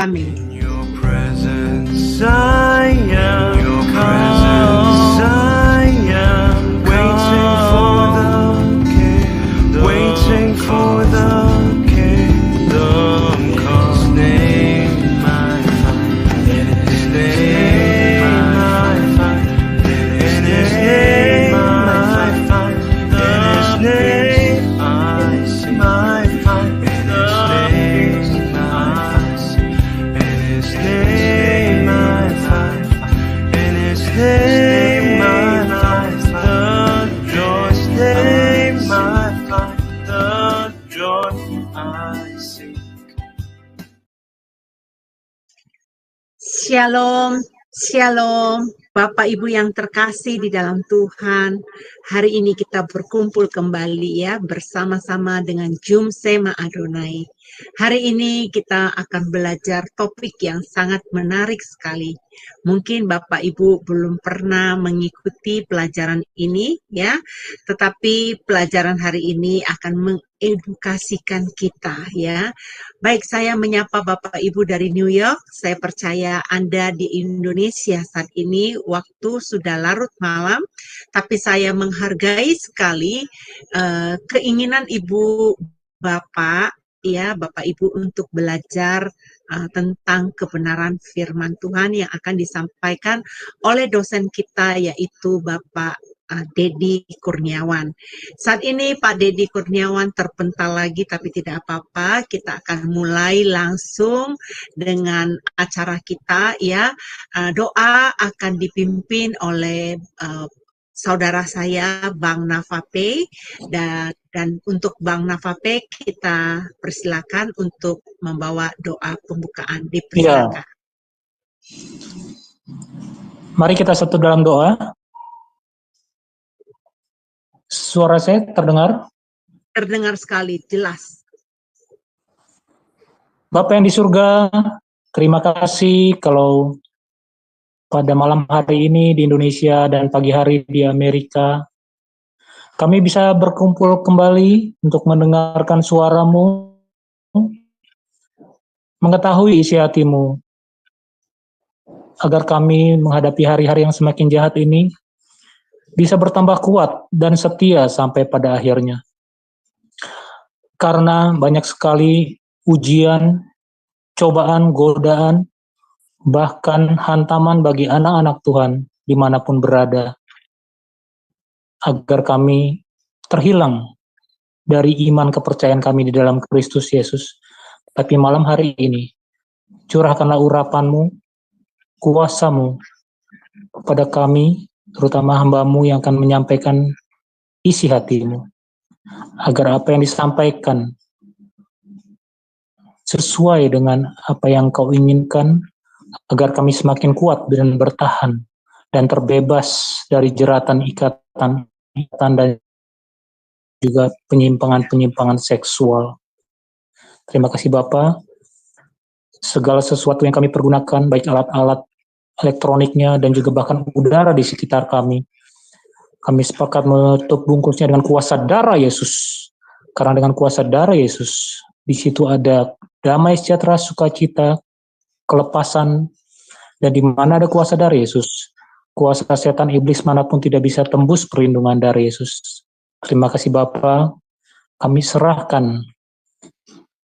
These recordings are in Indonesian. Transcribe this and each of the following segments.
Amin. Your presence I am. Your presence I am. Waiting for the King. Waiting for the kingdom come. In His name I find. In His name I find. In His name I find. In His name I see. I find. In His name I see. In His name I find. In His name I find the joy. In His name I find the joy I seek. Shalom, shalom, Bapak Ibu yang terkasih di dalam Tuhan. Hari ini kita berkumpul kembali ya bersama-sama dengan Jum Sema Adonai. Hari ini kita akan belajar topik yang sangat menarik sekali. Mungkin Bapak Ibu belum pernah mengikuti pelajaran ini ya, tetapi pelajaran hari ini akan mengedukasikan kita ya. Baik, saya menyapa Bapak Ibu dari New York. Saya percaya Anda di Indonesia saat ini waktu sudah larut malam, tapi saya menghargai sekali keinginan Ibu Bapak, ya Bapak Ibu untuk belajar tentang kebenaran firman Tuhan yang akan disampaikan oleh dosen kita yaitu Bapak Dedi Kurniawan. Saat ini Pak Dedi Kurniawan terpental lagi tapi tidak apa-apa, kita akan mulai langsung dengan acara kita ya. Doa akan dipimpin oleh saudara saya Bang Navape dan untuk Bang Navape kita persilakan untuk membawa doa pembukaan. Dipersilakan. Mari kita satu dalam doa. Suara saya terdengar? Terdengar sekali, jelas. Bapak yang di surga, terima kasih kalau pada malam hari ini di Indonesia dan pagi hari di Amerika, kami bisa berkumpul kembali untuk mendengarkan suara-Mu, mengetahui isi hati-Mu, agar kami menghadapi hari-hari yang semakin jahat ini, bisa bertambah kuat dan setia sampai pada akhirnya. Karena banyak sekali ujian, cobaan, godaan, bahkan hantaman bagi anak-anak Tuhan dimanapun berada, agar kami terhilang dari iman kepercayaan kami di dalam Kristus Yesus. Tapi malam hari ini, curahkanlah urapan-Mu, kuasa-Mu kepada kami, terutama hamba-Mu yang akan menyampaikan isi hati-Mu, agar apa yang disampaikan sesuai dengan apa yang Kau inginkan, agar kami semakin kuat dan bertahan dan terbebas dari jeratan ikatan dan juga penyimpangan-penyimpangan seksual. Terima kasih Bapa. Segala sesuatu yang kami pergunakan, baik alat-alat elektroniknya dan juga bahkan udara di sekitar kami, kami sepakat menutup bungkusnya dengan kuasa darah Yesus. Karena dengan kuasa darah Yesus, di situ ada damai sejahtera, sukacita, kelepasan, dan di mana ada kuasa darah Yesus, kuasa setan iblis manapun tidak bisa tembus perlindungan darah Yesus. Terima kasih Bapa. Kami serahkan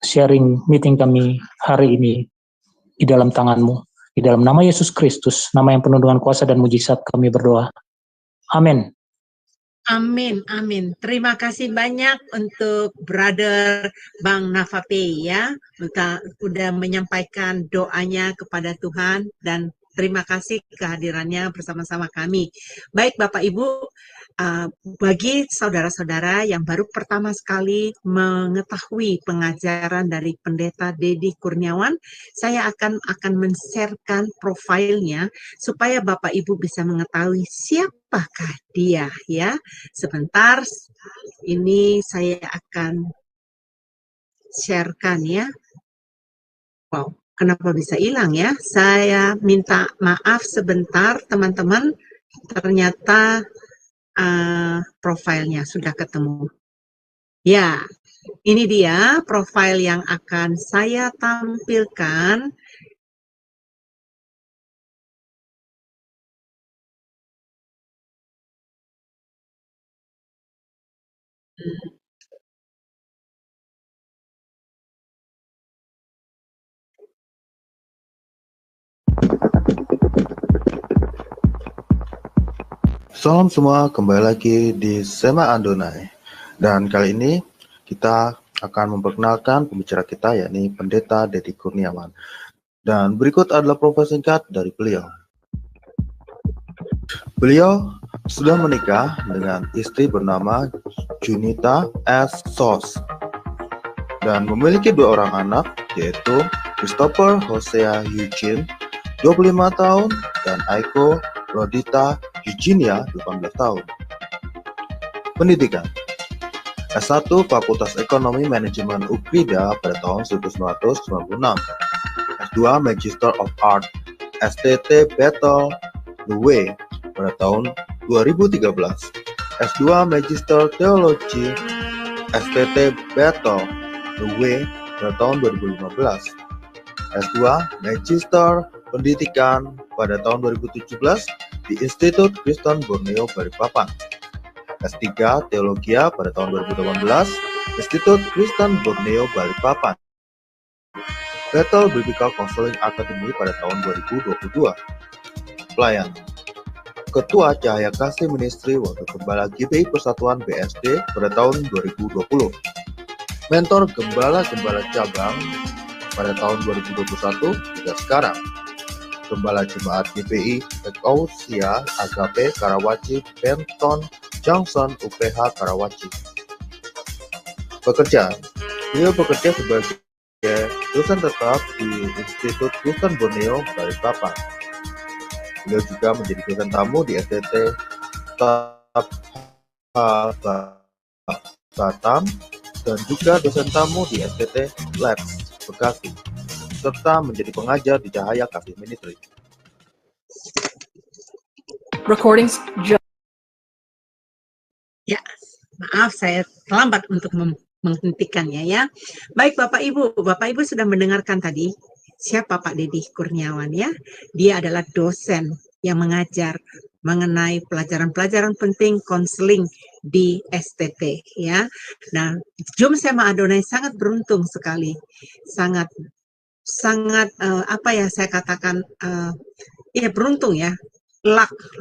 sharing meeting kami hari ini di dalam tangan-Mu. Di dalam nama Yesus Kristus, nama yang penuh dengan kuasa dan mujizat, kami berdoa. Amin. Amin, amin. Terima kasih banyak untuk Brother Bang Navape ya, udah menyampaikan doanya kepada Tuhan dan terima kasih kehadirannya bersama-sama kami. Baik Bapak Ibu, bagi saudara-saudara yang baru pertama sekali mengetahui pengajaran dari Pendeta Dedi Kurniawan, saya akan men-sharekan profilnya supaya Bapak Ibu bisa mengetahui siapakah dia ya. Sebentar, ini saya akan sharekan ya. Wow, kenapa bisa hilang ya? Saya minta maaf sebentar teman-teman, ternyata profilnya sudah ketemu. Ya, Ini dia profil yang akan saya tampilkan. Salam semua, kembali lagi di Sema Adonai. Dan kali ini kita akan memperkenalkan pembicara kita, yakni Pendeta Dedi Kurniawan. Dan berikut adalah profil singkat dari beliau. Beliau sudah menikah dengan istri bernama Junita S. Sos dan memiliki 2 orang anak, yaitu Christopher Hosea Eugene, 25 tahun, dan Aiko Rodita Eugenia, 18 tahun. Pendidikan: S1 Fakultas Ekonomi Manajemen UPIDA pada tahun 1996, S2 Magister of Art STT Battle the Way pada tahun 2013, S2 Magister Teologi STT Battle the Way pada tahun 2015, S2 Magister Pendidikan pada tahun 2017 di Institut Kristen Borneo Balikpapan, S3 Teologia pada tahun 2018, Institut Kristen Borneo Balikpapan, Bethel Biblical Counseling Academy pada tahun 2022. Pelayanan: Ketua Cahaya Kasih Ministry Wakil Gembala GBI Persatuan BSD pada tahun 2020. Mentor Gembala-Gembala Cabang pada tahun 2021 hingga sekarang. Gembala Jemaat GBI Ekousia Agape Karawaci Benton Johnson UPH Karawaci. Pekerjaan: beliau bekerja sebagai dosen tetap di Institut Kristen Borneo Balikpapan. Beliau juga menjadi dosen tamu di STT Batam dan juga dosen tamu di STT Labs Bekasi, serta menjadi pengajar di Cahaya Kasih Ministry. Recordings. Ya, maaf saya terlambat untuk menghentikannya ya. Baik Bapak Ibu sudah mendengarkan tadi siapa Pak Dedi Kurniawan ya. Dia adalah dosen yang mengajar mengenai pelajaran-pelajaran penting konseling di STT ya. Nah, Jum Sema Adonai sangat beruntung sekali. Sangat apa ya saya katakan ya beruntung ya.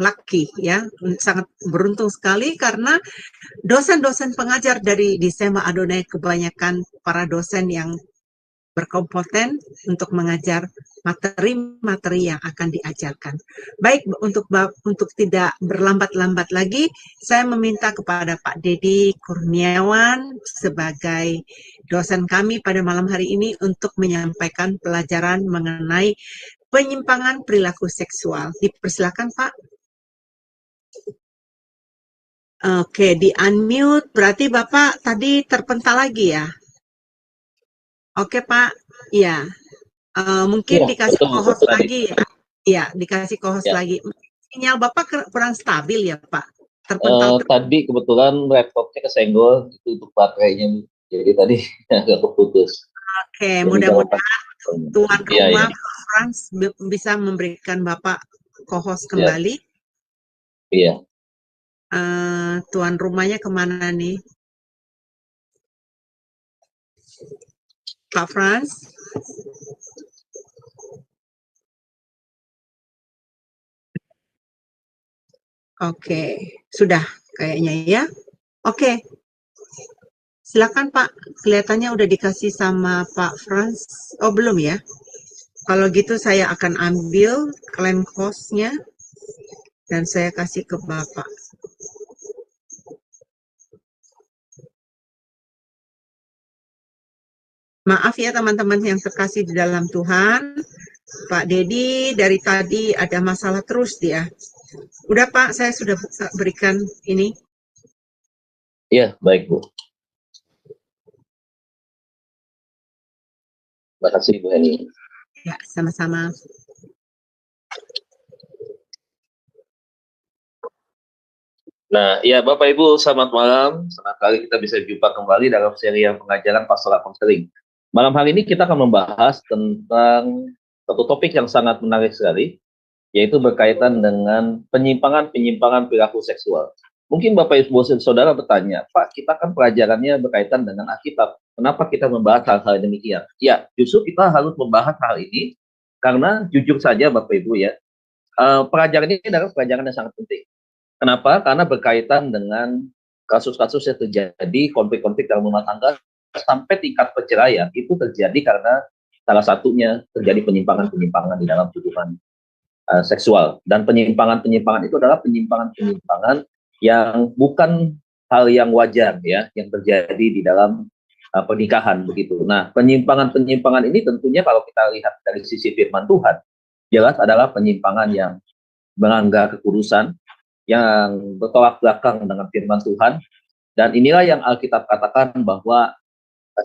Lucky ya, sangat beruntung sekali karena dosen-dosen pengajar di Sema Adonai kebanyakan para dosen yang berkompeten untuk mengajar materi-materi yang akan diajarkan. Baik, untuk tidak berlambat-lambat lagi, saya meminta kepada Pak Dedi Kurniawan sebagai dosen kami pada malam hari ini untuk menyampaikan pelajaran mengenai penyimpangan perilaku seksual. Dipersilakan, Pak. Oke, di-unmute. Berarti Bapak tadi terpental lagi ya? Oke, Pak. Ya. Mungkin Ya, dikasih betul, co-host betul, lagi ya. Ya, dikasih co-host ya. lagi. Sinyal Bapak kurang stabil ya, Pak? Terpental terus. Tadi kebetulan laptopnya kesenggol itu untuk baterainya, jadi tadi agak keputus. Oke, Jadi mudah-mudahan tuan Iya, rumah iya. Frans bisa memberikan Bapak co-host Iya. kembali. Iya. Tuan rumahnya kemana nih? Pak Frans? Oke, sudah kayaknya ya. Oke, silakan Pak. Kelihatannya udah dikasih sama Pak Frans. Oh belum ya? Kalau gitu saya akan ambil klaim hostnya dan saya kasih ke Bapak. Maaf ya teman-teman yang terkasih di dalam Tuhan. Pak Dedi dari tadi ada masalah terus dia. Udah Pak, saya sudah berikan ini. Iya, baik Bu. Terima kasih Bu Heni. Ya, sama-sama. Nah, ya Bapak Ibu, selamat malam. Senang kali kita bisa jumpa kembali dalam seri yang pengajaran pastoral konseling. Malam hari ini kita akan membahas tentang satu topik yang sangat menarik sekali, yaitu berkaitan dengan penyimpangan-penyimpangan perilaku seksual. Mungkin Bapak Ibu Saudara bertanya, Pak, kita kan pelajarannya berkaitan dengan Alkitab. Kenapa kita membahas hal-hal demikian? Ya, justru kita harus membahas hal ini karena jujur saja Bapak Ibu ya, pelajaran ini adalah pelajaran yang sangat penting. Kenapa? Karena berkaitan dengan kasus-kasus yang terjadi, konflik-konflik dalam rumah tangga, sampai tingkat perceraian, itu terjadi karena salah satunya terjadi penyimpangan-penyimpangan di dalam hubungan seksual. Dan penyimpangan-penyimpangan itu adalah penyimpangan-penyimpangan yang bukan hal yang wajar ya, yang terjadi di dalam pernikahan begitu. Nah, penyimpangan-penyimpangan ini tentunya kalau kita lihat dari sisi firman Tuhan, jelas adalah penyimpangan yang melanggar kekudusan, yang bertolak belakang dengan firman Tuhan. Dan inilah yang Alkitab katakan bahwa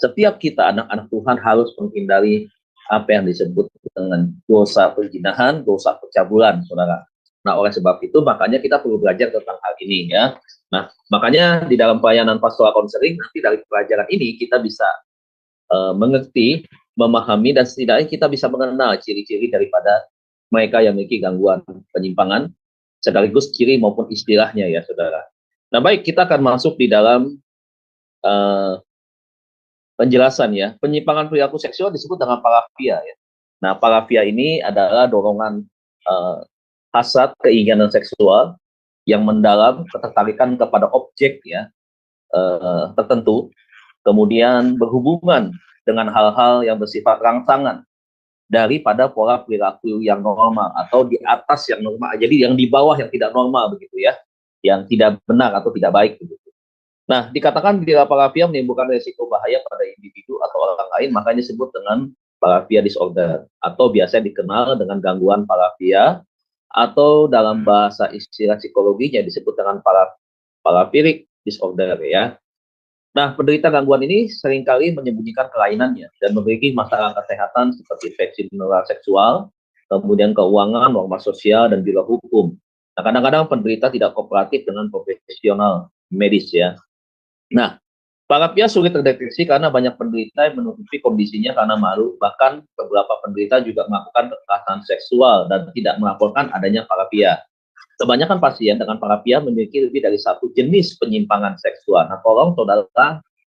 setiap kita anak-anak Tuhan harus menghindari apa yang disebut dengan dosa perzinahan, dosa pencabulan, saudara. Nah, oleh sebab itu makanya kita perlu belajar tentang hal ini ya. Nah, makanya di dalam pelayanan pastoral konseling nanti dari pelajaran ini kita bisa mengerti, memahami, dan setidaknya kita bisa mengenal ciri-ciri daripada mereka yang memiliki gangguan penyimpangan, sekaligus ciri maupun istilahnya ya saudara. Nah baik, kita akan masuk di dalam penjelasan ya. Penyimpangan perilaku seksual disebut dengan parafia ya. Nah parafia ini adalah dorongan hasrat keinginan seksual yang mendalam, ketertarikan kepada objek ya tertentu, kemudian berhubungan dengan hal-hal yang bersifat rangsangan daripada pola perilaku yang normal atau di atas yang normal, jadi yang di bawah yang tidak normal begitu ya, yang tidak benar atau tidak baik begitu. Nah, dikatakan bila parafia menimbulkan risiko bahaya pada individu atau orang lain, makanya disebut dengan parafia disorder atau biasa dikenal dengan gangguan parafia atau dalam bahasa istilah psikologinya disebut dengan paraphilic disorder ya. Nah, penderita gangguan ini seringkali menyembunyikan kelainannya dan memiliki masalah kesehatan seperti infeksi menular seksual, kemudian keuangan, norma sosial, dan juga hukum. Nah, kadang-kadang penderita tidak kooperatif dengan profesional medis ya. Nah, parafia sulit terdeteksi karena banyak penderita yang menutupi kondisinya karena malu. Bahkan beberapa penderita juga melakukan kekerasan seksual dan tidak melaporkan adanya parafia. Kebanyakan pasien dengan parafia memiliki lebih dari satu jenis penyimpangan seksual. Nah, tolong saudara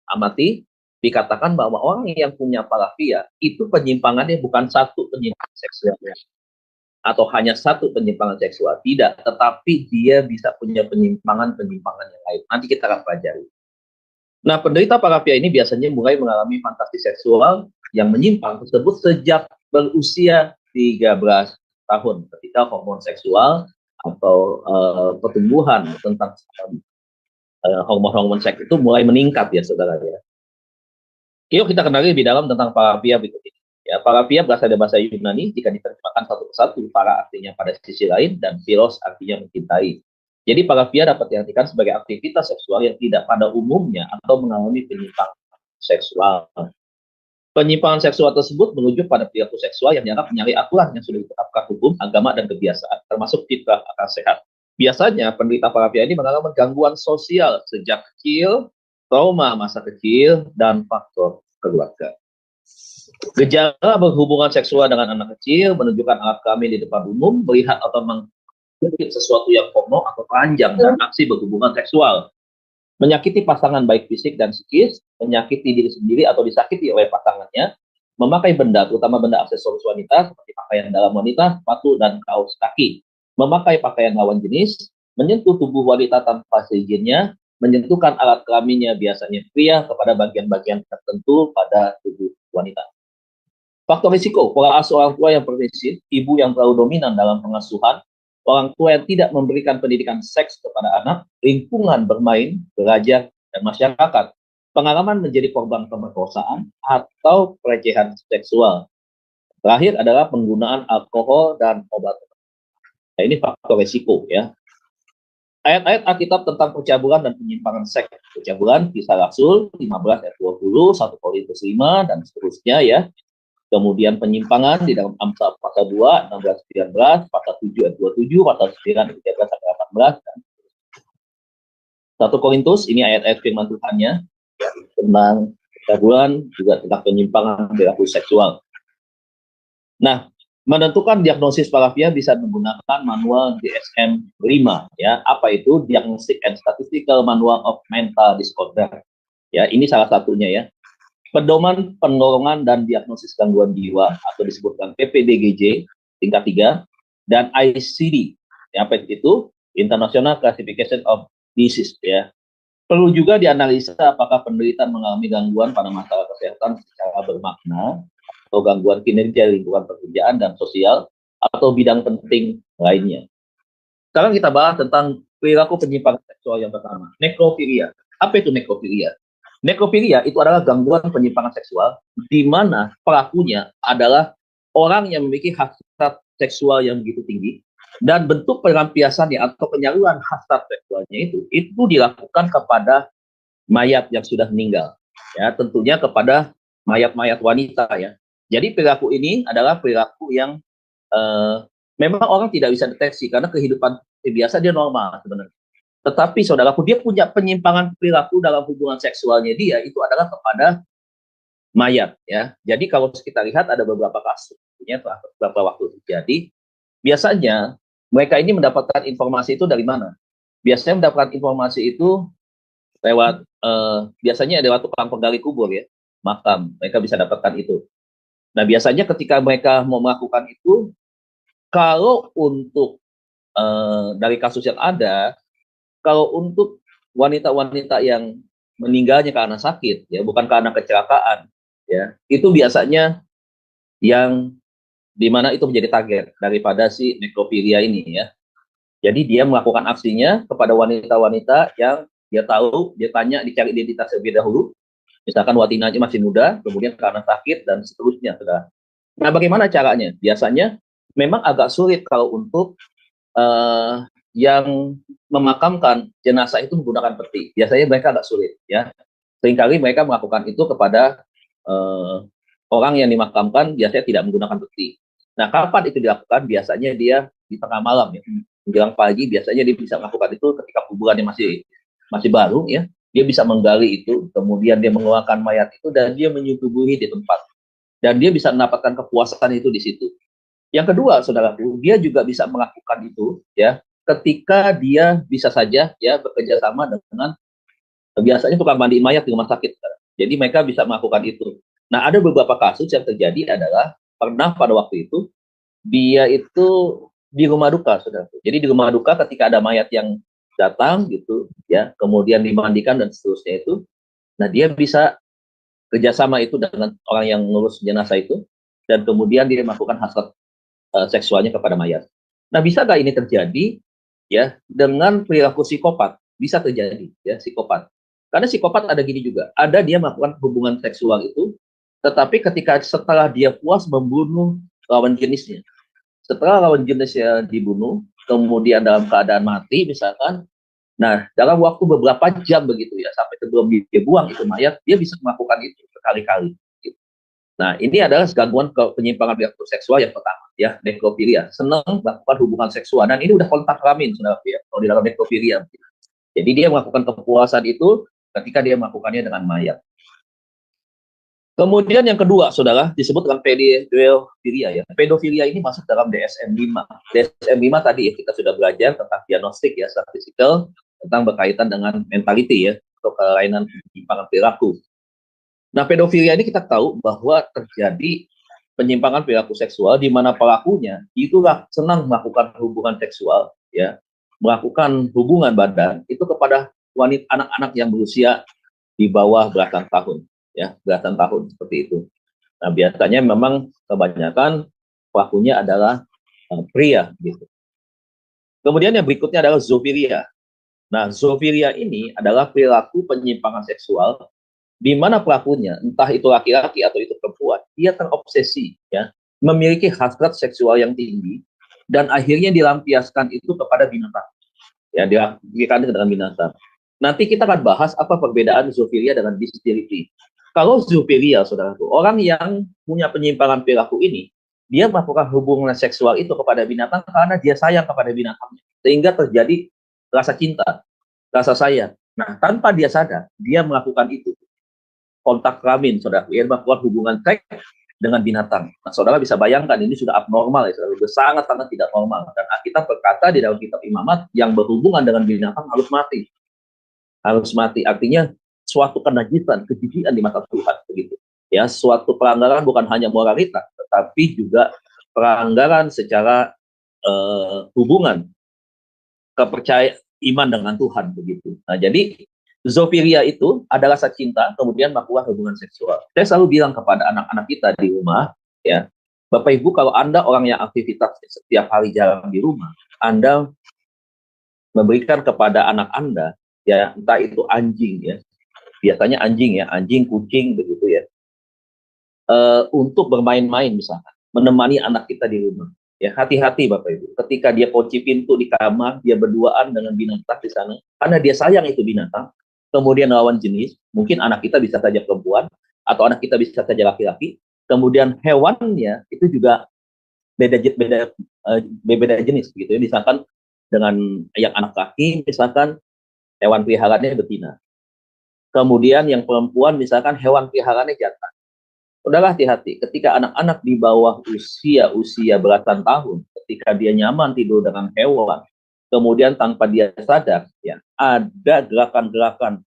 amati, dikatakan bahwa orang yang punya parafia itu penyimpangannya bukan satu penyimpangan seksual atau hanya satu penyimpangan seksual, tidak, tetapi dia bisa punya penyimpangan-penyimpangan yang lain. Nanti kita akan pelajari. Nah, penderita parafia ini biasanya mulai mengalami fantasi seksual yang menyimpang tersebut sejak berusia 13 tahun ketika hormon seksual atau pertumbuhan tentang hormon-hormon seks itu mulai meningkat ya saudara ya. Yuk kita kenali lebih dalam tentang parafia berikut ini. Ya, parafia berasal dari bahasa Yunani, jika diterjemahkan satu persatu, para artinya pada sisi lain dan philos artinya mencintai. Jadi parafia dapat diartikan sebagai aktivitas seksual yang tidak pada umumnya atau mengalami penyimpangan seksual. Penyimpangan seksual tersebut merujuk pada perilaku seksual yang dianggap menyalahi aturan yang sudah ditetapkan hukum, agama, dan kebiasaan, termasuk fitrah akal sehat. Biasanya penderita parafia ini mengalami gangguan sosial sejak kecil, trauma masa kecil, dan faktor keluarga. Gejala berhubungan seksual dengan anak kecil, menunjukkan alat kelamin di depan umum, melihat atau mengintip sesuatu yang porno atau telanjang, dan aksi berhubungan seksual. Menyakiti pasangan baik fisik dan psikis, menyakiti diri sendiri atau disakiti oleh pasangannya, memakai benda, terutama benda aksesoris wanita seperti pakaian dalam wanita, sepatu, dan kaos kaki, memakai pakaian lawan jenis, menyentuh tubuh wanita tanpa seizinnya, menyentuhkan alat kelaminnya biasanya pria kepada bagian-bagian tertentu pada tubuh wanita. Faktor risiko, pola asuh orang tua yang permisif, ibu yang terlalu dominan dalam pengasuhan, orang tua yang tidak memberikan pendidikan seks kepada anak, lingkungan bermain, belajar, dan masyarakat, pengalaman menjadi korban pemerkosaan atau pelecehan seksual. Terakhir adalah penggunaan alkohol dan obat. Nah, ini faktor risiko ya. Ayat-ayat Alkitab tentang pencabulan dan penyimpangan seks. Pencabulan, Kisah Rasul 15 ayat 20, 1 Korintus 5, dan seterusnya ya. Kemudian penyimpangan di dalam Amsal pasal 2, 16, 19, pasal 7 ayat 27, pasal 9 ayat 13 sampai 18, dan 1 Korintus, ini ayat-ayat firman Tuhannya, ya, tentang kegaguan, juga tentang penyimpangan perilaku seksual. Nah, menentukan diagnosis parafia bisa menggunakan manual DSM-5, ya. Apa itu? Diagnostic and Statistical Manual of Mental Disorder. Ya, ini salah satunya ya. Pedoman penolongan dan diagnosis gangguan jiwa atau disebutkan PPDGJ tingkat 3 dan ICD. Ya, apa itu? International Classification of Disease, ya. Perlu juga dianalisa apakah penderita mengalami gangguan pada masalah kesehatan secara bermakna atau gangguan kinerja lingkungan pekerjaan dan sosial atau bidang penting lainnya. Sekarang kita bahas tentang perilaku penyimpangan seksual yang pertama, nekrofilia. Apa itu nekrofilia? Nekrofilia itu adalah gangguan penyimpangan seksual di mana pelakunya adalah orang yang memiliki hasrat seksual yang begitu tinggi dan bentuk pelampiasannya atau penyaluran hasrat seksualnya itu dilakukan kepada mayat yang sudah meninggal, ya, tentunya kepada mayat-mayat wanita, ya. Jadi perilaku ini adalah perilaku yang memang orang tidak bisa deteksi karena kehidupan biasa dia normal sebenarnya. Tetapi saudaraku, dia punya penyimpangan perilaku dalam hubungan seksualnya dia itu adalah kepada mayat, ya. Jadi kalau kita lihat ada beberapa kasus, ya, beberapa waktu terjadi. Biasanya mereka ini mendapatkan informasi itu dari mana? Biasanya mendapatkan informasi itu lewat biasanya lewat tukang penggali kubur, ya, makam. Mereka bisa dapatkan itu. Nah, biasanya ketika mereka mau melakukan itu, kalau untuk dari kasus yang ada, kalau untuk wanita-wanita yang meninggalnya karena sakit, ya, bukan karena kecelakaan, ya, itu biasanya yang dimana itu menjadi target daripada si nekrofilia ini, ya. Jadi dia melakukan aksinya kepada wanita-wanita yang dia tahu, dia tanya, dicari identitas terlebih dahulu. Misalkan wanitanya masih muda, kemudian karena sakit dan seterusnya, sudah. Nah, bagaimana caranya? Biasanya memang agak sulit kalau untuk yang memakamkan jenazah itu menggunakan peti. Biasanya mereka agak sulit, ya. Seringkali mereka melakukan itu kepada orang yang dimakamkan, biasanya tidak menggunakan peti. Nah, kapan itu dilakukan? Biasanya dia di tengah malam, ya, menjelang pagi. Biasanya dia bisa melakukan itu ketika kuburannya masih baru, ya. Dia bisa menggali itu, kemudian dia mengeluarkan mayat itu dan dia menyubuhi di tempat. Dan dia bisa mendapatkan kepuasan itu di situ. Yang kedua, saudaraku, dia juga bisa melakukan itu, ya, ketika dia bisa saja, ya, bekerja sama dengan biasanya tukang mandi mayat di rumah sakit. Jadi mereka bisa melakukan itu. Nah, ada beberapa kasus yang terjadi adalah pernah pada waktu itu dia itu di rumah duka, saudaraku. Jadi di rumah duka ketika ada mayat yang datang gitu, ya, kemudian dimandikan dan seterusnya itu, nah dia bisa kerjasama itu dengan orang yang ngurus jenazah itu, dan kemudian dia melakukan hasrat seksualnya kepada mayat. Nah, bisa nggak ini terjadi, ya, dengan perilaku psikopat? Bisa terjadi, ya, psikopat. Karena psikopat ada gini juga, ada dia melakukan hubungan seksual itu, tetapi ketika setelah dia puas membunuh lawan jenisnya, setelah lawan jenisnya dibunuh, kemudian dalam keadaan mati misalkan, nah dalam waktu beberapa jam begitu, ya, sampai sebelum dia buang itu mayat, dia bisa melakukan itu berkali-kali. Nah, ini adalah gangguan penyimpangan perilaku seksual yang pertama, ya, nekrofilia. Senang melakukan hubungan seksual, dan ini udah kontak kelamin, saudara, ya, kalau di dalam nekrofilia. Jadi dia melakukan kepuasan itu ketika dia melakukannya dengan mayat. Kemudian yang kedua, saudara, disebut dengan pedofilia, ya. Pedofilia ini masuk dalam DSM-5. DSM-5 tadi, ya, kita sudah belajar tentang diagnostik, ya, statistical, tentang berkaitan dengan mentality, ya, atau kelainan penyimpangan perilaku. Nah, pedofilia ini kita tahu bahwa terjadi penyimpangan perilaku seksual di mana pelakunya itulah senang melakukan hubungan seksual, ya, melakukan hubungan badan itu kepada wanita, anak-anak yang berusia di bawah belasan tahun, ya, belasan tahun seperti itu. Nah, biasanya memang kebanyakan pelakunya adalah pria, gitu. Kemudian yang berikutnya adalah zoofilia. Nah, zoofilia ini adalah perilaku penyimpangan seksual di mana pelakunya, entah itu laki-laki atau itu perempuan, dia terobsesi, ya, memiliki hasrat seksual yang tinggi, dan akhirnya dilampiaskan itu kepada binatang. Ya, dilakukan dengan binatang. Nanti kita akan bahas apa perbedaan zoofilia dengan bestiality. Kalau zoofilia, saudaraku, orang yang punya penyimpangan perilaku ini, dia melakukan hubungan seksual itu kepada binatang karena dia sayang kepada binatangnya, sehingga terjadi rasa cinta, rasa sayang. Nah, tanpa dia sadar, dia melakukan itu. Kontak kelamin, saudara, dia melakukan hubungan seks dengan binatang. Nah, saudara bisa bayangkan ini sudah abnormal ya, saudara, sudah sangat-sangat tidak normal. Dan Alkitab berkata di dalam kitab Imamat, yang berhubungan dengan binatang harus mati. Harus mati, artinya suatu kenajisan, kejijikan di mata Tuhan, begitu. Ya, suatu pelanggaran bukan hanya moralitas, tetapi juga pelanggaran secara hubungan kepercayaan iman dengan Tuhan, begitu. Nah, jadi zoofilia itu adalah rasa cinta kemudian melakukan hubungan seksual. Saya selalu bilang kepada anak-anak kita di rumah, ya, Bapak Ibu, kalau Anda orang yang aktivitas setiap hari jalan di rumah, Anda memberikan kepada anak Anda, ya, entah itu anjing, ya, biasanya anjing, ya, anjing, kucing, begitu ya, untuk bermain-main misalkan, menemani anak kita di rumah. Ya, hati-hati Bapak Ibu. Ketika dia kunci pintu di kamar, dia berduaan dengan binatang di sana, karena dia sayang itu binatang, kemudian lawan jenis, mungkin anak kita bisa saja perempuan, atau anak kita bisa saja laki-laki, kemudian hewannya itu juga beda jenis, gitu ya. Misalkan dengan yang anak laki, misalkan hewan peliharaannya betina. Kemudian yang perempuan, misalkan hewan peliharaannya jantan. Udahlah, hati-hati ketika anak-anak di bawah usia belasan tahun, ketika dia nyaman tidur dengan hewan, kemudian tanpa dia sadar, ya, ada gerakan-gerakan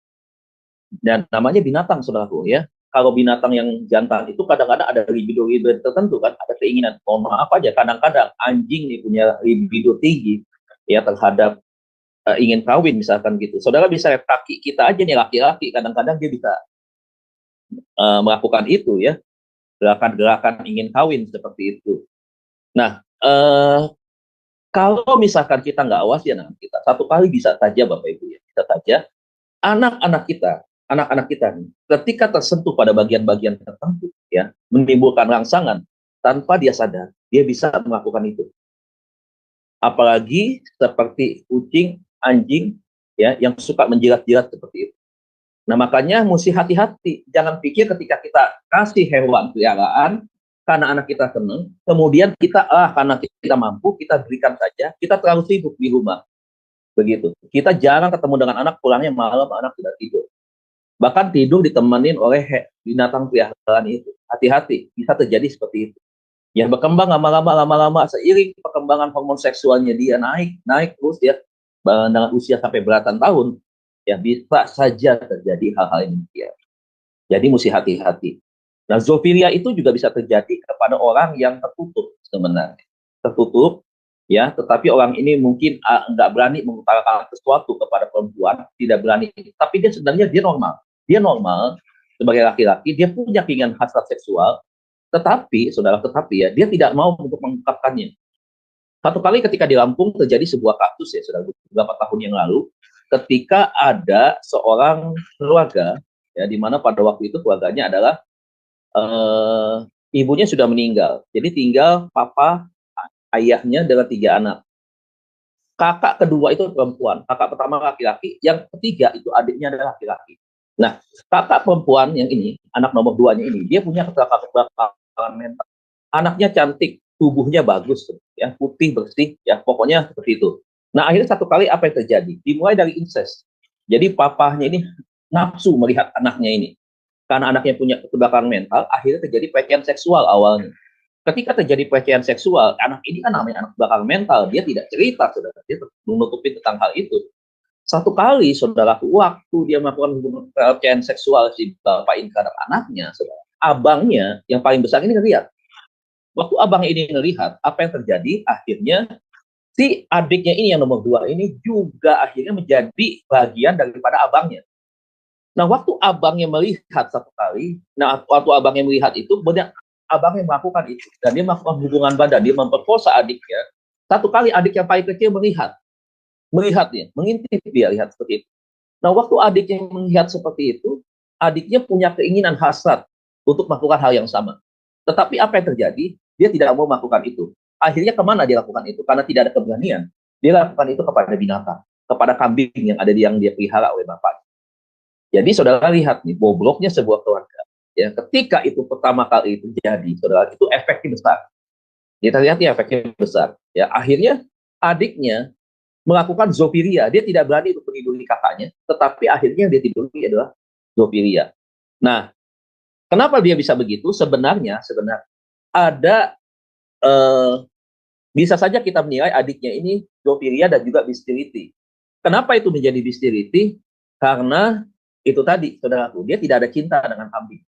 dan namanya binatang, saudaraku, ya. Kalau binatang yang jantan itu kadang-kadang ada libido tertentu, kan, ada keinginan. Mohon maaf aja, kadang-kadang anjing nih punya libido tinggi, ya, terhadap ingin kawin misalkan gitu. Saudara bisa lihat kaki kita aja nih, laki-laki kadang-kadang dia bisa melakukan itu, ya, gerakan-gerakan ingin kawin seperti itu. Nah, kalau misalkan kita nggak awas ya, kita satu kali bisa saja Bapak Ibu, ya, bisa saja anak-anak kita nih, ketika tersentuh pada bagian-bagian tertentu, ya, menimbulkan rangsangan tanpa dia sadar, dia bisa melakukan itu. Apalagi seperti kucing, anjing, ya, yang suka menjilat-jilat seperti itu. Nah, makanya mesti hati-hati. Jangan pikir ketika kita kasih hewan peliharaan, karena anak kita senang, kemudian kita, karena kita mampu, kita berikan saja, kita terlalu sibuk di rumah. Begitu. Kita jarang ketemu dengan anak, pulangnya malam, anak tidak tidur. Bahkan tidur ditemenin oleh binatang peliharaan itu. Hati-hati, bisa terjadi seperti itu. Ya, berkembang lama-lama, seiring perkembangan hormon seksualnya dia naik terus, ya, dengan usia sampai belasan tahun, ya, bisa saja terjadi hal-hal yang demikian. Jadi mesti hati-hati. Nah, zoofilia itu juga bisa terjadi kepada orang yang tertutup sebenarnya. Tertutup, ya, tetapi orang ini mungkin nggak berani mengutarakan sesuatu kepada perempuan, tidak berani. Tapi dia sebenarnya dia normal. Dia normal sebagai laki-laki, dia punya keinginan hasrat seksual, tetapi, saudara, ya, dia tidak mau untuk mengungkapkannya. Satu kali ketika di Lampung terjadi sebuah kasus, ya, sudah beberapa tahun yang lalu, ketika ada seorang keluarga, ya, di mana pada waktu itu keluarganya adalah ibunya sudah meninggal, jadi tinggal papa, ayahnya dengan 3 anak. Kakak kedua itu perempuan, kakak pertama laki-laki, yang ketiga itu adiknya adalah laki-laki. Nah, kakak perempuan yang ini, anak nomor 2-nya ini, dia punya kecelakaan mental. Anaknya cantik, tubuhnya bagus, ya, putih bersih, ya, pokoknya seperti itu. Nah, akhirnya satu kali apa yang terjadi? Dimulai dari incest. Jadi papahnya ini nafsu melihat anaknya ini. Karena anaknya punya kecelakaan mental, akhirnya terjadi pelecehan seksual awalnya. Ketika terjadi pelecehan seksual, anak ini kan namanya anak kecelakaan mental, dia tidak cerita, saudara, dia menutupi tentang hal itu. Satu kali, saudara, waktu dia melakukan hubungan pelecehan seksual si bapak ini terhadap anaknya, saudara, abangnya yang paling besar ini ngelihat. Waktu abang ini ngelihat, apa yang terjadi? Akhirnya si adiknya ini yang nomor 2 ini juga akhirnya menjadi bagian daripada abangnya. Nah, waktu abangnya melihat satu kali, waktu abangnya melihat itu, kemudian abangnya melakukan itu, dan dia melakukan hubungan badan, dia memperkosa adiknya. Satu kali adik yang paling kecil melihatnya, mengintip dia, lihat seperti itu. Nah, waktu adiknya melihat seperti itu, adiknya punya keinginan hasrat untuk melakukan hal yang sama. Tetapi apa yang terjadi? Dia tidak mau melakukan itu. Akhirnya kemana dia lakukan itu? Karena tidak ada keberanian. Dia lakukan itu kepada binatang, kepada kambing yang ada yang dia pelihara oleh bapak. Jadi saudara lihat nih, bobroknya sebuah keluarga. Ya, ketika itu pertama kali terjadi, saudara, itu efeknya besar. Kita lihat ya, efeknya besar. Ya, akhirnya adiknya melakukan zoofilia. Dia tidak berani untuk meniduri kakaknya, tetapi akhirnya dia tiduri adalah zoofilia. Nah, kenapa dia bisa begitu? Sebenarnya ada bisa saja kita menilai adiknya ini zoofilia dan juga bestiality. Kenapa itu menjadi bestiality? Karena itu tadi, saudaraku, dia tidak ada cinta dengan kambing,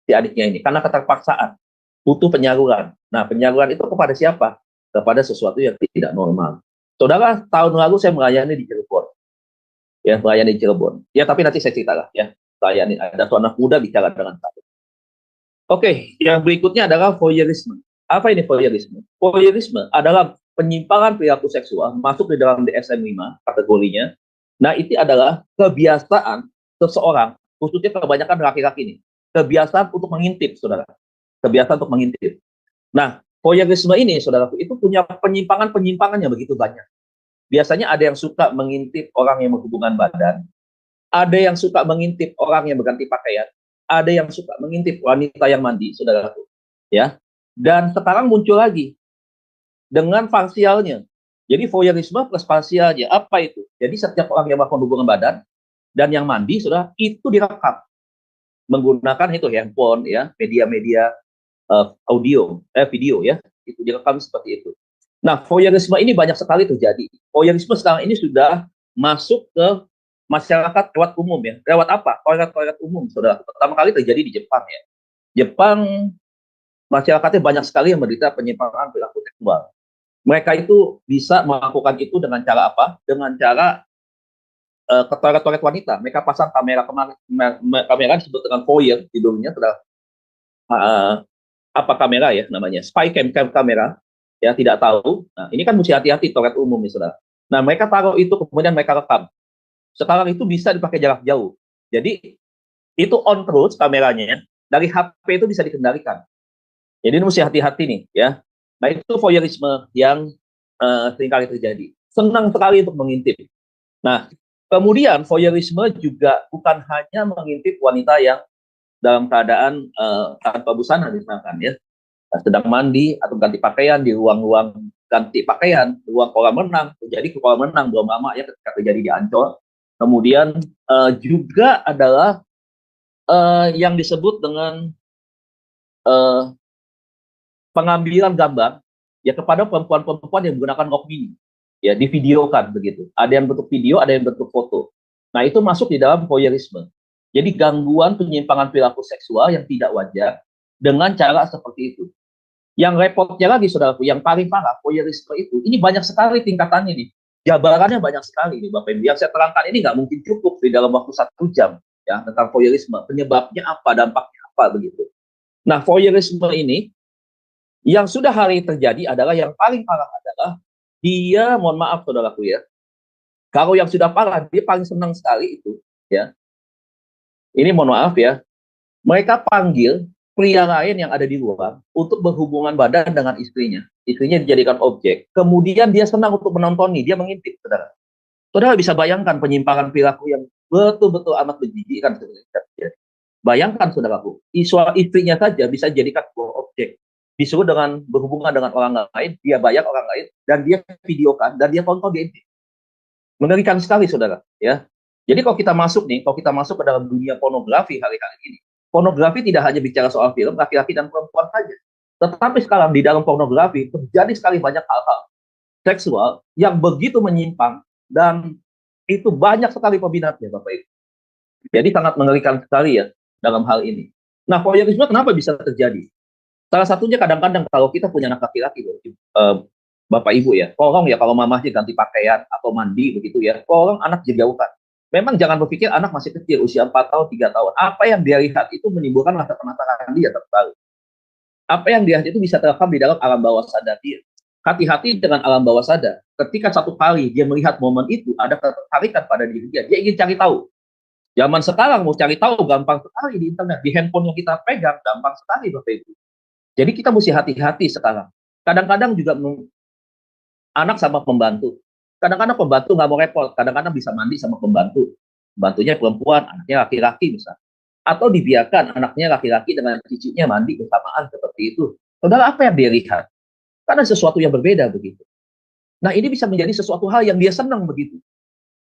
si adiknya ini, karena keterpaksaan, butuh penyaluran. Nah, penyaluran itu kepada siapa? Kepada sesuatu yang tidak normal. Saudara, tahun lalu saya melayani di Cirebon. Ya, melayani di Cirebon. Ya, tapi nanti saya cerita lah ya. Melayani, ada seorang anak muda bicara dengan saya. Oke, yang berikutnya adalah voyeurisme. Apa ini voyeurisme? Voyeurisme adalah penyimpangan perilaku seksual, masuk di dalam DSM-5 kategorinya. Nah, itu adalah kebiasaan seseorang, khususnya kebanyakan laki-laki ini, kebiasaan untuk mengintip, saudara. Kebiasaan untuk mengintip. Nah, voyeurisme ini, saudaraku, itu punya penyimpangan-penyimpangan yang begitu banyak. Biasanya ada yang suka mengintip orang yang berhubungan badan, ada yang suka mengintip orang yang berganti pakaian, ada yang suka mengintip wanita yang mandi, saudaraku. Ya, dan sekarang muncul lagi dengan parsialnya. Jadi voyeurisme plus parsialnya, apa itu? Jadi setiap orang yang melakukan hubungan badan dan yang mandi, sudah itu direkam menggunakan itu handphone, ya, media-media audio, video, ya, itu direkam seperti itu. Nah, voyeurisme ini banyak sekali terjadi. Voyeurisme sekarang ini sudah masuk ke masyarakat lewat umum, ya. Lewat apa? Toilet-toilet umum, saudara. Pertama kali terjadi di Jepang, ya. Jepang masyarakatnya banyak sekali yang menderita penyimpangan perilaku seksual. Mereka itu bisa melakukan itu dengan cara apa? Dengan cara ke toilet-toilet wanita. Mereka pasang kamera kamera disebut dengan voyeur, judulnya sudah apa kamera ya namanya? Spy cam kamera. Ya, tidak tahu. Nah, ini kan mesti hati-hati toilet umum nih, saudara. Nah, mereka taruh itu kemudian mereka rekam. Sekarang itu bisa dipakai jarak jauh. Jadi itu on terus kameranya, dari HP itu bisa dikendalikan. Jadi ini mesti hati-hati nih, ya. Nah, itu voyeurisme yang seringkali terjadi. Senang sekali untuk mengintip. Nah, kemudian voyeurisme juga bukan hanya mengintip wanita yang dalam keadaan tanpa busana misalkan, ya, sedang mandi atau ganti pakaian di ruang-ruang ganti pakaian, ruang kolam renang. Jadi ke kolam renang belum lama ya ketika terjadi di Ancol. Kemudian juga adalah yang disebut dengan pengambilan gambar ya kepada perempuan-perempuan yang menggunakan rok mini, ya, divideokan begitu. Ada yang bentuk video, ada yang bentuk foto. Nah, itu masuk di dalam voyeurisme. Jadi gangguan penyimpangan perilaku seksual yang tidak wajar dengan cara seperti itu. Yang repotnya lagi, saudaraku, yang paling parah voyeurisme itu, ini banyak sekali tingkatannya nih. Jabarannya banyak sekali nih, Bapak Ibu. Yang saya terangkan ini nggak mungkin cukup di dalam waktu 1 jam ya tentang voyeurisme. Penyebabnya apa, dampaknya apa begitu. Nah, voyeurisme ini yang sudah hari terjadi adalah yang paling parah adalah dia, mohon maaf saudaraku ya, kalau yang sudah parah dia paling senang sekali itu, ya. Ini mohon maaf ya, mereka panggil pria lain yang ada di luar untuk berhubungan badan dengan istrinya. Istrinya dijadikan objek. Kemudian dia senang untuk menonton, dia mengintip, saudara. Saudara bisa bayangkan penyimpangan perilaku yang betul-betul amat menjijikkan. Ya. Bayangkan saudaraku, istrinya saja bisa dijadikan objek. Disuruh dengan berhubungan dengan orang lain, dia bayar orang lain, dan dia videokan, dan dia tonton di edit. Mengerikan sekali, saudara. Ya. Jadi kalau kita masuk ke dalam dunia pornografi hari-hari ini, pornografi tidak hanya bicara soal film, laki-laki dan perempuan saja. Tetapi sekarang di dalam pornografi, terjadi sekali banyak hal-hal seksual yang begitu menyimpang, dan itu banyak sekali peminatnya, Bapak Ibu. Jadi sangat mengerikan sekali ya, dalam hal ini. Nah, voyeurisme kenapa bisa terjadi? Salah satunya kadang-kadang kalau kita punya anak laki-laki, Bapak Ibu ya, tolong ya kalau mamahnya ganti pakaian atau mandi begitu ya, tolong anak dijauhkan. Memang jangan berpikir anak masih kecil, usia 4 tahun, 3 tahun. Apa yang dia lihat itu menimbulkan rasa penasaran dia terbaru. Apa yang dia lihat itu bisa terekam di dalam alam bawah sadar dia. Hati-hati dengan alam bawah sadar. Ketika satu kali dia melihat momen itu, ada ketertarikan pada diri dia ingin cari tahu. Zaman sekarang mau cari tahu gampang sekali di internet, di handphone yang kita pegang gampang sekali, Bapak Ibu. Jadi kita mesti hati-hati sekarang. Kadang-kadang juga anak sama pembantu. Kadang-kadang pembantu nggak mau repot. Kadang-kadang bisa mandi sama pembantu. Pembantunya perempuan, anaknya laki-laki misalnya. Atau dibiarkan anaknya laki-laki dengan cicitnya mandi bersamaan seperti itu. Saudara, apa yang dia lihat? Karena sesuatu yang berbeda begitu. Nah, ini bisa menjadi sesuatu hal yang dia senang begitu.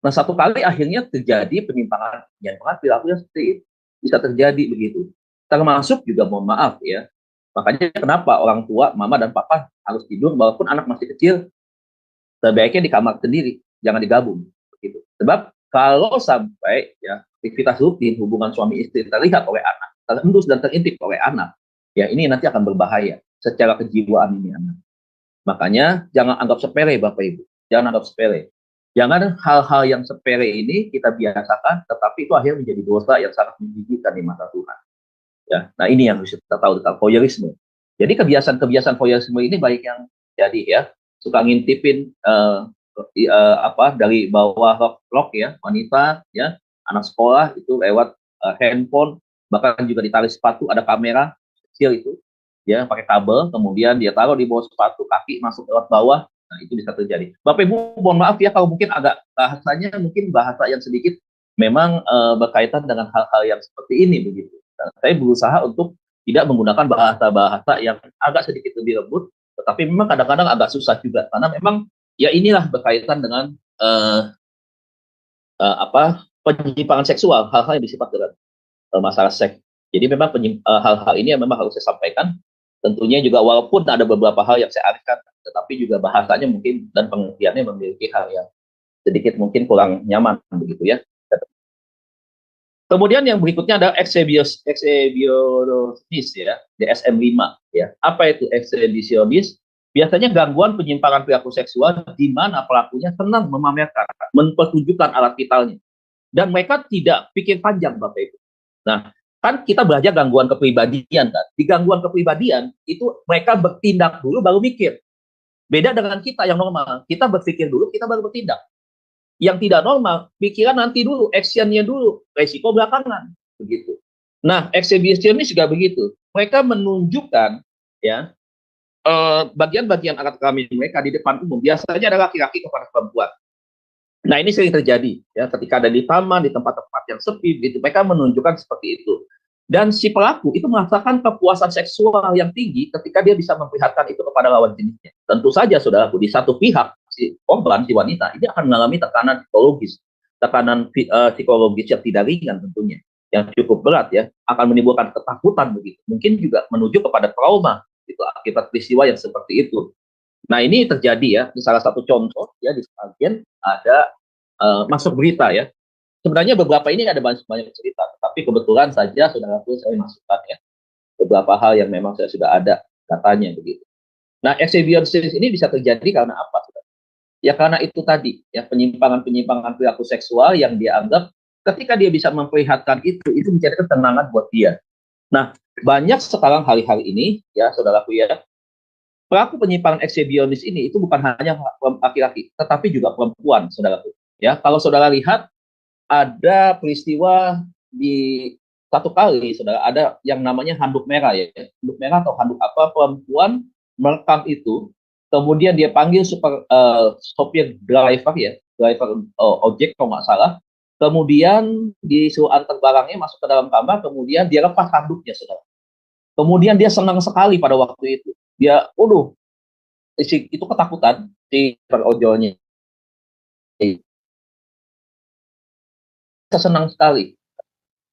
Nah, satu kali akhirnya terjadi penyimpangan perilaku yang seperti itu. Bisa terjadi begitu. Termasuk juga, mohon maaf ya, makanya kenapa orang tua, mama dan papa harus tidur walaupun anak masih kecil, sebaiknya di kamar sendiri, jangan digabung. Begitu. Sebab kalau sampai ya aktivitas rutin hubungan suami istri terlihat oleh anak, terendus dan terintip oleh anak, ya ini nanti akan berbahaya secara kejiwaan ini anak. Makanya jangan anggap sepele Bapak Ibu, jangan anggap sepele. Jangan hal-hal yang sepele ini kita biasakan, tetapi itu akhirnya menjadi dosa yang sangat menjijikkan di mata Tuhan. Ya, nah ini yang harus kita tahu tentang voyeurisme. Jadi kebiasaan-kebiasaan voyeurisme ini baik yang jadi ya suka ngintipin dari bawah rok ya wanita ya anak sekolah itu lewat handphone, bahkan juga di tali sepatu ada kamera kecil itu ya pakai kabel, kemudian dia taruh di bawah sepatu, kaki masuk lewat bawah. Nah, itu bisa terjadi. Bapak Ibu, mohon maaf ya kalau mungkin agak bahasanya mungkin bahasa yang sedikit memang berkaitan dengan hal-hal yang seperti ini begitu. Nah, saya berusaha untuk tidak menggunakan bahasa-bahasa yang agak sedikit lebih lembut, tetapi memang kadang-kadang agak susah juga karena memang ya inilah berkaitan dengan penyimpangan seksual, hal-hal yang bersifat dengan masalah seks. Jadi memang hal-hal ini yang memang harus saya sampaikan. Tentunya juga walaupun ada beberapa hal yang saya alihkan, tetapi juga bahasanya mungkin dan pengertiannya memiliki hal yang sedikit mungkin kurang nyaman begitu ya. Kemudian yang berikutnya ada exhibitionis ya, DSM-5 ya. Apa itu exhibitionis? Biasanya gangguan penyimpangan perilaku seksual di mana pelakunya senang memamerkan, mempertunjukkan alat vitalnya. Dan mereka tidak pikir panjang Bapak Ibu. Nah, kan kita belajar gangguan kepribadian kan. Di gangguan kepribadian itu mereka bertindak dulu baru mikir. Beda dengan kita yang normal. Kita berpikir dulu, kita baru bertindak. Yang tidak normal, pikiran nanti dulu, actionnya dulu, resiko belakangan. Begitu. Nah, exhibitionis juga begitu. Mereka menunjukkan ya bagian-bagian alat kelamin mereka di depan umum. Biasanya adalah laki-laki kepada perempuan. Nah, ini sering terjadi ya ketika ada di taman, di tempat-tempat yang sepi gitu, mereka menunjukkan seperti itu. Dan si pelaku itu merasakan kepuasan seksual yang tinggi ketika dia bisa memperlihatkan itu kepada lawan jenisnya. Tentu saja saudaraku, di satu pihak si korban, si wanita ini akan mengalami tekanan psikologis yang tidak ringan tentunya, yang cukup berat ya, akan menimbulkan ketakutan begitu. Mungkin juga menuju kepada trauma itu akibat peristiwa yang seperti itu. Nah, ini terjadi ya, di salah satu contoh ya di sebagian ada masuk berita ya. Sebenarnya beberapa ini ada banyak cerita, tapi kebetulan saja saudaraku saya masukkan ya beberapa hal yang memang saya sudah ada datanya begitu. Nah, exhibitionis ini bisa terjadi karena apa? Ya karena itu tadi ya penyimpangan perilaku seksual yang dianggap ketika dia bisa memperlihatkan itu menjadi ketenangan buat dia. Nah, banyak sekarang hari-hari ini ya saudaraku ya, pelaku penyimpangan exhibitionis ini itu bukan hanya laki-laki, tetapi juga perempuan, saudaraku. Ya, kalau saudara lihat ada peristiwa di satu kali, saudara, ada yang namanya handuk merah ya, handuk merah atau handuk apa, perempuan merekam itu, kemudian dia panggil sopir driver ya, driver ojek kalau nggak salah, kemudian disuruh antar barangnya masuk ke dalam kamar, kemudian dia lepas handuknya, saudara. Kemudian dia senang sekali pada waktu itu. Dia, itu ketakutan si ojolnya. Senang sekali.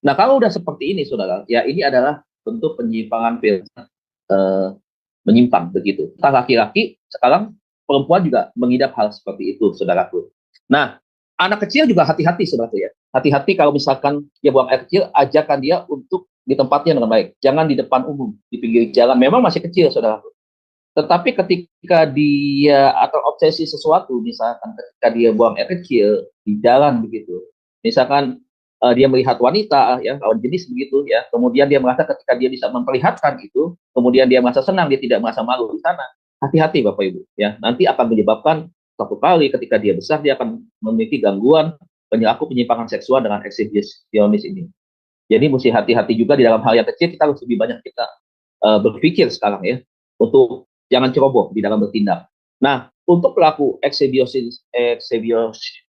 Nah, kalau udah seperti ini, saudara, ya ini adalah bentuk penyimpangan menyimpang begitu. Entah laki-laki, sekarang perempuan juga mengidap hal seperti itu, saudaraku. Nah, anak kecil juga hati-hati, saudaraku ya. Hati-hati kalau misalkan dia buang air kecil, ajarkan dia untuk di tempatnya dengan baik. Jangan di depan umum, di pinggir jalan. Memang masih kecil, saudaraku. Tetapi ketika dia atau obsesi sesuatu, misalkan ketika dia buang air kecil di jalan begitu, misalkan dia melihat wanita ya lawan jenis begitu ya, kemudian dia merasa ketika dia bisa memperlihatkan itu, kemudian dia merasa senang, dia tidak merasa malu di sana. Hati-hati Bapak Ibu ya, nanti akan menyebabkan satu kali ketika dia besar dia akan memiliki gangguan perilaku penyimpangan seksual dengan exhibitionis ini. Jadi mesti hati-hati juga di dalam hal yang kecil, kita harus lebih banyak kita berpikir sekarang ya untuk jangan ceroboh di dalam bertindak. Nah, untuk pelaku exhibitionis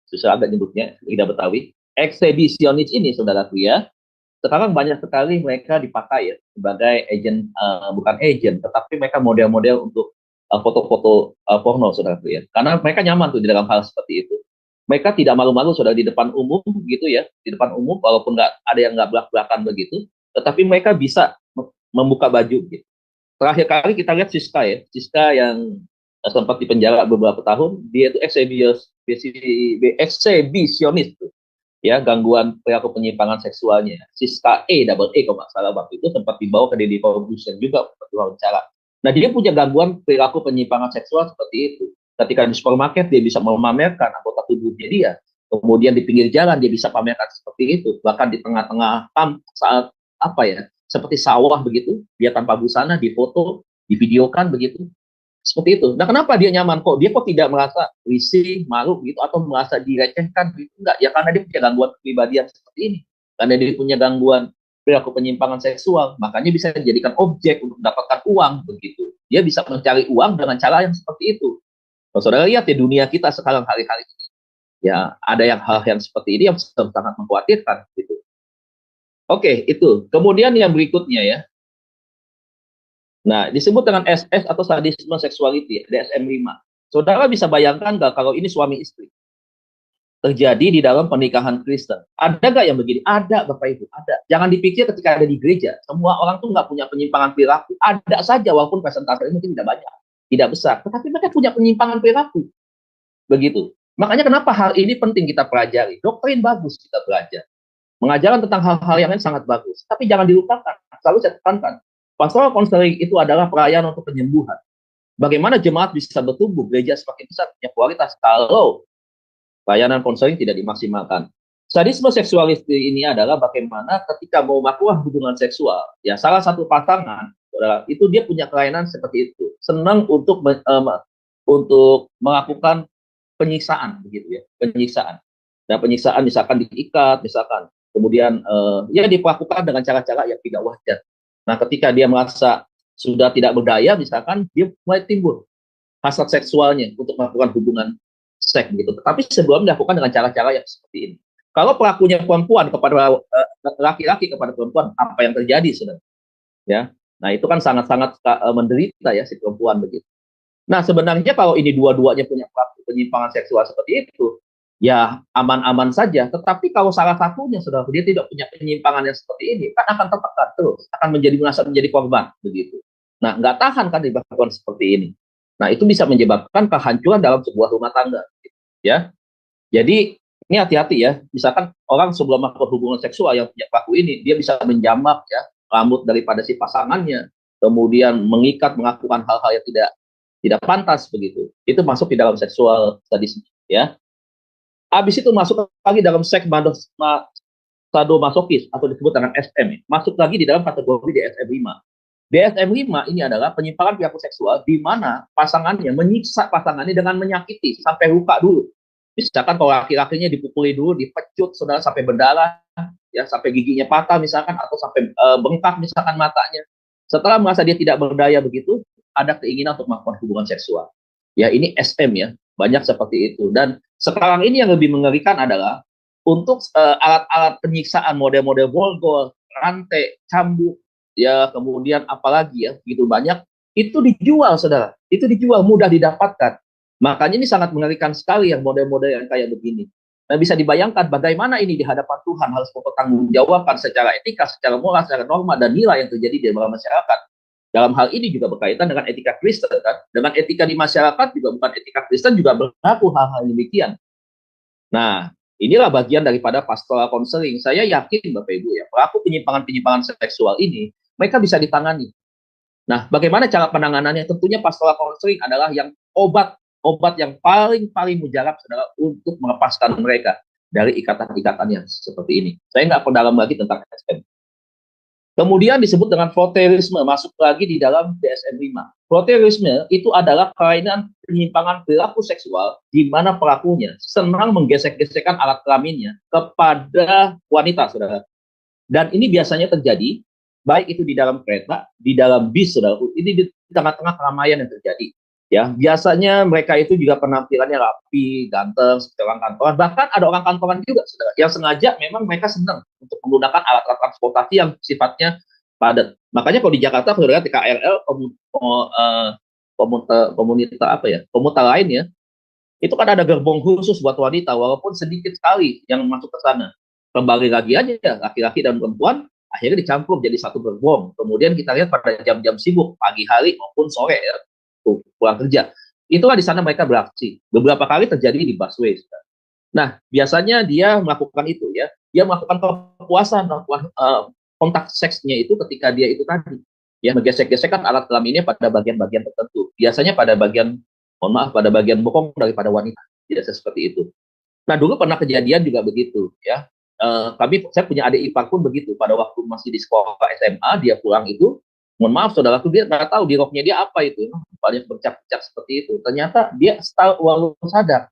susah agak nyebutnya, tidak Betawi, exhibitionis ini, saudaraku ya, sekarang banyak sekali mereka dipakai ya sebagai agent, bukan agent, tetapi mereka model-model untuk foto-foto porno, saudara ya. Karena mereka nyaman tuh di dalam hal seperti itu. Mereka tidak malu-malu, saudara, di depan umum gitu ya, di depan umum, walaupun nggak ada yang nggak belak-belakan begitu, tetapi mereka bisa membuka baju gitu. Terakhir kali kita lihat Siska ya, Siska yang sempat dipenjara beberapa tahun, dia itu eksibisionis tuh, ya, gangguan perilaku penyimpangan seksualnya. Siska double E kalau nggak salah, waktu itu sempat dibawa ke Deddy Corbuzier juga untuk diwawancara. Nah, dia punya gangguan perilaku penyimpangan seksual seperti itu. Ketika di supermarket dia bisa memamerkan anggota tubuhnya dia, kemudian di pinggir jalan dia bisa pamerkan seperti itu, bahkan di tengah-tengah saat apa ya, seperti sawah begitu, dia tanpa busana difoto, divideokan begitu, seperti itu. Nah, kenapa dia nyaman kok? Dia kok tidak merasa risih, malu gitu, atau merasa direcehkan gitu? Enggak, ya karena dia punya gangguan kepribadian seperti ini. Karena dia punya gangguan perilaku penyimpangan seksual, makanya bisa dijadikan objek untuk mendapatkan uang begitu. Dia bisa mencari uang dengan cara yang seperti itu. Kalau saudara lihat ya dunia kita sekarang hari-hari ini, ya ada hal yang seperti ini yang sangat mengkhawatirkan gitu. Oke, itu. Kemudian yang berikutnya ya. Nah, disebut dengan SS atau sadisme sexuality, DSM-5. Saudara bisa bayangkan nggak kalau ini suami istri terjadi di dalam pernikahan Kristen? Ada nggak yang begini? Ada, Bapak Ibu, ada. Jangan dipikir ketika ada di gereja, semua orang tuh nggak punya penyimpangan perilaku. Ada saja, walaupun presentasenya mungkin tidak banyak, tidak besar, tetapi mereka punya penyimpangan perilaku. Begitu. Makanya kenapa hal ini penting kita pelajari. Doktrin bagus kita belajar. Mengajarkan tentang hal-hal yang lain sangat bagus. Tapi jangan dilupakan. Selalu saya tekankan. Pastoral counseling itu adalah pelayanan untuk penyembuhan. Bagaimana jemaat bisa bertumbuh, gereja semakin besar, punya kualitas kalau pelayanan konseling tidak dimaksimalkan. Sadisme seksualis ini adalah bagaimana ketika mau melakukan hubungan seksual, ya salah satu pasangan itu dia punya kelainan seperti itu, senang untuk melakukan penyiksaan begitu ya, penyiksaan. Dan penyiksaan misalkan diikat, misalkan kemudian ya dilakukan dengan cara-cara yang tidak wajar. Nah, ketika dia merasa sudah tidak berdaya, misalkan dia mulai timbul hasrat seksualnya untuk melakukan hubungan seks begitu. Tetapi sebelum dilakukan dengan cara-cara yang seperti ini. Kalau pelakunya perempuan kepada laki-laki kepada perempuan, apa yang terjadi, saudara? Ya, nah itu kan sangat-sangat menderita ya si perempuan begitu. Nah, sebenarnya kalau ini dua-duanya punya pelaku penyimpangan seksual seperti itu, ya aman-aman saja. Tetapi kalau salah satunya, saudara, dia tidak punya penyimpangan yang seperti ini, kan akan tertekan terus, akan merasa menjadi korban begitu. Nah, nggak tahan kan dilakukan seperti ini. Nah, itu bisa menyebabkan kehancuran dalam sebuah rumah tangga, ya. Jadi ini hati-hati ya. Misalkan orang sebelum melakukan hubungan seksual yang punya pelaku ini, dia bisa menjamak ya rambut daripada si pasangannya, kemudian mengikat, melakukan hal-hal yang tidak pantas begitu. Itu masuk di dalam seksual sadisme, ya. Habis itu masuk lagi dalam seks sadomasokis atau disebut dengan SM, masuk lagi di dalam kategori DSM-5. DSM-5 ini adalah penyimpangan perilaku seksual di mana pasangannya menyiksa pasangannya dengan menyakiti sampai luka dulu. Misalkan kalau laki-lakinya dipukuli dulu, dipecut, saudara, sampai berdarah, ya sampai giginya patah misalkan, atau sampai bengkak misalkan matanya. Setelah merasa dia tidak berdaya begitu, ada keinginan untuk melakukan hubungan seksual. Ya ini SM ya, banyak seperti itu. Dan sekarang ini yang lebih mengerikan adalah untuk alat-alat penyiksaan model-model borgol, rantai, cambuk, ya kemudian apalagi ya, begitu banyak, itu dijual, saudara. Itu dijual, mudah didapatkan. Makanya ini sangat mengerikan sekali yang model-model yang kayak begini. Nah, bisa dibayangkan bagaimana ini di hadapan Tuhan harus mempertanggungjawabkan secara etika, secara moral, secara norma, dan nilai yang terjadi di dalam masyarakat. Dalam hal ini juga berkaitan dengan etika Kristen, kan? Dengan etika di masyarakat juga bukan etika Kristen juga berlaku hal-hal demikian. Nah, inilah bagian daripada pastoral counseling. Saya yakin, Bapak Ibu, ya, pelaku penyimpangan seksual ini, mereka bisa ditangani. Nah, bagaimana cara penanganannya? Tentunya pastoral counseling adalah yang obat yang paling mujarab, saudara, untuk melepaskan mereka dari ikatan-ikatan yang seperti ini. Saya nggak perdalam lagi tentang SM. Kemudian disebut dengan voyeurisme, masuk lagi di dalam DSM-5. Voyeurisme itu adalah kelainan penyimpangan perilaku seksual di mana pelakunya senang menggesek-gesekkan alat kelaminnya kepada wanita, saudara. Dan ini biasanya terjadi baik itu di dalam kereta, di dalam bis, saudara. Ini di tengah-tengah keramaian yang terjadi. Ya, biasanya mereka itu juga penampilannya rapi, ganteng, seperti orang kantoran. Bahkan ada orang kantoran juga, saudara, yang sengaja memang mereka senang untuk menggunakan alat-alat transportasi yang sifatnya padat. Makanya kalau di Jakarta, saudara, di KRL komuter lain ya, itu kan ada gerbong khusus buat wanita, walaupun sedikit sekali yang masuk ke sana. Kembali lagi aja, laki-laki dan perempuan akhirnya dicampur jadi satu gerbong. Kemudian kita lihat pada jam-jam sibuk, pagi hari maupun sore ya, pulang kerja. Itulah di sana mereka beraksi. Beberapa kali terjadi di busway. Nah, biasanya dia melakukan itu ya, dia melakukan kepuasan, melakukan kontak seksnya itu ketika dia itu tadi, ya menggesek-gesekkan alat kelaminnya pada bagian-bagian tertentu. Biasanya pada bagian, mohon maaf, pada bagian bokong daripada wanita. Biasa seperti itu. Nah, dulu pernah kejadian juga begitu ya. Saya punya adik ipar pun begitu. Pada waktu masih di sekolah SMA, dia pulang itu, mohon maaf saudara, dia nggak tahu di roknya dia apa itu, banyak bercak-bercak seperti itu. Ternyata dia walau sadar,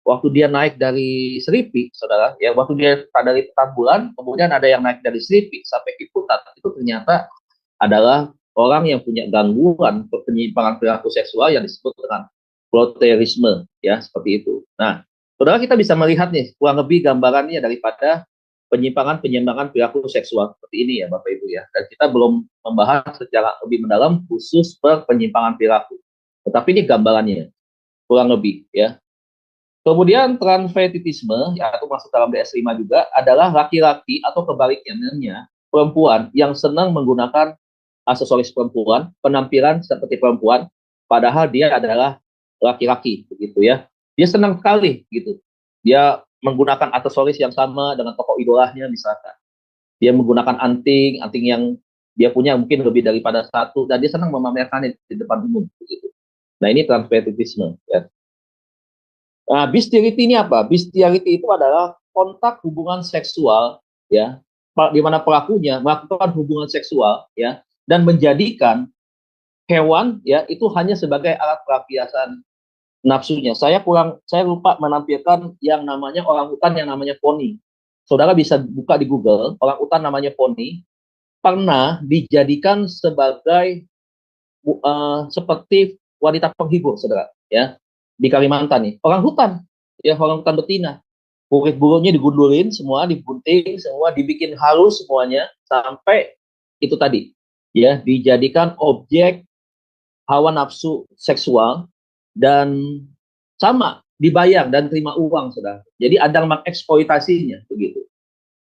waktu dia naik dari Seripi, saudara, ya waktu dia dari Petamburan, kemudian ada yang naik dari Seripi sampai Ciputat, itu ternyata adalah orang yang punya gangguan penyimpangan perilaku seksual yang disebut dengan floterisme, ya seperti itu. Nah, saudara, kita bisa melihat nih kurang lebih gambarannya daripada penyimpangan perilaku seksual seperti ini ya Bapak Ibu ya. Dan kita belum membahas secara lebih mendalam khusus penyimpangan perilaku. Tetapi ini gambarannya kurang lebih ya. Kemudian transvestitisme, ya itu masuk dalam DS5 juga, adalah laki-laki atau kebaliknya perempuan yang senang menggunakan aksesoris perempuan, penampilan seperti perempuan, padahal dia adalah laki-laki begitu ya. Dia senang sekali gitu. Dia menggunakan aksesoris yang sama dengan tokoh idolanya misalkan. Dia menggunakan anting yang dia punya mungkin lebih daripada satu, dan dia senang memamerkannya di depan umum begitu. Nah, ini transvestitisme ya. Nah, bestiality ini apa? Bestiality itu adalah kontak hubungan seksual ya, di mana pelakunya melakukan hubungan seksual ya dan menjadikan hewan ya itu hanya sebagai alat pelampiasan nafsunya. Saya lupa menampilkan yang namanya orangutan yang namanya poni. Saudara bisa buka di Google, orangutan namanya poni pernah dijadikan sebagai seperti wanita penghibur, saudara ya, di Kalimantan nih. Orangutan betina. Kulit bulunya digundurin semua, digunting semua, dibikin halus semuanya sampai itu tadi ya dijadikan objek hawa nafsu seksual dan sama dibayar dan terima uang, saudara. Jadi ada mengeksploitasinya begitu.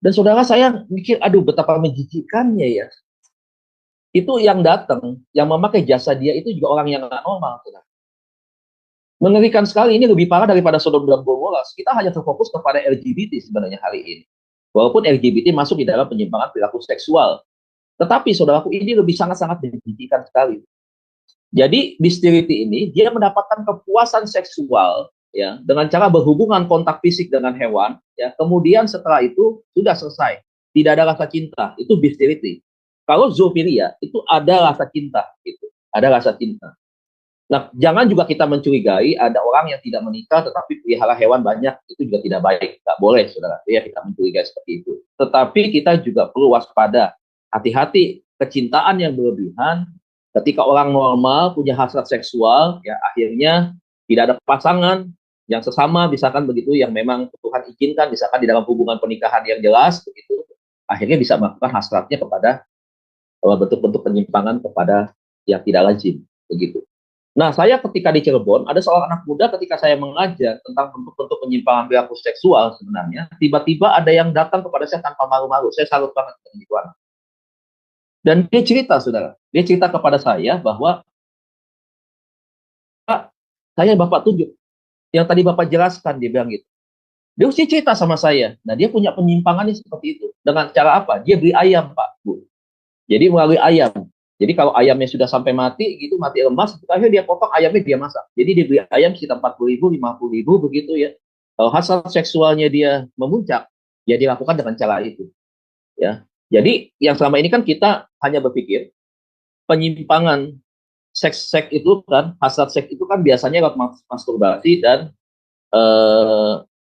Dan saudara, saya mikir, aduh betapa menjijikannya ya. Itu yang datang, yang memakai jasa dia itu juga orang yang nggak normal, saudara. Mengerikan sekali, ini lebih parah daripada Sodom dan Gomora. Kita hanya terfokus kepada LGBT sebenarnya hari ini. Walaupun LGBT masuk di dalam penyimpangan perilaku seksual. Tetapi saudaraku, ini lebih sangat-sangat menjijikan sekali. Jadi bestiality ini dia mendapatkan kepuasan seksual ya dengan cara berhubungan kontak fisik dengan hewan ya. Kemudian setelah itu sudah selesai, tidak ada rasa cinta, itu bestiality. Kalau zoofilia itu ada rasa cinta gitu, ada rasa cinta. Nah, jangan juga kita mencurigai ada orang yang tidak menikah tetapi pelihara hewan banyak, itu juga tidak baik, nggak boleh saudara ya kita mencurigai seperti itu. Tetapi kita juga perlu waspada, hati-hati kecintaan yang berlebihan. Ketika orang normal punya hasrat seksual, ya akhirnya tidak ada pasangan yang sesama, misalkan begitu, yang memang Tuhan izinkan, misalkan di dalam hubungan pernikahan yang jelas, begitu, akhirnya bisa melakukan hasratnya kepada bentuk-bentuk penyimpangan kepada yang tidak lazim, begitu. Nah, saya ketika di Cirebon, ada seorang anak muda ketika saya mengajar tentang bentuk-bentuk penyimpangan perilaku seksual sebenarnya, tiba-tiba ada yang datang kepada saya tanpa malu-malu. Saya salut banget dengan itu anak. Dan dia cerita, saudara. Dia cerita kepada saya bahwa, Pak, saya Bapak tunjuk. Yang tadi Bapak jelaskan, dia bilang gitu. Dia mesti cerita sama saya. Nah, dia punya penyimpangannya seperti itu. Dengan cara apa? Dia beli ayam, Pak, Bu. Jadi melalui ayam. Jadi kalau ayamnya sudah sampai mati, gitu, mati lemas, akhirnya dia potong ayamnya, dia masak. Jadi dia beli ayam sekitar 40.000, 50.000, begitu ya. Kalau hasrat seksualnya dia memuncak, ya dilakukan dengan cara itu. Ya. Jadi yang selama ini kan kita hanya berpikir penyimpangan seks itu kan, hasrat seks itu kan biasanya lewat masturbasi dan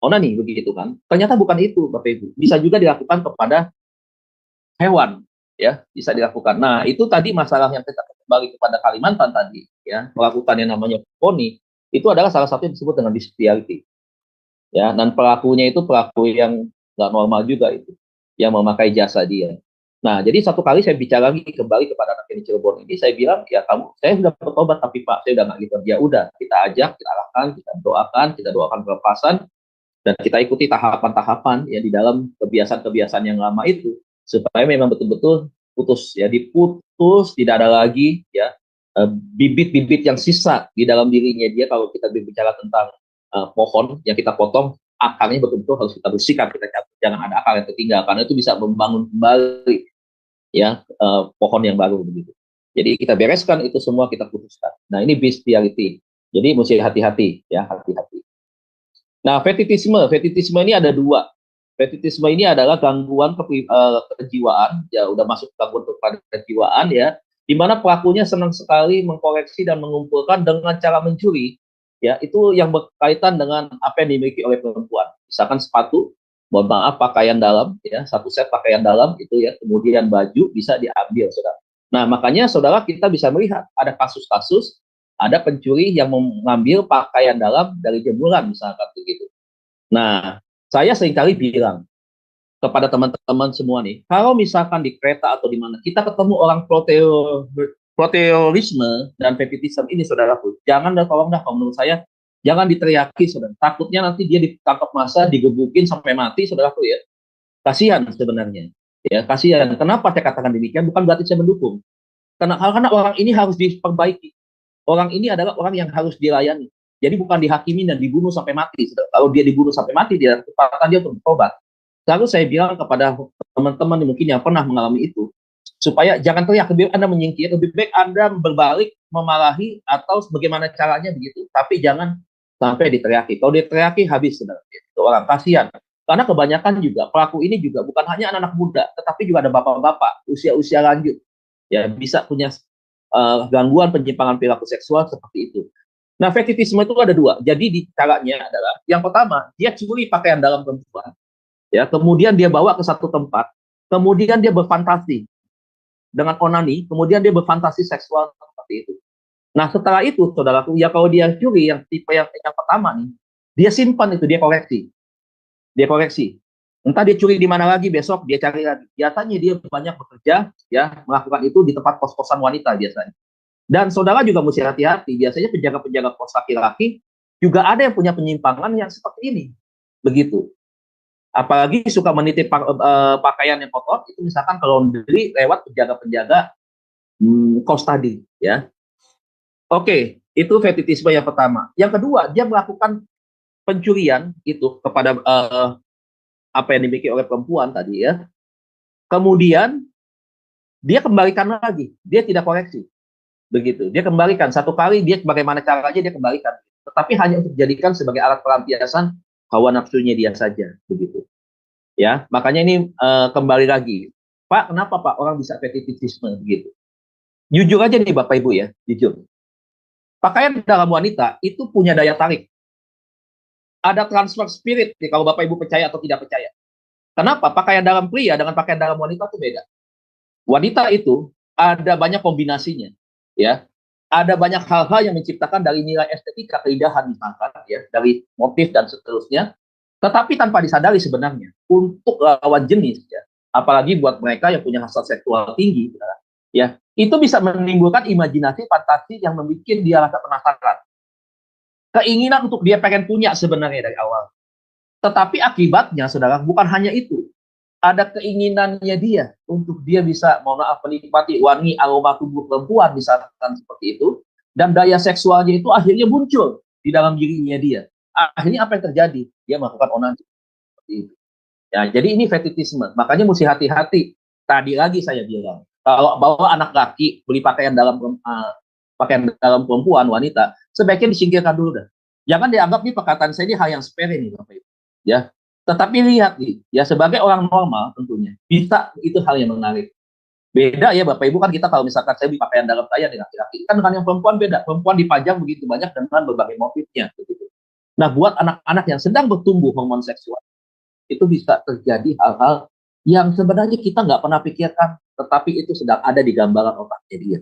onani begitu kan. Ternyata bukan itu, Bapak Ibu. Bisa juga dilakukan kepada hewan, ya, bisa dilakukan. Nah, itu tadi masalah yang kita kembali kepada Kalimantan tadi, ya, melakukan yang namanya poni, itu adalah salah satu yang disebut dengan bestiality. Ya, dan pelakunya itu pelaku yang nggak normal juga itu, yang memakai jasa dia. Nah, jadi satu kali saya bicara lagi kembali kepada anak yang di Cirebon ini, saya bilang, ya saya sudah bertobat, tapi Pak, saya udah nggak gitu. Ya udah, kita ajak, kita arahkan, kita doakan pelepasan, dan kita ikuti tahapan-tahapan ya di dalam kebiasaan-kebiasaan yang lama itu, supaya memang betul-betul putus, ya diputus, tidak ada lagi ya bibit-bibit yang sisa di dalam dirinya dia. Kalau kita berbicara tentang pohon yang kita potong, akarnya betul-betul harus kita bersihkan, kita cabut, jangan ada akar yang tertinggal, karena itu bisa membangun kembali ya pohon yang baru begitu. Jadi kita bereskan itu semua, kita putuskan. Nah, ini bestiality. Jadi mesti hati-hati ya, hati-hati. Nah, fetitisme ini ada dua. Fetitisme ini adalah gangguan kejiwaan, ya udah masuk gangguan kejiwaan ya, di mana pelakunya senang sekali mengkoleksi dan mengumpulkan dengan cara mencuri, ya itu yang berkaitan dengan apa yang dimiliki oleh perempuan. Misalkan sepatu, mohon maaf pakaian dalam, ya satu set pakaian dalam itu ya, kemudian baju bisa diambil, saudara. Nah, makanya saudara kita bisa melihat ada kasus-kasus ada pencuri yang mengambil pakaian dalam dari jemuran misalkan begitu. Nah, saya seringkali bilang kepada teman-teman semua nih, kalau misalkan di kereta atau di mana kita ketemu orang proteorisme dan fetitisme ini, saudaraku, jangan dah, tolong dah, kalau menurut saya jangan diteriaki, saudara. Takutnya nanti dia ditangkap massa, digebukin sampai mati, saudaraku ya. Kasihan sebenarnya. Ya, kasihan. Kenapa saya katakan demikian? Bukan berarti saya mendukung. Karena orang ini harus diperbaiki. Orang ini adalah orang yang harus dilayani. Jadi bukan dihakimi dan dibunuh sampai mati. Kalau dia dibunuh sampai mati, dia kesempatan dia untuk bertobat. Lalu saya bilang kepada teman-teman mungkin yang pernah mengalami itu, supaya jangan teriak, lebih baik Anda menyingkir, lebih baik Anda berbalik, memarahi, atau bagaimana caranya begitu. Tapi jangan sampai diteriaki. Kalau diteriaki, habis sebenarnya. Itu orang, kasihan. Karena kebanyakan juga, pelaku ini juga bukan hanya anak-anak muda, tetapi juga ada bapak-bapak, usia-usia lanjut. Ya, bisa punya gangguan penyimpangan perilaku seksual seperti itu. Nah, fetitisme itu ada dua. Jadi di caranya adalah, yang pertama, dia curi pakaian dalam perempuan, ya, kemudian dia bawa ke satu tempat, kemudian dia berfantasi dengan onani, kemudian dia berfantasi seksual seperti itu. Nah, setelah itu, saudaraku, ya kalau dia curi yang tipe yang pertama nih, dia simpan itu, dia koleksi. Entah dia curi di mana lagi, besok dia cari lagi. Biasanya dia banyak bekerja, ya, melakukan itu di tempat kos-kosan wanita biasanya. Dan saudara juga mesti hati-hati, biasanya penjaga-penjaga kos laki-laki juga ada yang punya penyimpangan yang seperti ini. Begitu. Apalagi suka menitip pakaian yang kotor, itu misalkan ke laundry lewat penjaga-penjaga kos tadi, ya. Oke, itu fetitisme yang pertama. Yang kedua, dia melakukan pencurian itu kepada apa yang dimiliki oleh perempuan tadi ya. Kemudian dia kembalikan lagi, dia tidak koleksi. Begitu. Dia kembalikan satu kali, dia bagaimana caranya dia kembalikan. Tetapi hanya untuk dijadikan sebagai alat pelampiasan hawa nafsunya dia saja, begitu. Ya, makanya ini kembali lagi. Pak, kenapa Pak orang bisa fetitisme begitu? Jujur aja nih Bapak Ibu ya, jujur. Pakaian dalam wanita itu punya daya tarik. Ada transfer spirit nih, kalau Bapak Ibu percaya atau tidak percaya. Kenapa? Pakaian dalam pria dengan pakaian dalam wanita itu beda. Wanita itu ada banyak kombinasinya, ya. Ada banyak hal-hal yang menciptakan dari nilai estetika, keindahan misalkan, ya, dari motif dan seterusnya. Tetapi tanpa disadari sebenarnya untuk lawan jenis, ya, apalagi buat mereka yang punya hasrat seksual tinggi, ya, itu bisa menimbulkan imajinasi, fantasi yang membuat dia rasa penasaran. Keinginan untuk dia pengen punya sebenarnya dari awal. Tetapi akibatnya, saudara, bukan hanya itu. Ada keinginannya dia untuk dia bisa, mohon maaf, menikmati wangi aroma tubuh perempuan, misalkan seperti itu. Dan daya seksualnya itu akhirnya muncul di dalam dirinya dia. Akhirnya apa yang terjadi? Dia melakukan onani. Seperti itu. Ya, jadi ini fetitisme. Makanya mesti hati-hati. Tadi lagi saya bilang, kalau bawa anak laki beli pakaian dalam perempuan, wanita, sebaiknya disingkirkan dulu dah. Jangan dianggap nih perkataan saya ini hal yang sepele nih Bapak Ibu. Ya, tetapi lihat nih, ya sebagai orang normal tentunya bisa itu hal yang menarik. Beda ya Bapak Ibu, kan kita kalau misalkan saya beli pakaian dalam saya nih laki-laki, kan dengan yang perempuan beda. Perempuan dipajang begitu banyak dengan berbagai motifnya. Begitu. Nah, buat anak-anak yang sedang bertumbuh hormon seksual, itu bisa terjadi hal-hal yang sebenarnya kita nggak pernah pikirkan, tetapi itu sedang ada di gambaran otaknya dia.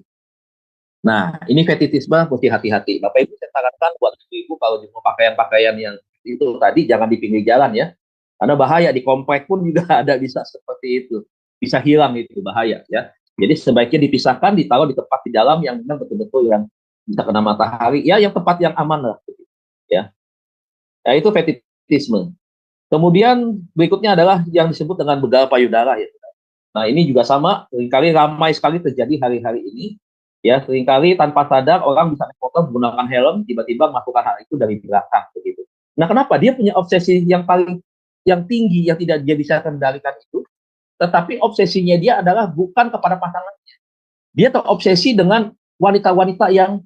Nah, ini fetitisme mesti hati-hati. Bapak Ibu saya sarankan buat ibu-ibu kalau mau pakaian-pakaian yang itu tadi jangan di pinggir jalan ya. Karena bahaya, di komplek pun juga ada bisa seperti itu. bisa hilang, itu bahaya ya. Jadi sebaiknya dipisahkan, ditaruh di tempat di dalam yang memang betul-betul yang bisa kena matahari, ya yang tempat yang aman lah, ya. Nah, itu fetishisme. Kemudian berikutnya adalah yang disebut dengan begal payudara ya. Nah, ini juga sama, seringkali ramai sekali terjadi hari-hari ini. Ya, seringkali tanpa sadar orang bisa foto menggunakan helm, tiba-tiba melakukan hal itu dari belakang begitu. Nah, kenapa? Dia punya obsesi yang paling yang tinggi yang tidak dia bisa kendalikan itu, tetapi obsesinya dia adalah bukan kepada pasangannya. Dia terobsesi dengan wanita-wanita yang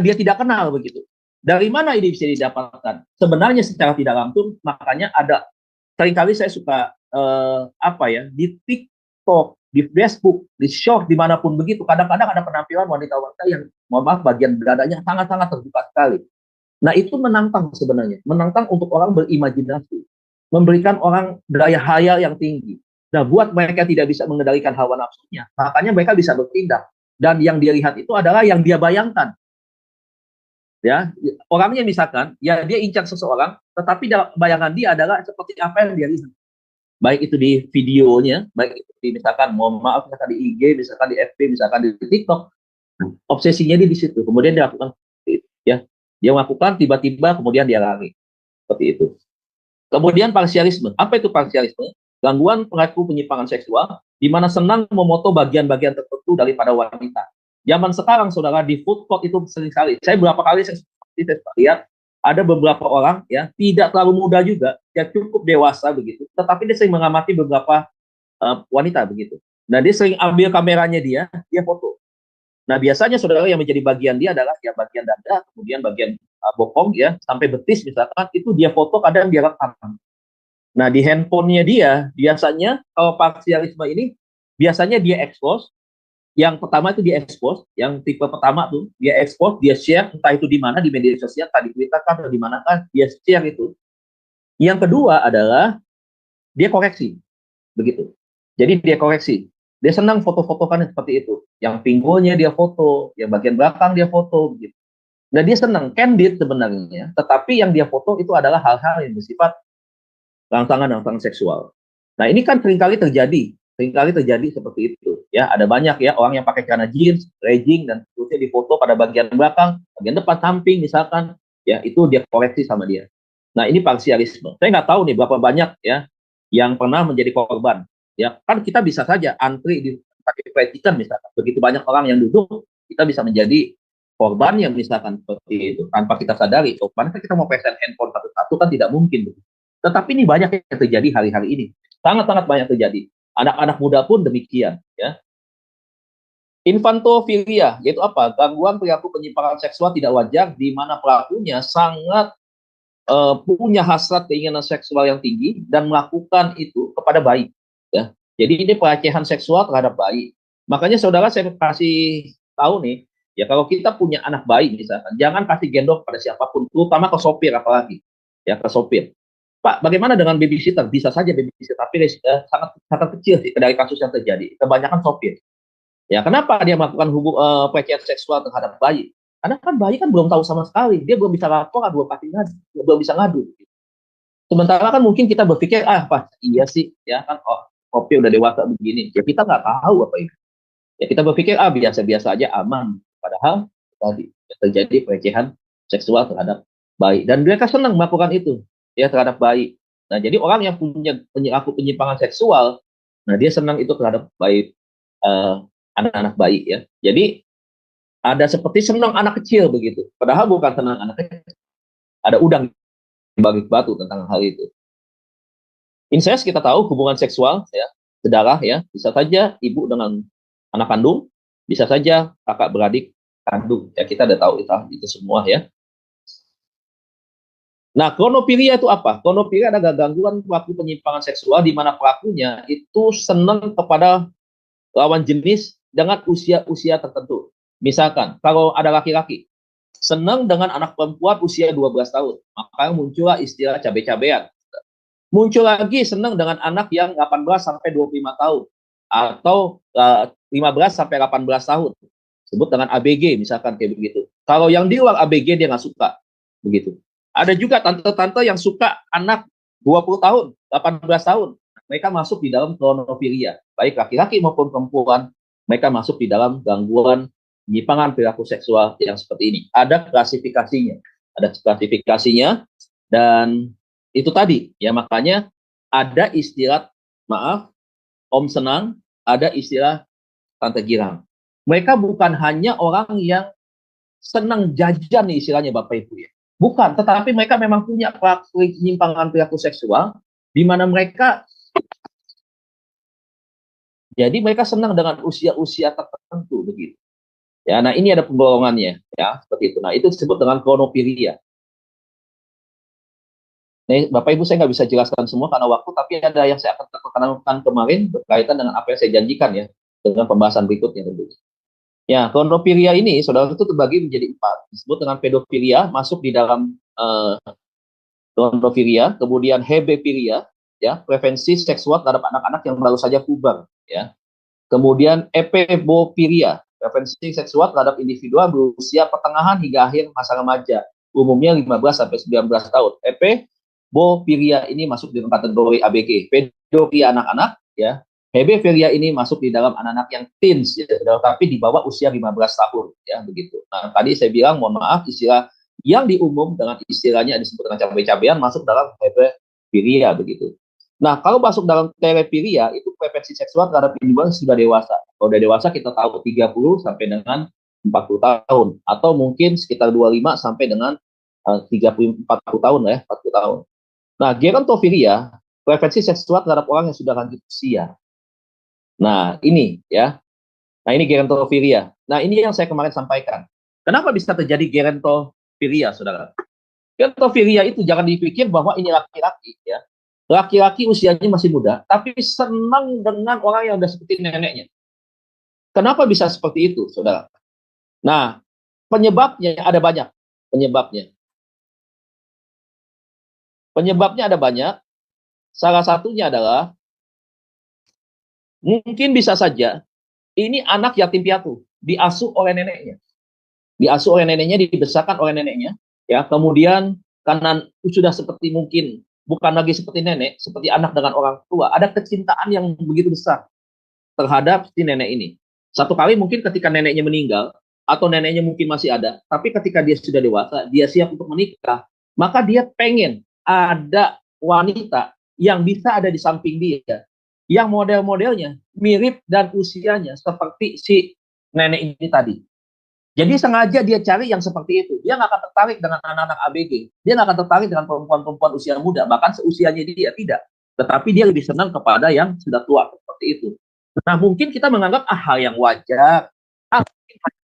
dia tidak kenal begitu. Dari mana ini bisa didapatkan? Sebenarnya secara tidak langsung, makanya ada seringkali saya suka di TikTok, di Facebook, di short, dimanapun begitu. Kadang-kadang ada penampilan wanita-wanita yang, mohon maaf, bagian dadanya sangat-sangat terbuka sekali. Nah, itu menantang sebenarnya, menantang untuk orang berimajinasi, memberikan orang daya hayal yang tinggi. Nah, buat mereka tidak bisa mengendalikan hawa nafsunya, makanya mereka bisa bertindak. Dan yang dia lihat itu adalah yang dia bayangkan. Ya, orangnya misalkan, ya dia incar seseorang, tetapi bayangan dia adalah seperti apa yang dia lihat. Baik itu di videonya, baik itu di misalkan, mohon maaf, misalkan di IG, misalkan di FB, misalkan di TikTok, obsesinya dia di situ. Kemudian dia lakukan, ya, dia melakukan tiba-tiba, kemudian dia lari, seperti itu. Kemudian parsialisme. Apa itu parsialisme? Gangguan perilaku penyimpangan seksual, di mana senang memoto bagian-bagian tertentu daripada wanita. Zaman sekarang, saudara, di food court itu sering sekali. Saya beberapa kali saya lihat ada beberapa orang ya tidak terlalu muda juga, ya cukup dewasa begitu, tetapi dia sering mengamati beberapa wanita begitu. Nah, dia sering ambil kameranya dia foto. Nah, biasanya saudara yang menjadi bagian dia adalah ya bagian dada, kemudian bagian bokong ya sampai betis misalkan, itu dia foto, kadang dia rekam. Nah, di handphonenya dia biasanya kalau parsialisme ini biasanya dia expose. Yang pertama itu dia expose, yang tipe pertama tuh dia expose, dia share, entah itu di mana, di media sosial, tadi Twitter kan atau di mana kan, dia share itu. Yang kedua adalah dia koreksi, begitu. Jadi dia koreksi, dia senang foto-fotokan seperti itu. Yang pinggulnya dia foto, yang bagian belakang dia foto, begitu. Nah, dia senang, candid sebenarnya, tetapi yang dia foto itu adalah hal-hal yang bersifat rangsangan seksual. Nah, ini kan seringkali terjadi seperti itu. Ya, ada banyak ya orang yang pakai celana jeans, legging dan seterusnya difoto pada bagian belakang, bagian depan, samping misalkan, ya itu dia koreksi sama dia. Nah, ini parsialisme. Saya nggak tahu nih berapa banyak ya yang pernah menjadi korban. Ya, kan kita bisa saja antri di pakai fried chicken misalkan. Begitu banyak orang yang duduk, kita bisa menjadi korban yang misalkan seperti itu tanpa kita sadari. Karena kita mau pesan handphone satu-satu kan tidak mungkin. Tetapi ini banyak yang terjadi hari-hari ini. Sangat-sangat banyak terjadi. Anak-anak muda pun demikian, ya. Infantofilia, yaitu apa? Gangguan perilaku penyimpangan seksual tidak wajar, di mana pelakunya sangat punya hasrat keinginan seksual yang tinggi dan melakukan itu kepada bayi, ya. Jadi ini pelecehan seksual terhadap bayi. Makanya saudara saya kasih tahu nih, ya kalau kita punya anak bayi misalkan, jangan kasih gendong pada siapapun, terutama ke sopir apalagi, ya ke sopir. Pak, bagaimana dengan babysitter? Bisa saja babysitter, tapi sangat kecil sih dari kasus yang terjadi. Kebanyakan sopir. Ya, kenapa dia melakukan pelecehan seksual terhadap bayi? Karena kan bayi kan belum tahu sama sekali, dia belum bisa lapor, belum bisa ngadu. Sementara kan mungkin kita berpikir, Pak, iya sih, ya kan, sopir udah dewasa begini. Ya kita nggak tahu apa itu. Ya kita berpikir, biasa-biasa aja, aman. Padahal tadi terjadi pelecehan seksual terhadap bayi. Dan mereka senang melakukan itu. Ya terhadap bayi. Nah, jadi orang yang punya perilaku penyimpangan seksual, nah dia senang itu terhadap bayi, anak-anak bayi ya. Jadi ada seperti senang anak kecil begitu. Padahal bukan senang anak kecil. Ada udang bagi batu tentang hal itu. Incest kita tahu hubungan seksual ya, sedarah ya, bisa saja ibu dengan anak kandung, bisa saja kakak beradik kandung. Ya kita udah tahu itu semua ya. Nah, kronopilia itu apa? Kronopilia adalah gangguan perilaku penyimpangan seksual di mana pelakunya itu senang kepada lawan jenis dengan usia tertentu. Misalkan, kalau ada laki-laki senang dengan anak perempuan usia 12 tahun, maka muncullah istilah cabe-cabean. Muncul lagi senang dengan anak yang 18 sampai 25 tahun atau 15 sampai 18 tahun. Sebut dengan ABG misalkan kayak begitu. Kalau yang di luar ABG dia nggak suka. Begitu. Ada juga tante-tante yang suka anak 20 tahun, 18 tahun. mereka masuk di dalam kronofilia, baik laki-laki maupun perempuan, mereka masuk di dalam gangguan penyimpangan perilaku seksual yang seperti ini. Ada klasifikasinya, dan itu tadi ya, makanya ada istilah, maaf, Om Senang, ada istilah Tante Girang. Mereka bukan hanya orang yang senang jajan nih istilahnya Bapak Ibu ya. Bukan, tetapi mereka memang punya penyimpangan perilaku seksual di mana mereka senang dengan usia-usia tertentu begitu. Ya, nah ini ada penggolongannya ya, seperti itu. Nah, itu disebut dengan kronofilia. Nah, Bapak Ibu saya nggak bisa jelaskan semua karena waktu, tapi ada yang saya akan tekankan kemarin berkaitan dengan apa yang saya janjikan ya, dengan pembahasan berikutnya tentu. Ya, kronofilia ini, saudara, itu terbagi menjadi 4. Disebut dengan pedofilia, masuk di dalam kronofilia, kemudian hebefilia, ya, prevensi seksual terhadap anak-anak yang baru saja puber, ya. Kemudian epebofilia, prevensi seksual terhadap individu berusia pertengahan hingga akhir masa remaja, umumnya 15 sampai 19 tahun. Epebofilia ini masuk di kategori ABG. Pedofilia anak-anak, ya. Hebefilia ini masuk di dalam anak-anak yang teens, ya, tapi di bawah usia 15 tahun, ya, begitu. Nah, tadi saya bilang, mohon maaf, istilah yang diumum dengan istilahnya disebut dengan cabai-cabean masuk dalam hebefilia, begitu. Nah, kalau masuk dalam telefilia, itu preferensi seksual terhadap individu yang sudah dewasa. Kalau sudah dewasa, kita tahu 30 sampai dengan 40 tahun, atau mungkin sekitar 25 sampai dengan 30-40 tahun, ya, 40 tahun. Nah, gerontofilia, preferensi seksual terhadap orang yang sudah lanjut usia. Nah, ini ya. Nah, ini gerontofilia. Nah, ini yang saya kemarin sampaikan. Kenapa bisa terjadi gerontofilia, saudara? Gerontofilia itu jangan dipikir bahwa ini laki-laki, ya. Laki-laki usianya masih muda, tapi senang dengan orang yang udah seperti neneknya. Kenapa bisa seperti itu, saudara? Nah, penyebabnya ada banyak. Penyebabnya ada banyak. Salah satunya adalah mungkin bisa saja ini anak yatim piatu, diasuh oleh neneknya. Dibesarkan oleh neneknya, ya. Kemudian karena sudah seperti mungkin bukan lagi seperti nenek, seperti anak dengan orang tua, ada kecintaan yang begitu besar terhadap si nenek ini. Satu kali mungkin ketika neneknya meninggal atau neneknya mungkin masih ada, tapi ketika dia sudah dewasa, dia siap untuk menikah, maka dia pengen ada wanita yang bisa ada di samping dia, yang model-modelnya mirip dan usianya seperti si nenek ini tadi. Jadi sengaja dia cari yang seperti itu. Dia nggak akan tertarik dengan anak-anak ABG. Dia nggak akan tertarik dengan perempuan-perempuan usia muda, bahkan seusianya dia tidak. Tetapi dia lebih senang kepada yang sudah tua seperti itu. Nah, mungkin kita menganggap hal yang wajar,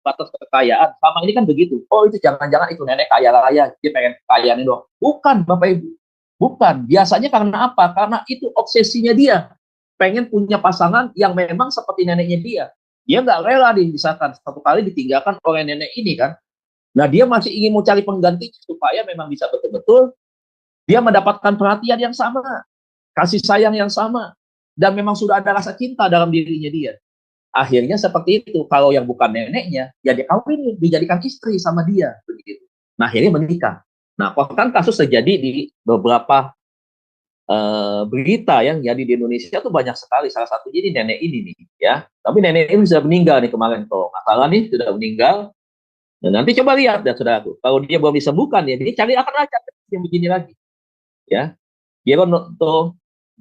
batas kekayaan. Sama ini kan begitu. Oh, itu jangan-jangan itu nenek kaya raya, dia pengen kekayaan doang. Bukan, Bapak Ibu. Bukan. Biasanya karena apa? Karena itu obsesinya dia. Pengen punya pasangan yang memang seperti neneknya dia. Dia nggak rela misalkan satu kali ditinggalkan oleh nenek ini kan. Nah, dia masih ingin mau cari pengganti supaya memang bisa betul-betul dia mendapatkan perhatian yang sama, kasih sayang yang sama, dan memang sudah ada rasa cinta dalam dirinya dia. Akhirnya seperti itu. Kalau yang bukan neneknya, ya dia kawin, dijadikan istri sama dia, begitu. Nah, akhirnya menikah. Nah, bahkan kasus terjadi di beberapa berita yang jadi di Indonesia tuh banyak sekali. Salah satunya di nenek ini nih, ya. Tapi nenek ini sudah meninggal nih kemarin, kalau nggak salah nih sudah meninggal. Dan nanti coba lihat, ya saudaraku, kalau dia belum disembuhkan ya, dia cari akan aja yang begini lagi, ya.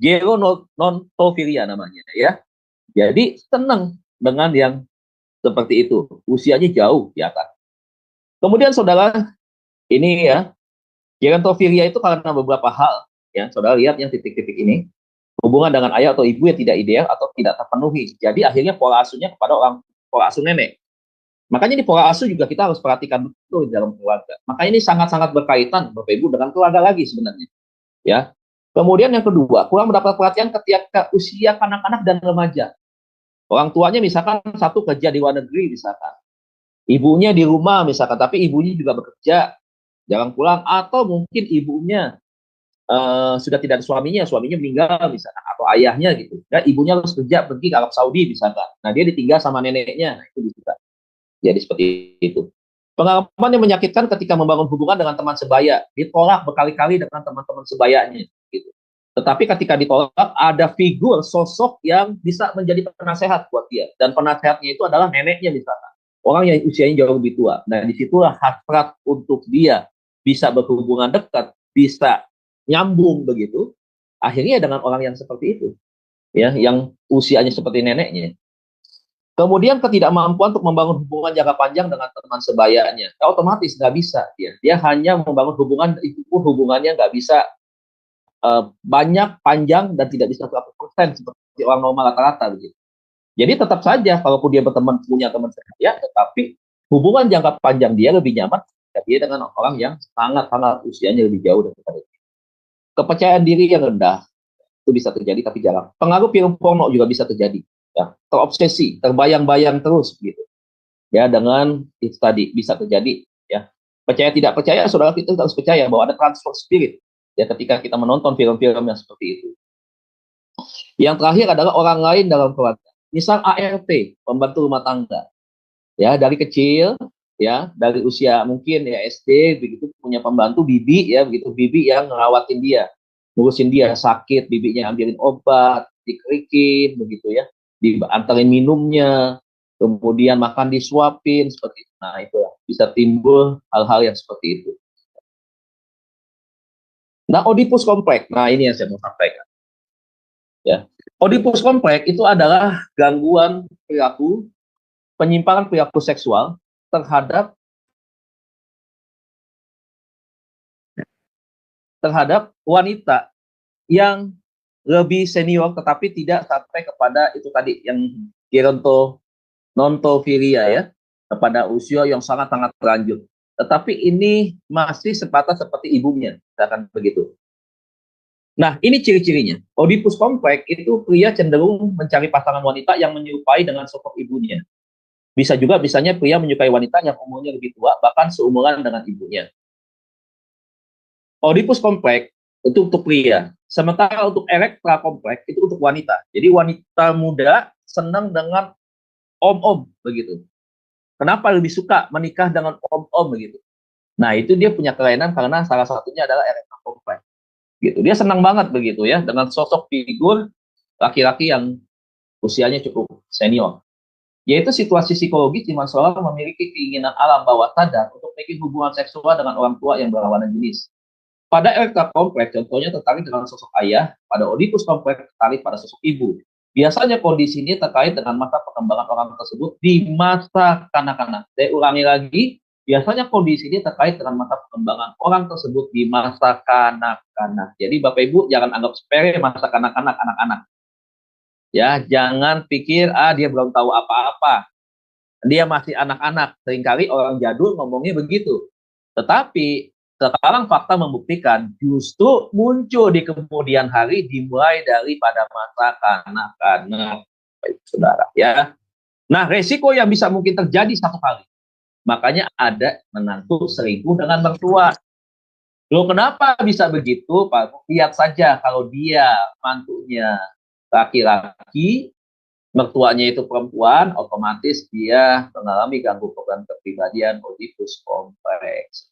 Gerontofilia namanya, ya. Jadi senang dengan yang seperti itu, usianya jauh di atas. Kemudian saudara, ini ya, gerontofilia itu karena beberapa hal. Ya, saudara lihat yang titik-titik ini, hubungan dengan ayah atau ibu yang tidak ideal atau tidak terpenuhi. Jadi akhirnya pola asuhnya kepada pola asuh nenek. Makanya di pola asuh juga kita harus perhatikan betul di dalam keluarga. Maka ini sangat-sangat berkaitan Bapak Ibu dengan keluarga lagi sebenarnya. Ya. Kemudian yang kedua, kurang mendapat perhatian ketika usia kanak-kanak dan remaja. Orang tuanya misalkan satu kerja di luar negeri misalkan. Ibunya di rumah misalkan, tapi ibunya juga bekerja, jarang pulang, atau mungkin ibunya sudah tidak ada suaminya meninggal misalkan, atau ayahnya gitu. Ya, ibunya harus kerja pergi ke Arab Saudi misalkan. Nah, dia ditinggal sama neneknya. Nah, itu bisa jadi seperti itu. Pengalaman yang menyakitkan ketika membangun hubungan dengan teman sebaya, ditolak berkali-kali dengan teman-teman sebayanya gitu. Tetapi ketika ditolak, ada figur, sosok yang bisa menjadi penasehat buat dia. Dan penasehatnya itu adalah neneknya misalnya. Orang yang usianya jauh lebih tua. Nah, disitulah hasrat untuk dia bisa berhubungan dekat, bisa nyambung begitu. Akhirnya dengan orang yang seperti itu. Ya, yang usianya seperti neneknya. Kemudian ketidakmampuan untuk membangun hubungan jangka panjang dengan teman sebayanya. Otomatis nggak bisa dia. Dia hanya membangun hubungan, itu pun hubungannya nggak bisa banyak, panjang, dan tidak bisa 100% seperti orang normal rata-rata begitu. Jadi tetap saja, kalaupun dia berteman, punya teman sebaya, tetapi hubungan jangka panjang dia lebih nyaman jika dia dengan orang yang sangat-sangat usianya lebih jauh daripada dia. Kepercayaan diri yang rendah, itu bisa terjadi tapi jarang. Pengaruh film porno juga bisa terjadi. Ya, terobsesi, terbayang-bayang terus gitu. Ya, dengan itu tadi bisa terjadi. Ya, percaya tidak percaya, saudara kita harus percaya bahwa ada transfer spirit. Ya, ketika kita menonton film-film yang seperti itu. Yang terakhir adalah orang lain dalam keluarga. Misal ART, pembantu rumah tangga. Ya, dari kecil, ya, dari usia mungkin ya SD begitu punya pembantu bibi ya, begitu bibi yang ngerawatin dia, ngurusin dia sakit, bibinya ambilin obat, dikerikin begitu ya, diantarin minumnya, kemudian makan disuapin seperti itu. Nah, itu bisa timbul hal-hal yang seperti itu. Nah, Oedipus kompleks. Nah, ini yang saya mau sampaikan. Ya. Oedipus kompleks itu adalah gangguan perilaku, penyimpangan perilaku seksual terhadap wanita yang lebih senior tetapi tidak sampai kepada itu tadi yang gerontophilia ya, kepada usia yang sangat-sangat lanjut. Tetapi ini masih sebatas seperti ibunya, misalkan begitu. Nah, ini ciri-cirinya. Oedipus kompleks itu pria cenderung mencari pasangan wanita yang menyerupai dengan sosok ibunya. Bisa juga misalnya pria menyukai wanita yang umurnya lebih tua, bahkan seumuran dengan ibunya. Oedipus kompleks itu untuk pria. Sementara untuk Electra kompleks itu untuk wanita. Jadi wanita muda senang dengan om-om begitu. Kenapa lebih suka menikah dengan om-om begitu? Nah, itu dia punya kelainan karena salah satunya adalah Electra kompleks. Gitu. Dia senang banget begitu ya dengan sosok figur laki-laki yang usianya cukup senior. Yaitu situasi psikologis di mana seorang memiliki keinginan alam bawah sadar untuk memiliki hubungan seksual dengan orang tua yang berlawanan jenis. Pada Electra kompleks, contohnya tertarik dengan sosok ayah, pada Oedipus kompleks tertarik pada sosok ibu. Biasanya kondisi ini terkait dengan masa perkembangan orang tersebut di masa kanak-kanak. Saya ulangi lagi, biasanya kondisi ini terkait dengan masa perkembangan orang tersebut di masa kanak-kanak. Jadi Bapak Ibu jangan anggap sepele masa kanak-kanak anak-anak. Ya, jangan pikir dia belum tahu apa-apa. Dia masih anak-anak. Seringkali orang jadul ngomongnya begitu. Tetapi sekarang fakta membuktikan justru muncul di kemudian hari dimulai daripada masa kanak-kanak, saudara ya. Nah, resiko yang bisa mungkin terjadi satu kali. Makanya ada menantu selingkuh dengan mertua. Loh, kenapa bisa begitu, Pak? Lihat saja kalau dia mantunya laki-laki, mertuanya itu perempuan, otomatis dia mengalami gangguan kepribadian Oedipus kompleks.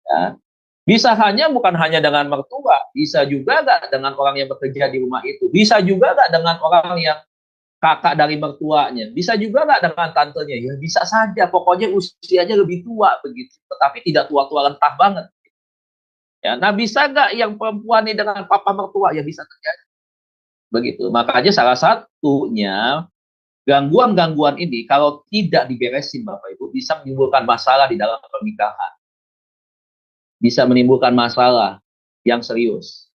Ya. Bisa bukan hanya dengan mertua, bisa juga nggak dengan orang yang bekerja di rumah itu, bisa juga nggak dengan orang yang kakak dari mertuanya, bisa juga nggak dengan tantenya, ya bisa saja, pokoknya usianya lebih tua begitu, tetapi tidak tua-tua lentah banget. Ya, nah bisa nggak yang perempuan ini dengan papa mertua, ya bisa terjadi. Begitu, makanya salah satunya gangguan-gangguan ini kalau tidak diberesin Bapak Ibu bisa menimbulkan masalah di dalam pernikahan. Bisa menimbulkan masalah yang serius.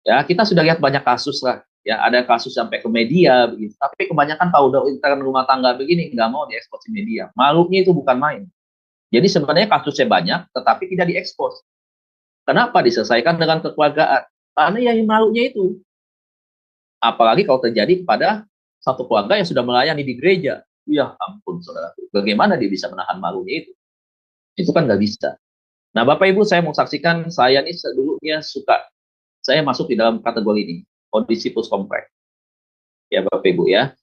Ya, kita sudah lihat banyak kasus lah. Ya, ada kasus sampai ke media begitu. Tapi kebanyakan kalau udah intern rumah tangga begini nggak mau diekspos di media. Malunya itu bukan main. Jadi sebenarnya kasusnya banyak, tetapi tidak diekspos. Kenapa? Diselesaikan dengan kekeluargaan. Karena yang malunya itu. Apalagi kalau terjadi kepada satu keluarga yang sudah melayani di gereja. Ya ampun, saudara. Bagaimana dia bisa menahan malunya itu? Itu kan nggak bisa. Nah, Bapak Ibu, saya mau saksikan, saya ini dulunya suka. Saya masuk di dalam kategori ini, Oedipus kompleks. Ya, Bapak Ibu ya.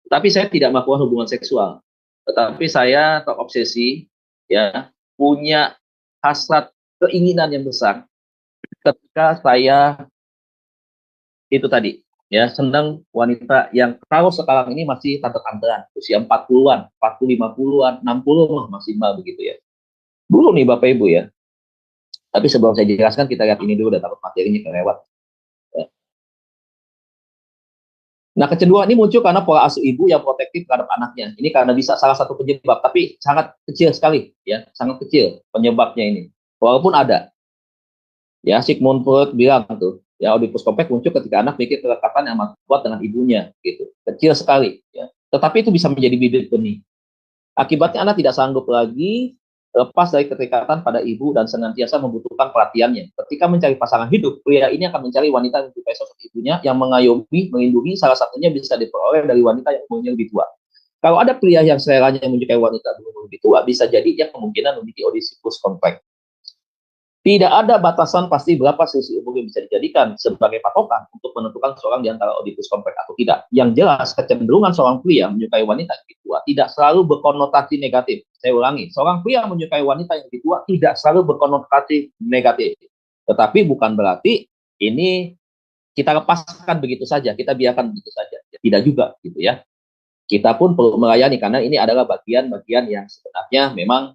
Tapi saya tidak melakukan hubungan seksual. Tetapi saya terobsesi, ya, punya hasrat keinginan yang besar ketika saya itu tadi ya senang wanita yang kalau sekarang ini masih tante-tantean usia 40-an, 40, 50-an, 60 lah maksimal begitu ya. Dulu nih Bapak Ibu ya. Tapi sebelum saya jelaskan kita lihat ini dulu, udah takut materinya kelewat. Ya. Nah, kecenderungan ini muncul karena pola asuh ibu yang protektif terhadap anaknya. Ini karena bisa salah satu penyebab, tapi sangat kecil sekali ya, sangat kecil penyebabnya ini. Walaupun ada. Ya, Sigmund Freud bilang tuh, ya Oedipus kompleks muncul ketika anak memiliki kedekatan yang amat kuat dengan ibunya gitu. Kecil sekali ya. Tetapi itu bisa menjadi bibit benih. Akibatnya anak tidak sanggup lagi lepas dari keterikatan pada ibu dan senantiasa membutuhkan perhatiannya. Ketika mencari pasangan hidup, pria ini akan mencari wanita yang menyukai sosok ibunya, yang mengayomi, melindungi, salah satunya bisa diperoleh dari wanita yang umurnya lebih tua. Kalau ada pria yang selera menyukai wanita berumur lebih tua, bisa jadi dia kemungkinan memiliki Oedipus kompleks. Tidak ada batasan pasti berapa selisih umur yang bisa dijadikan sebagai patokan untuk menentukan seorang di antara Oedipus kompleks atau tidak. Yang jelas, kecenderungan seorang pria menyukai wanita yang lebih tua tidak selalu berkonotasi negatif. Saya ulangi, seorang pria menyukai wanita yang lebih tua tidak selalu berkonotasi negatif. Tetapi bukan berarti ini kita lepaskan begitu saja, kita biarkan begitu saja. Tidak juga, gitu ya. Kita pun perlu melayani karena ini adalah bagian-bagian yang sebenarnya memang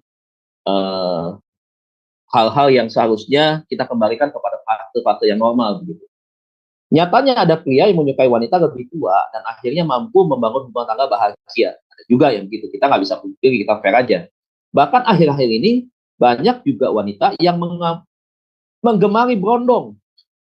hal-hal yang seharusnya kita kembalikan kepada fase-fase yang normal begitu. Nyatanya ada pria yang menyukai wanita lebih tua dan akhirnya mampu membangun hubungan tangga bahagia. Ada juga yang begitu. Kita nggak bisa pungkiri, kita fair aja. Bahkan akhir-akhir ini banyak juga wanita yang menggemari brondong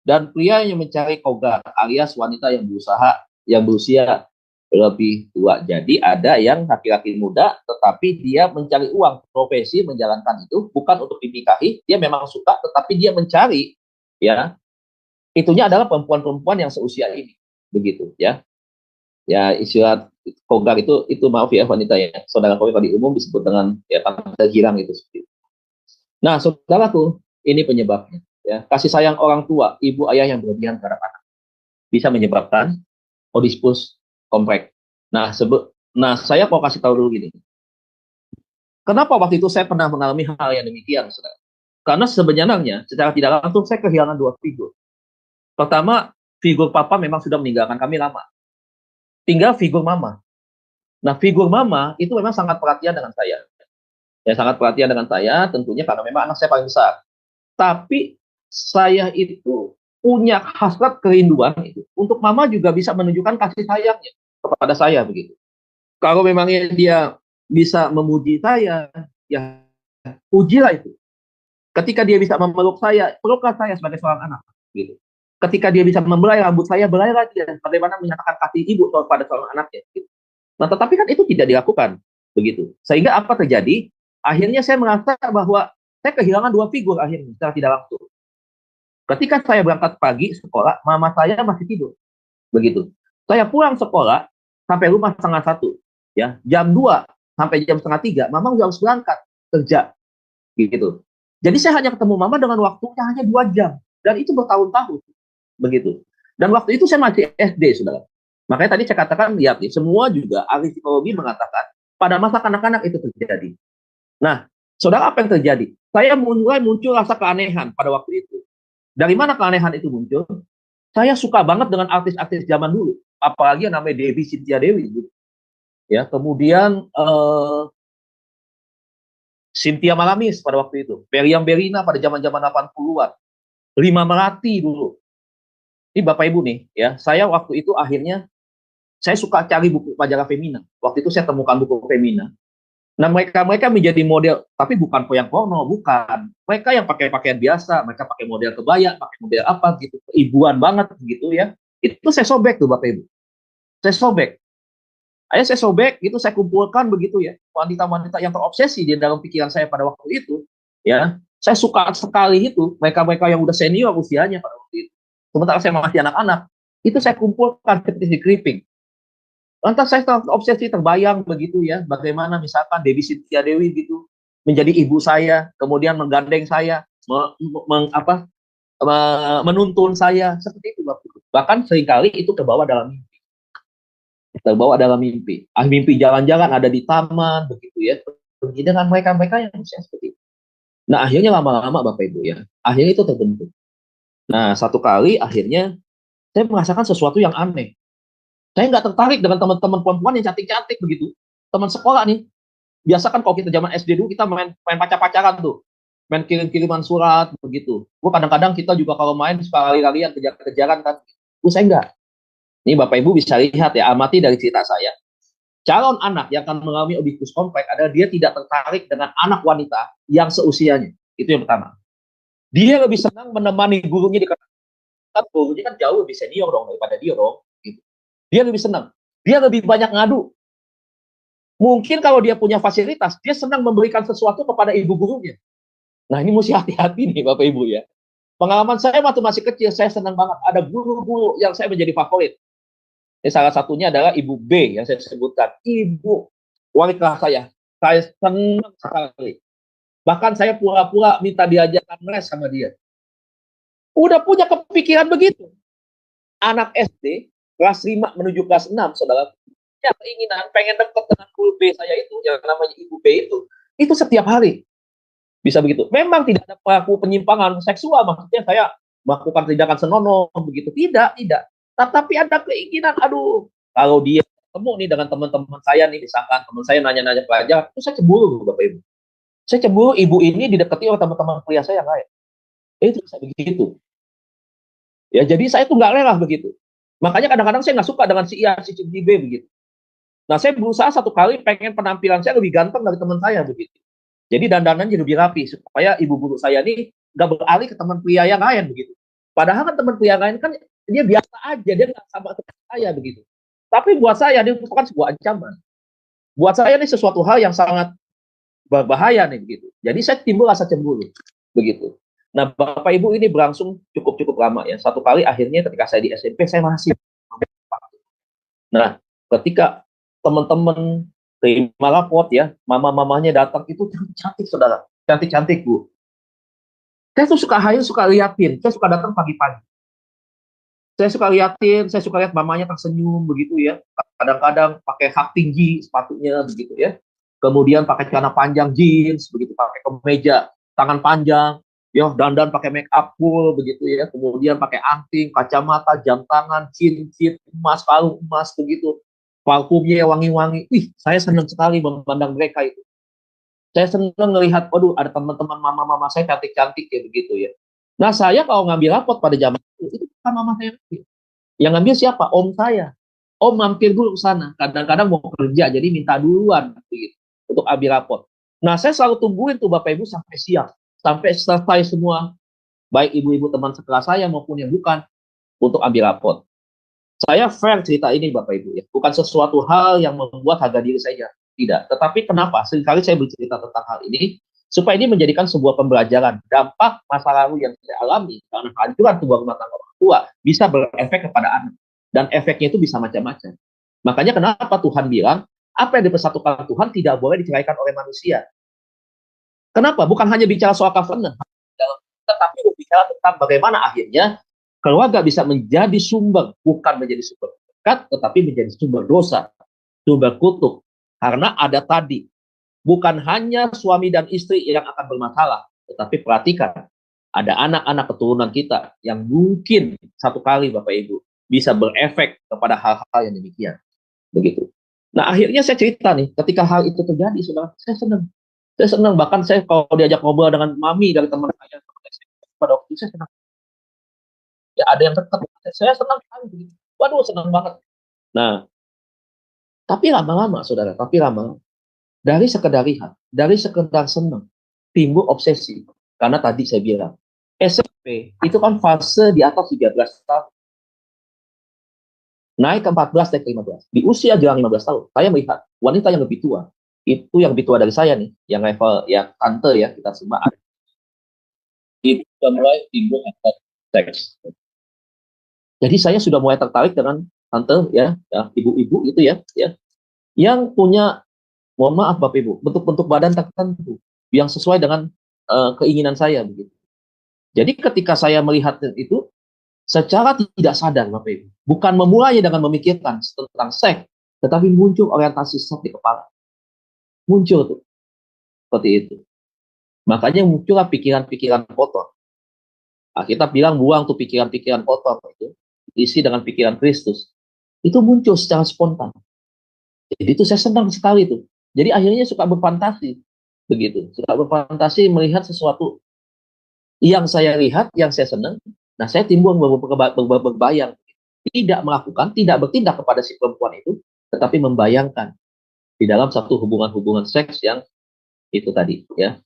dan pria yang mencari kogar alias wanita yang berusia lebih tua. Jadi ada yang laki-laki muda tetapi dia mencari uang, profesi menjalankan itu bukan untuk dinikahi, dia memang suka tetapi dia mencari ya. Itunya adalah perempuan-perempuan yang seusia ini. Begitu ya. Ya istilah kogar itu maaf ya wanita ya. Saudara kami di umum disebut dengan ya tante girang itu seperti itu. Nah, saudaraku, ini penyebabnya ya. Kasih sayang orang tua, ibu ayah yang berlebihan terhadap anak bisa menyebabkan Oedipus kompleks. Nah, saya mau kasih tahu dulu gini. Kenapa waktu itu saya pernah mengalami hal yang demikian, saudara? Karena sebenarnya secara tidak langsung saya kehilangan dua figur. Pertama, figur papa memang sudah meninggalkan kami lama. Tinggal figur mama. Nah, figur mama itu memang sangat perhatian dengan saya. Ya, sangat perhatian dengan saya tentunya karena memang anak saya paling besar. Tapi saya itu punya hasrat kerinduan itu untuk mama juga bisa menunjukkan kasih sayangnya kepada saya begitu. Kalau memangnya dia bisa memuji saya, ya pujilah itu. Ketika dia bisa memeluk saya, peluklah saya sebagai seorang anak gitu. Ketika dia bisa membelai rambut saya, belailah dia. Bagaimana menyatakan kasih ibu kepada seorang anaknya gitu. Nah, tetapi kan itu tidak dilakukan begitu. Sehingga apa terjadi? Akhirnya saya merasa bahwa saya kehilangan dua figur akhirnya secara tidak langsung. Ketika saya berangkat pagi sekolah, mama saya masih tidur. Begitu. Saya pulang sekolah sampai rumah 2:30. Ya, jam 2 sampai jam 2:30, mama udah harus berangkat kerja. Gitu. Jadi saya hanya ketemu mama dengan waktunya hanya 2 jam. Dan itu bertahun-tahun. Begitu. Dan waktu itu saya masih SD, saudara. Makanya tadi saya katakan, lihat nih, semua juga ahli psikologi mengatakan pada masa kanak-kanak itu terjadi. Nah, saudara, apa yang terjadi? Saya mulai muncul rasa keanehan pada waktu itu. Dari mana keanehan itu muncul? Saya suka banget dengan artis-artis zaman dulu, apalagi yang namanya Dewi Cynthia Dewi. Gitu. Ya, kemudian Cynthia Malamis pada waktu itu, Meriam Bellina pada zaman-zaman 80-an, Rima Melati dulu. Ini Bapak Ibu nih, ya, saya waktu itu akhirnya saya suka cari buku majalah Femina. Waktu itu saya temukan buku Femina. Nah, mereka menjadi model, tapi bukan yang porno, bukan. Mereka yang pakai pakaian biasa, mereka pakai model kebaya, pakai model apa gitu, ibuan banget gitu ya. Itu saya sobek tuh Bapak Ibu. Saya sobek. Saya sobek, gitu saya kumpulkan begitu ya, wanita-wanita yang terobsesi di dalam pikiran saya pada waktu itu, ya. Saya suka sekali itu, mereka-mereka yang udah senior usianya pada waktu itu. Sementara saya masih anak-anak, itu saya kumpulkan seperti creeping. Lantas saya obsesi terbayang begitu ya, bagaimana misalkan Dewi Cynthia Dewi gitu menjadi ibu saya, kemudian menggandeng saya, menuntun saya seperti itu Bapak. Bahkan seringkali itu terbawa dalam mimpi. Mimpi jalan-jalan ada di taman begitu ya, pergi dengan mereka yang usia seperti itu. Nah, akhirnya lama-lama Bapak Ibu ya, akhirnya itu terbentuk. Nah, satu kali akhirnya saya merasakan sesuatu yang aneh. Saya nggak tertarik dengan teman-teman perempuan yang cantik-cantik begitu. Teman sekolah nih. Biasa kan kalau kita zaman SD dulu kita main main pacar-pacaran tuh. Main kirim-kiriman surat begitu. Gua kadang-kadang kita juga kalau main suka lari-larian kejar-kejaran kan. Saya enggak. Ini Bapak Ibu bisa lihat ya, amati dari cerita saya. Calon anak yang akan mengalami obesitas kompleks adalah dia tidak tertarik dengan anak wanita yang seusianya. Itu yang pertama. Dia lebih senang menemani gurunya di kelas. Kan gurunya kan jauh lebih senior dong daripada dia dong. Gitu. Dia lebih senang. Dia lebih banyak ngadu. Mungkin kalau dia punya fasilitas, dia senang memberikan sesuatu kepada ibu gurunya. Nah, ini mesti hati-hati nih Bapak Ibu ya. Pengalaman saya waktu masih kecil, saya senang banget. Ada guru-guru yang saya menjadi favorit. Ini salah satunya adalah Ibu B yang saya sebutkan. Ibu wali kelas saya. Saya senang sekali. Bahkan saya pura-pura minta diajarkan les sama dia. Udah punya kepikiran begitu. Anak SD, kelas 5 menuju kelas 6, saudara. Ya, keinginan pengen dekat dengan guru B saya itu, yang namanya Ibu B itu setiap hari. Bisa begitu. Memang tidak ada pelaku penyimpangan seksual, maksudnya saya melakukan tindakan senonoh begitu. Tidak. Tetapi ada keinginan, aduh, kalau dia ketemu nih dengan teman-teman saya nih, misalkan teman saya nanya-nanya pelajaran, itu saya cemburu, Bapak Ibu. Saya cemburu ibu ini didekati oleh teman-teman pria saya yang lain. Itu bisa begitu. Ya, jadi saya tuh nggak rela begitu. Makanya kadang-kadang saya nggak suka dengan si A, si B begitu. Nah, saya berusaha satu kali pengen penampilan saya lebih ganteng dari teman saya begitu. Jadi dandanannya lebih rapi supaya ibu guru saya ini nggak beralih ke teman pria yang lain begitu. Padahal kan teman pria lain kan dia biasa aja, dia nggak sama seperti saya begitu. Tapi buat saya ini merupakan sebuah ancaman. Buat saya ini sesuatu hal yang sangat berbahaya nih begitu. Jadi saya timbul rasa cemburu begitu. Nah, Bapak Ibu ini berlangsung cukup lama ya. Satu kali akhirnya ketika saya di SMP saya masih. Nah, ketika teman-teman terima rapot ya, mama-mamanya datang itu cantik-cantik saudara, cantik-cantik Bu. Saya tuh suka liatin, saya suka datang pagi-pagi. Saya suka liatin, saya suka lihat mamanya tersenyum begitu ya. Kadang-kadang pakai hak tinggi sepatunya begitu ya. Kemudian pakai celana panjang jeans begitu, pakai kemeja tangan panjang, ya dandan pakai make up full begitu ya. Kemudian pakai anting, kacamata, jam tangan, cincin emas, kalung emas begitu. Parfumnya wangi-wangi. Ih, saya senang sekali memandang mereka itu. Saya senang melihat, waduh, ada teman-teman mama-mama saya cantik-cantik ya begitu ya. Nah, saya kalau ngambil rapot pada zaman itu bukan mama saya. Yang ngambil siapa? Om saya. Om mampir dulu ke sana. Kadang-kadang mau kerja, jadi minta duluan begitu, untuk ambil rapot. Nah, saya selalu tungguin tuh Bapak Ibu sampai siang. Sampai selesai semua. Baik ibu-ibu teman sekelas saya maupun yang bukan, untuk ambil rapot. Saya fair cerita ini Bapak Ibu ya. Bukan sesuatu hal yang membuat harga diri saya. Tidak. Tetapi kenapa? Seringkali saya bercerita tentang hal ini, supaya ini menjadikan sebuah pembelajaran. Dampak masa lalu yang saya alami karena kehancuran sebuah rumah tangga orang tua bisa berefek kepada anak. Dan efeknya itu bisa macam-macam. Makanya kenapa Tuhan bilang, apa yang dipersatukan Tuhan tidak boleh diceraikan oleh manusia. Kenapa? Bukan hanya bicara soal covenant, tetapi berbicara tentang bagaimana akhirnya keluarga bisa menjadi sumber, bukan menjadi sumber berkat, tetapi menjadi sumber dosa, sumber kutuk. Karena ada tadi, bukan hanya suami dan istri yang akan bermasalah, tetapi perhatikan, ada anak-anak keturunan kita yang mungkin satu kali Bapak Ibu bisa berefek kepada hal-hal yang demikian. Begitu. Nah, akhirnya saya cerita nih, ketika hal itu terjadi, saudara, saya senang. Saya senang, bahkan saya kalau diajak ngobrol dengan mami dari teman saya, pada waktu itu saya senang. Ya, ada yang dekat, saya senang sekali. Waduh, senang banget. Nah, tapi lama-lama, saudara, dari sekedar lihat, dari sekedar senang, timbul obsesi. Karena tadi saya bilang, SMP itu kan fase di atas 13 tahun. Naik ke 14 dan ke 15. Di usia jelang 15 tahun, saya melihat wanita yang lebih tua. Itu yang lebih tua dari saya nih, yang level ya tante ya, kita semua ada. Itu sudah mulai timbul seks. Jadi saya sudah mulai tertarik dengan tante ya, ibu-ibu itu ya, yang punya, mohon maaf Bapak Ibu, bentuk-bentuk badan tertentu yang sesuai dengan keinginan saya begitu. Jadi ketika saya melihat itu, secara tidak sadar Bapak Ibu, bukan memulainya dengan memikirkan tentang seks, tetapi muncul orientasi seks di kepala. Muncul tuh, seperti itu. Makanya muncullah pikiran-pikiran kotor. Kita bilang buang tuh pikiran-pikiran kotor itu, isi dengan pikiran Kristus. Itu muncul secara spontan. Jadi itu saya senang sekali tuh. Jadi akhirnya suka berfantasi, begitu. Suka berfantasi melihat sesuatu yang saya lihat, yang saya senang. Nah, saya timbul berbayang, tidak melakukan, tidak bertindak kepada si perempuan itu, tetapi membayangkan di dalam satu hubungan-hubungan seks yang itu tadi, ya.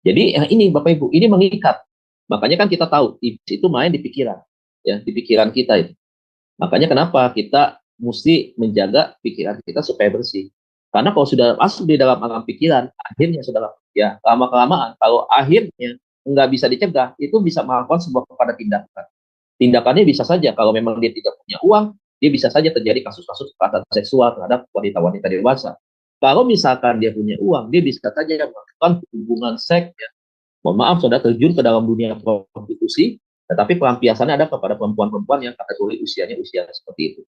Jadi ini Bapak Ibu, ini mengikat. Makanya kan kita tahu iblis itu main di pikiran, ya, di pikiran kita itu. Makanya kenapa kita mesti menjaga pikiran kita supaya bersih. Karena kalau sudah masuk di dalam alam pikiran, akhirnya sudah, ya, lama-kelamaan kalau akhirnya nggak bisa dicegah, itu bisa melakukan sebuah kepada tindakan. Tindakannya bisa saja kalau memang dia tidak punya uang, dia bisa saja terjadi kasus-kasus kekerasan seksual terhadap wanita-wanita dewasa. Kalau misalkan dia punya uang, dia bisa saja melakukan hubungan seks, ya. Mohon maaf, sudah terjun ke dalam dunia prostitusi, tetapi pelampiasannya ada kepada perempuan-perempuan yang kategori usianya usia seperti itu.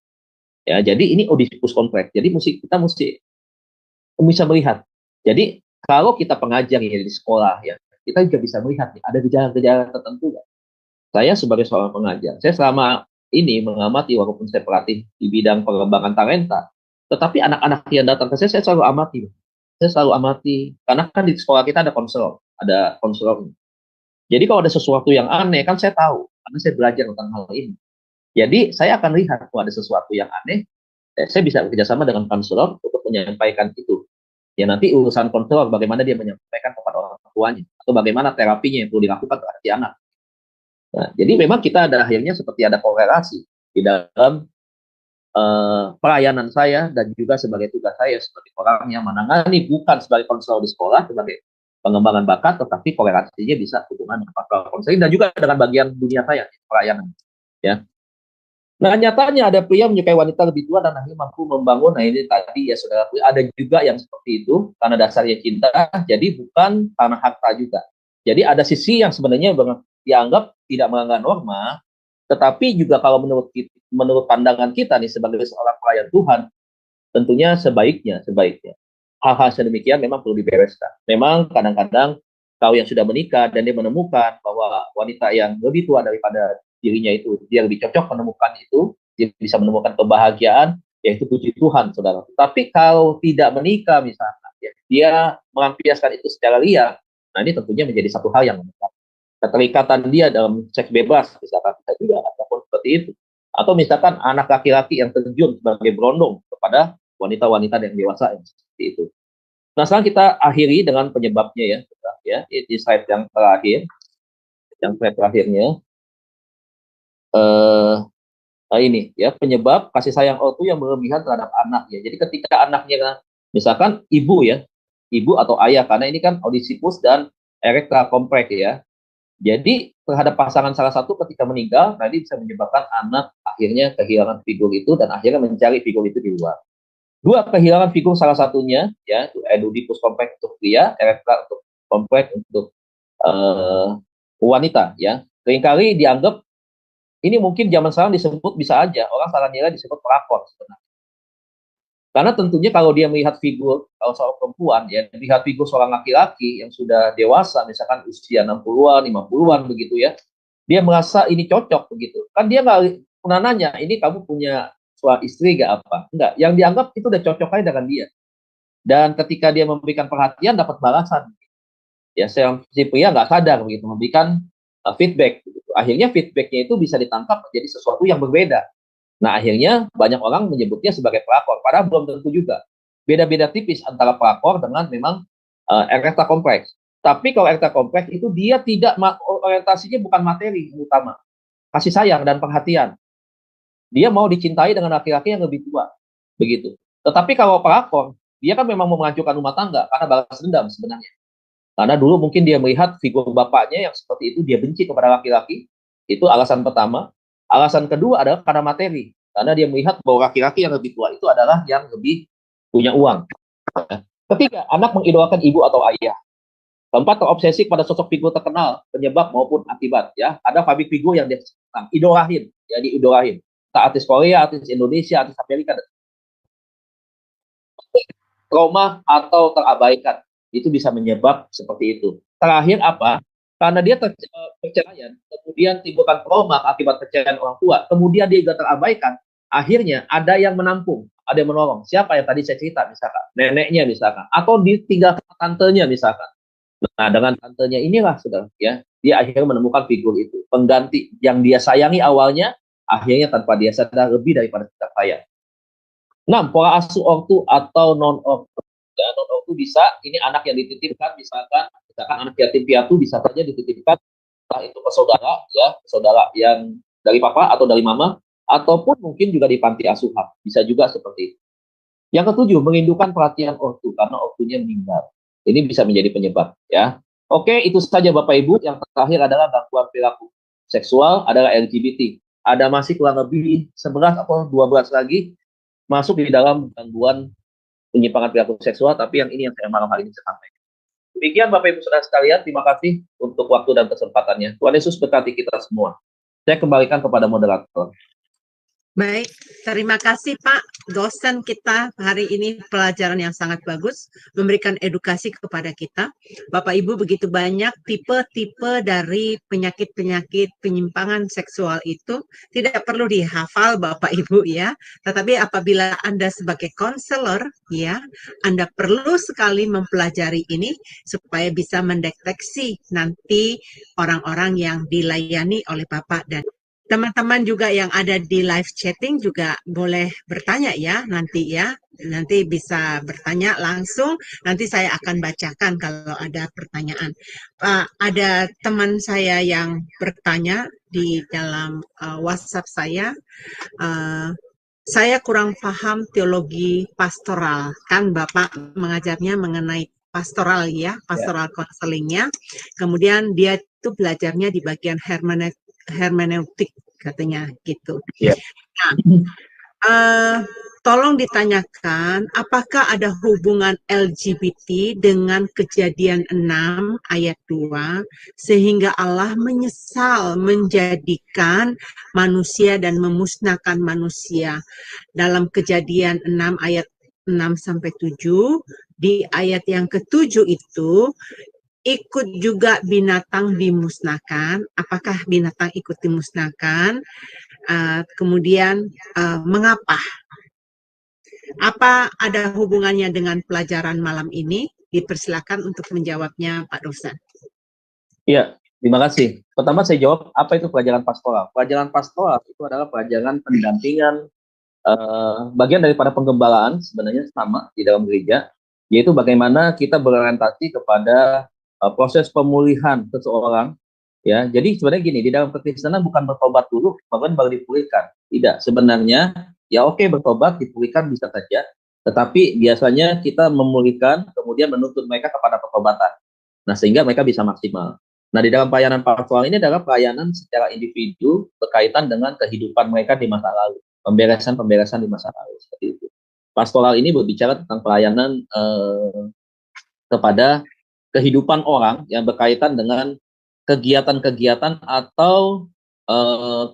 Ya, jadi ini Oedipus kompleks. Jadi kita mesti bisa melihat. Jadi kalau kita pengajar ya di sekolah, ya, kita juga bisa melihat nih, ada gejala-gejala tertentu. Saya sebagai seorang pengajar, saya selama ini mengamati, walaupun saya pelatih di bidang pengembangan talenta, tetapi anak-anak yang datang ke saya selalu amati. Saya selalu amati, karena kan di sekolah kita ada konselor. Jadi kalau ada sesuatu yang aneh, kan saya tahu, karena saya belajar tentang hal ini. Jadi saya akan lihat kalau ada sesuatu yang aneh, saya bisa bekerjasama dengan konselor untuk menyampaikan itu. Ya nanti urusan konselor bagaimana dia menyampaikan kepada orang tuanya, atau bagaimana terapinya yang perlu dilakukan terhadap si anak. Nah, jadi memang kita ada akhirnya seperti ada korelasi di dalam pelayanan saya dan juga sebagai tugas saya sebagai orang yang menangani, bukan sebagai konselor di sekolah, sebagai pengembangan bakat, tetapi korelasinya bisa hubungan dengan pastoral konseling dan juga dengan bagian dunia saya, pelayanan. Ya. Nah, nyatanya ada pria menyukai wanita lebih tua dan akhirnya mampu membangun. Nah, ini tadi ya saudara, ada juga yang seperti itu karena dasarnya cinta, jadi bukan karena harta juga. Jadi ada sisi yang sebenarnya dianggap tidak melanggar norma, tetapi juga kalau menurut pandangan kita nih sebagai seorang pelayan Tuhan, tentunya sebaiknya hal-hal sedemikian memang perlu dibereskan. Memang kadang-kadang kau yang sudah menikah dan dia menemukan bahwa wanita yang lebih tua daripada dirinya itu, dia lebih cocok menemukan itu, dia bisa menemukan kebahagiaan, yaitu puji Tuhan, saudara. Tapi kalau tidak menikah misalnya, ya, dia melampiaskan itu secara liar, nah ini tentunya menjadi satu hal yang keterikatan dia dalam seks bebas, misalkan bisa juga ataupun seperti itu. Atau misalkan anak laki-laki yang terjun sebagai berondong kepada wanita-wanita yang dewasa yang seperti itu. Nah, sekarang kita akhiri dengan penyebabnya ya, di slide yang terakhirnya. Ini ya, penyebab kasih sayang orang tua yang berlebihan terhadap anak ya. Jadi ketika anaknya misalkan ibu atau ayah, karena ini kan Oedipus dan Erectra kompleks ya. Jadi terhadap pasangan salah satu ketika meninggal, tadi bisa menyebabkan anak akhirnya kehilangan figur itu dan akhirnya mencari figur itu di luar. Dua, kehilangan figur salah satunya ya, Oedipus kompleks untuk pria, Erectra untuk kompleks untuk wanita ya. Seringkali dianggap ini mungkin zaman sekarang disebut, bisa aja orang salah nilai disebut pelakor sebenarnya. Karena tentunya kalau dia melihat figur, kalau seorang perempuan ya, melihat figur seorang laki-laki yang sudah dewasa, misalkan usia 60-an, 50-an begitu ya, dia merasa ini cocok begitu. Kan dia nggak pernah nanya, ini kamu punya suami istri gak apa? Enggak, yang dianggap itu udah cocok aja dengan dia. Dan ketika dia memberikan perhatian, dapat balasan. Ya, si pria nggak sadar begitu, memberikan feedback. Gitu. Akhirnya feedbacknya itu bisa ditangkap menjadi sesuatu yang berbeda. Nah, akhirnya banyak orang menyebutnya sebagai pelakor, padahal belum tentu juga. Beda-beda tipis antara pelakor dengan memang Erectra kompleks. Tapi kalau Erectra kompleks itu dia tidak orientasinya bukan materi yang utama, kasih sayang dan perhatian. Dia mau dicintai dengan laki-laki yang lebih tua, begitu. Tetapi kalau pelakor, dia kan memang mau menghancurkan rumah tangga karena balas dendam sebenarnya. Karena dulu mungkin dia melihat figur bapaknya yang seperti itu, dia benci kepada laki-laki. Itu alasan pertama. Alasan kedua adalah karena materi. Karena dia melihat bahwa laki-laki yang lebih tua itu adalah yang lebih punya uang. Ketiga, anak mengidolakan ibu atau ayah. Keempat, terobsesi pada sosok figur terkenal, penyebab maupun akibat. Ya, ada public figure yang dia idolahin, ya diidolahin. Artis Korea, artis Indonesia, artis Amerika. Trauma atau terabaikan. Itu bisa menyebab seperti itu. Terakhir apa? Karena dia perceraian, kemudian timbulkan trauma akibat perceraian orang tua, kemudian dia juga terabaikan, akhirnya ada yang menampung, ada yang menolong. Siapa yang tadi saya cerita misalkan, neneknya misalkan, atau ditinggalkan tantenya misalkan. Nah, dengan tantenya inilah sudah ya, dia akhirnya menemukan figur itu, pengganti yang dia sayangi awalnya, akhirnya tanpa dia sadar lebih daripada kita sayang. 6. Pola asuh ortu atau non ortu. Ya, non ortu bisa ini anak yang dititipkan misalkan anak yatim piatu bisa saja dititipkan entah itu ke saudara ya, saudara yang dari papa atau dari mama, ataupun mungkin juga di panti asuhan, bisa juga seperti itu. Yang ketujuh, merindukan perhatian ortu karena ortunya meninggal. Ini bisa menjadi penyebab ya. Oke, itu saja Bapak Ibu. Yang terakhir adalah gangguan perilaku seksual adalah LGBT. Ada masih kurang lebih 11 atau 12 lagi masuk di dalam gangguan penyimpangan perilaku seksual, tapi yang ini yang saya malam hari ini sampaikan. Demikian Bapak Ibu Saudara sekalian, terima kasih untuk waktu dan kesempatannya. Tuhan Yesus berkati kita semua. Saya kembalikan kepada moderator. Baik, terima kasih Pak dosen kita hari ini, pelajaran yang sangat bagus, memberikan edukasi kepada kita. Bapak Ibu, begitu banyak tipe-tipe dari penyakit-penyakit penyimpangan seksual itu tidak perlu dihafal Bapak Ibu ya, tetapi apabila Anda sebagai konselor ya, Anda perlu sekali mempelajari ini supaya bisa mendeteksi nanti orang-orang yang dilayani oleh Bapak. Dan teman-teman juga yang ada di live chatting juga boleh bertanya ya nanti ya. Nanti bisa bertanya langsung, nanti saya akan bacakan kalau ada pertanyaan. Ada teman saya yang bertanya di dalam WhatsApp saya kurang paham teologi pastoral. Kan Bapak mengajarnya mengenai pastoral ya, pastoral counselingnya. Kemudian dia itu belajarnya di bagian hermeneutik katanya gitu. Yeah. Nah, tolong ditanyakan apakah ada hubungan LGBT dengan Kejadian 6 ayat 2 sehingga Allah menyesal menjadikan manusia dan memusnahkan manusia. Dalam Kejadian 6 ayat 6 sampai 7, di ayat yang ke-7 itu ikut juga binatang dimusnahkan. Apakah binatang ikut dimusnahkan? Kemudian mengapa? Apa ada hubungannya dengan pelajaran malam ini? Dipersilakan untuk menjawabnya Pak dosen. Iya, terima kasih. Pertama saya jawab, apa itu pelajaran pastoral? Pelajaran pastoral itu adalah pelajaran pendampingan, bagian daripada penggembalaan sebenarnya sama di dalam gereja, yaitu bagaimana kita berorientasi kepada proses pemulihan seseorang. Ya, jadi sebenarnya gini, di dalam kekristenan bukan bertobat dulu, bahkan baru dipulihkan. Tidak, sebenarnya ya oke, bertobat, dipulihkan bisa saja, tetapi biasanya kita memulihkan, kemudian menuntut mereka kepada pertobatan. Nah, sehingga mereka bisa maksimal. Nah, di dalam pelayanan pastoral ini adalah pelayanan secara individu berkaitan dengan kehidupan mereka di masa lalu, pemberesan di masa lalu, seperti itu. Pastoral ini berbicara tentang pelayanan kepada kehidupan orang yang berkaitan dengan kegiatan-kegiatan atau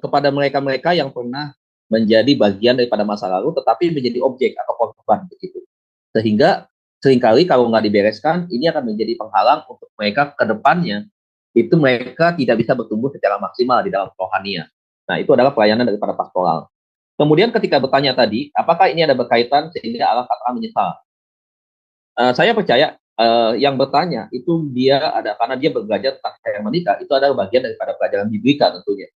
kepada mereka-mereka yang pernah menjadi bagian daripada masa lalu tetapi menjadi objek atau korban begitu. Sehingga seringkali kalau nggak dibereskan, ini akan menjadi penghalang untuk mereka ke depannya, itu mereka tidak bisa bertumbuh secara maksimal di dalam rohania. Nah, itu adalah pelayanan daripada pastoral. Kemudian ketika bertanya tadi, apakah ini ada berkaitan sehingga Allah katakan menyesal? Saya percaya yang bertanya itu dia ada karena dia belajar tentang yang menikah, itu adalah bagian daripada pelajaran biblika tentunya.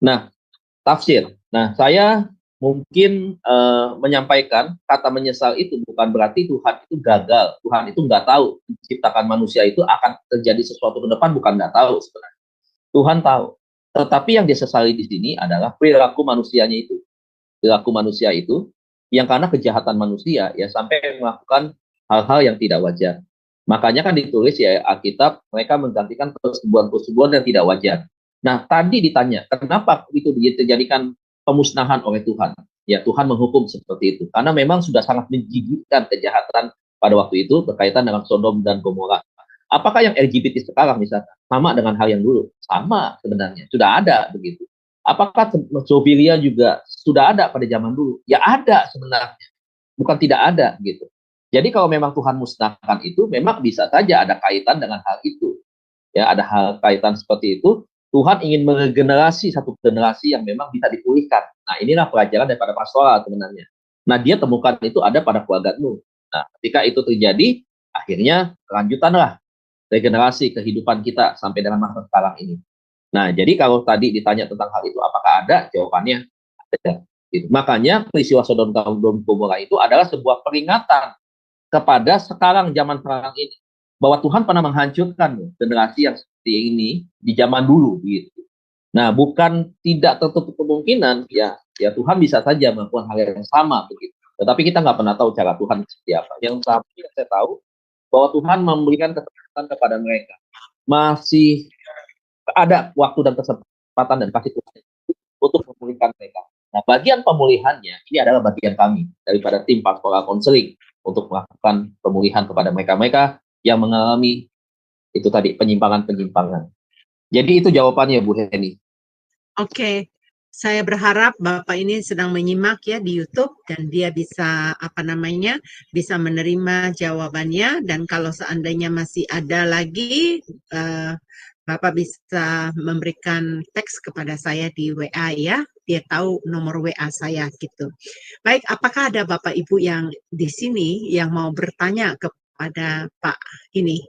Nah, tafsir. Nah, saya mungkin menyampaikan kata menyesal itu bukan berarti Tuhan itu gagal, Tuhan itu nggak tahu menciptakan manusia itu akan terjadi sesuatu ke depan, bukan nggak tahu sebenarnya. Tuhan tahu. Tetapi yang disesali di sini adalah perilaku manusianya itu. Perilaku manusia itu yang karena kejahatan manusia ya sampai melakukan hal-hal yang tidak wajar. Makanya kan ditulis ya Alkitab, mereka menggantikan persetubuhan-persetubuhan yang tidak wajar. Nah, tadi ditanya, kenapa itu dijadikan pemusnahan oleh Tuhan? Ya, Tuhan menghukum seperti itu. Karena memang sudah sangat menjijikkan kejahatan pada waktu itu berkaitan dengan Sodom dan Gomora. Apakah yang LGBT sekarang misalnya sama dengan hal yang dulu? Sama sebenarnya, sudah ada begitu. Apakah zoofilia juga sudah ada pada zaman dulu? Ya ada sebenarnya, bukan tidak ada gitu. Jadi kalau memang Tuhan musnahkan itu, memang bisa saja ada kaitan dengan hal itu. ya ada hal kaitan seperti itu, Tuhan ingin meregenerasi satu generasi yang memang bisa dipulihkan. Nah, inilah pelajaran daripada pastoral sebenarnya. Nah, dia temukan itu ada pada keluarga Nuh. Nah, ketika itu terjadi, akhirnya kelanjutanlah regenerasi kehidupan kita sampai dengan masa sekarang ini. Nah, jadi kalau tadi ditanya tentang hal itu, apakah ada? Jawabannya ada. Gitu. Makanya peristiwa Sodom dan Gomora itu adalah sebuah peringatan kepada sekarang, zaman sekarang ini, bahwa Tuhan pernah menghancurkan generasi yang seperti ini di zaman dulu. Gitu. Nah, bukan tidak tertutup kemungkinan, ya Tuhan bisa saja melakukan hal yang sama begitu. Tetapi kita nggak pernah tahu cara Tuhan seperti apa. Yang saya tahu bahwa Tuhan memberikan kesempatan kepada mereka. Masih ada waktu dan kesempatan dan kasih Tuhan untuk memulihkan mereka. Nah, bagian pemulihannya ini adalah bagian kami daripada tim pastoral konseling untuk melakukan pemulihan kepada mereka-mereka yang mengalami itu tadi penyimpangan-penyimpangan. Jadi itu jawabannya, Bu Heni. Oke. Saya berharap Bapak ini sedang menyimak ya di YouTube dan dia bisa bisa menerima jawabannya, dan kalau seandainya masih ada lagi Bapak bisa memberikan teks kepada saya di WA ya. Dia tahu nomor WA saya gitu. Baik, apakah ada Bapak Ibu yang di sini yang mau bertanya kepada Pak ini?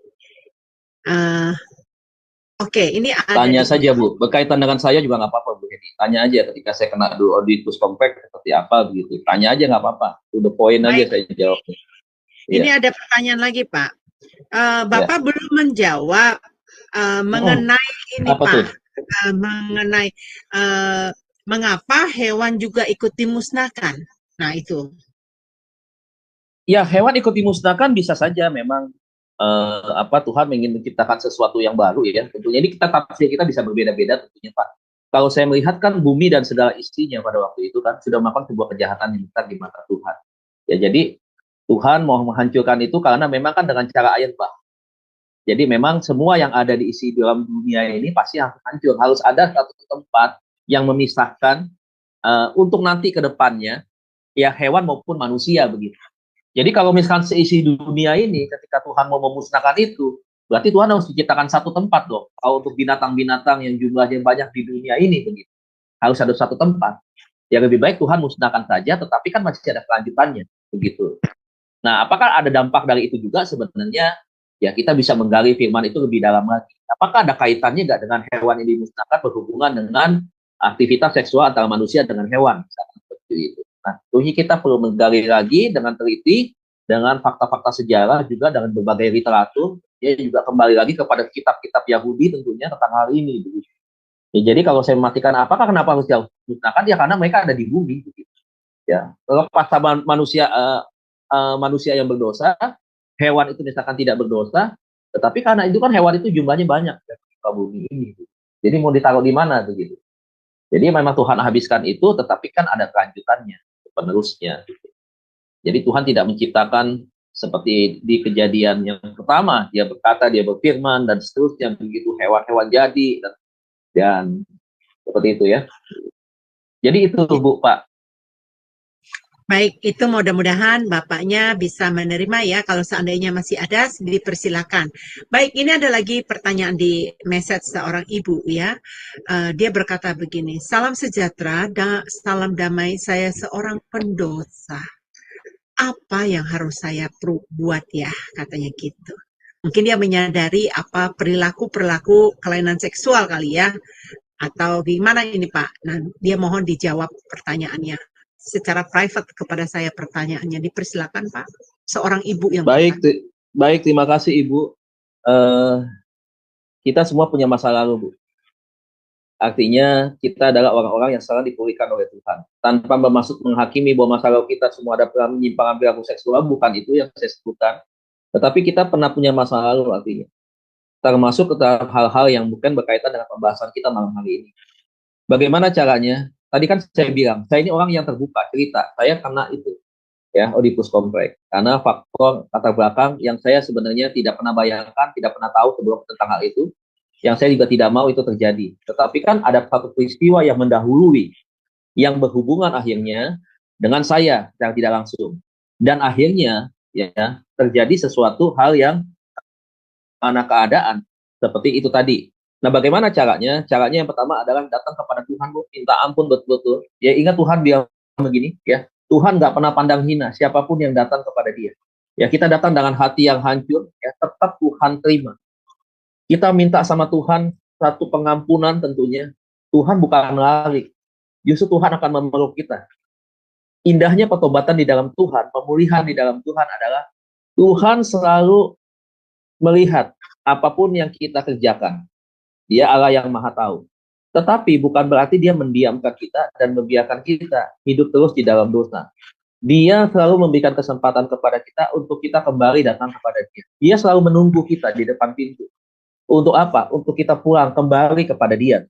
Oke, ini ada Tanya saja, Bu. Berkaitan dengan saya juga nggak apa-apa, Bu Heni. Tanya aja ketika saya kena auditus compact seperti apa begitu. Tanya aja nggak apa-apa. To the point aja saya jawabnya. Ini ada pertanyaan lagi, Pak. Bapak belum menjawab mengenai ini, apa Pak. tuh? Mengenai mengapa hewan juga ikut dimusnahkan. Nah, itu. Ya, hewan ikut dimusnahkan bisa saja memang Tuhan ingin menciptakan sesuatu yang baru ya. Tentunya ini tafsir kita bisa berbeda-beda tentunya, Pak. Kalau saya melihat kan bumi dan segala isinya pada waktu itu kan sudah melakukan sebuah kejahatan yang besar di mata Tuhan. Ya, jadi Tuhan mau menghancurkan itu karena memang kan dengan cara air bah. Jadi memang semua yang ada di isi dalam dunia ini pasti harus hancur. Harus ada satu tempat yang memisahkan untuk nanti ke depannya ya hewan maupun manusia begitu. Jadi kalau misalkan seisi dunia ini ketika Tuhan mau memusnahkan itu, berarti Tuhan harus menciptakan satu tempat loh. Kalau untuk binatang-binatang yang jumlahnya banyak di dunia ini begitu. Harus ada satu tempat. Ya lebih baik Tuhan musnahkan saja, tetapi kan masih ada kelanjutannya begitu. Nah, apakah ada dampak dari itu juga sebenarnya? Ya kita bisa menggali firman itu lebih dalam lagi. Apakah ada kaitannya nggak dengan hewan yang dimusnahkan berhubungan dengan aktivitas seksual antara manusia dengan hewan? Seperti itu. Nah, tentunya kita perlu menggali lagi dengan teliti, dengan fakta-fakta sejarah juga dengan berbagai literatur. Ya juga kembali lagi kepada kitab-kitab Yahudi tentunya tentang hal ini. Begitu. Ya, jadi kalau saya mematikan apakah kenapa harus dimusnahkan? Ya karena mereka ada di bumi. Begitu. Ya, lepas sama manusia manusia yang berdosa, hewan itu misalkan tidak berdosa, tetapi karena itu kan hewan itu jumlahnya banyak ya, di bumi ini. Jadi mau ditaruh di mana begitu? Jadi memang Tuhan habiskan itu, tetapi kan ada kelanjutannya, penerusnya. Jadi Tuhan tidak menciptakan seperti di kejadian yang pertama, dia berkata, dia berfirman, dan seterusnya begitu hewan-hewan jadi, dan seperti itu ya. Jadi itu Bu, Pak. Baik, itu mudah-mudahan Bapaknya bisa menerima ya. Kalau seandainya masih ada, dipersilakan. Baik, ini ada lagi pertanyaan di message seorang ibu ya. Dia berkata begini, salam sejahtera, salam damai, saya seorang pendosa. Apa yang harus saya buat ya, katanya gitu. Mungkin dia menyadari apa perilaku kelainan seksual kali ya. Atau gimana ini Pak? Nah, dia mohon dijawab pertanyaannya. Secara private kepada saya pertanyaannya, dipersilakan Pak. Seorang ibu yang baik, terima kasih Ibu. Kita semua punya masa lalu, Bu. Artinya kita adalah orang-orang yang sangat dipulihkan oleh Tuhan. Tanpa bermaksud menghakimi bahwa masa lalu kita semua ada penyimpangan perilaku seksual, bukan itu yang saya sebutkan. Tetapi kita pernah punya masa lalu artinya. Termasuk ke hal-hal yang bukan berkaitan dengan pembahasan kita malam hari ini. Bagaimana caranya? Tadi kan saya bilang, saya ini orang yang terbuka cerita. Saya kena itu, ya, Oedipus Complex. Karena faktor latar belakang yang saya sebenarnya tidak pernah bayangkan, tidak pernah tahu sebelum tentang hal itu, yang saya juga tidak mau itu terjadi. Tetapi kan ada satu peristiwa yang mendahului, yang berhubungan akhirnya dengan saya yang tidak langsung. Dan akhirnya ya terjadi sesuatu hal yang mana keadaan Seperti itu tadi. Nah, bagaimana caranya? Caranya yang pertama adalah datang kepada Tuhan, Bu, minta ampun betul-betul. Ya, ingat Tuhan bilang begini, ya. Tuhan nggak pernah pandang hina siapapun yang datang kepada Dia. Ya, kita datang dengan hati yang hancur, ya, tetap Tuhan terima. Kita minta sama Tuhan satu pengampunan tentunya. Tuhan bukan lari, justru Tuhan akan memeluk kita. Indahnya pertobatan di dalam Tuhan, pemulihan di dalam Tuhan adalah Tuhan selalu melihat apapun yang kita kerjakan. Dia Allah yang Maha Tahu. Tetapi bukan berarti Dia mendiamkan kita dan membiarkan kita hidup terus di dalam dosa. Dia selalu memberikan kesempatan kepada kita untuk kita kembali datang kepada Dia. Dia selalu menunggu kita di depan pintu. Untuk apa? Untuk kita pulang kembali kepada Dia.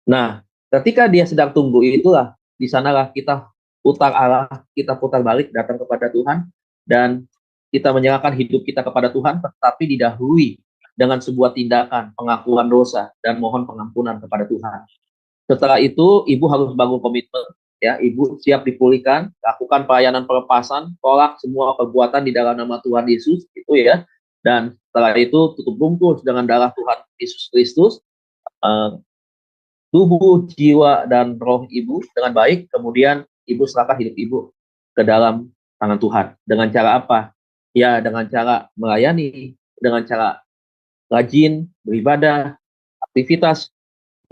Nah, ketika Dia sedang tunggu itulah, di sanalah kita putar arah, kita putar balik datang kepada Tuhan, dan kita menyerahkan hidup kita kepada Tuhan, tetapi didahului dengan sebuah tindakan pengakuan dosa dan mohon pengampunan kepada Tuhan. Setelah itu, ibu harus bangun komitmen, ya, ibu siap dipulihkan, lakukan pelayanan pelepasan, tolak semua perbuatan di dalam nama Tuhan Yesus, itu ya, dan setelah itu tutup bungkus dengan darah Tuhan Yesus Kristus, tubuh, jiwa, dan roh ibu dengan baik, kemudian ibu serahkan hidup ibu ke dalam tangan Tuhan. Dengan cara apa? Ya, dengan cara melayani, dengan cara rajin, beribadah, aktivitas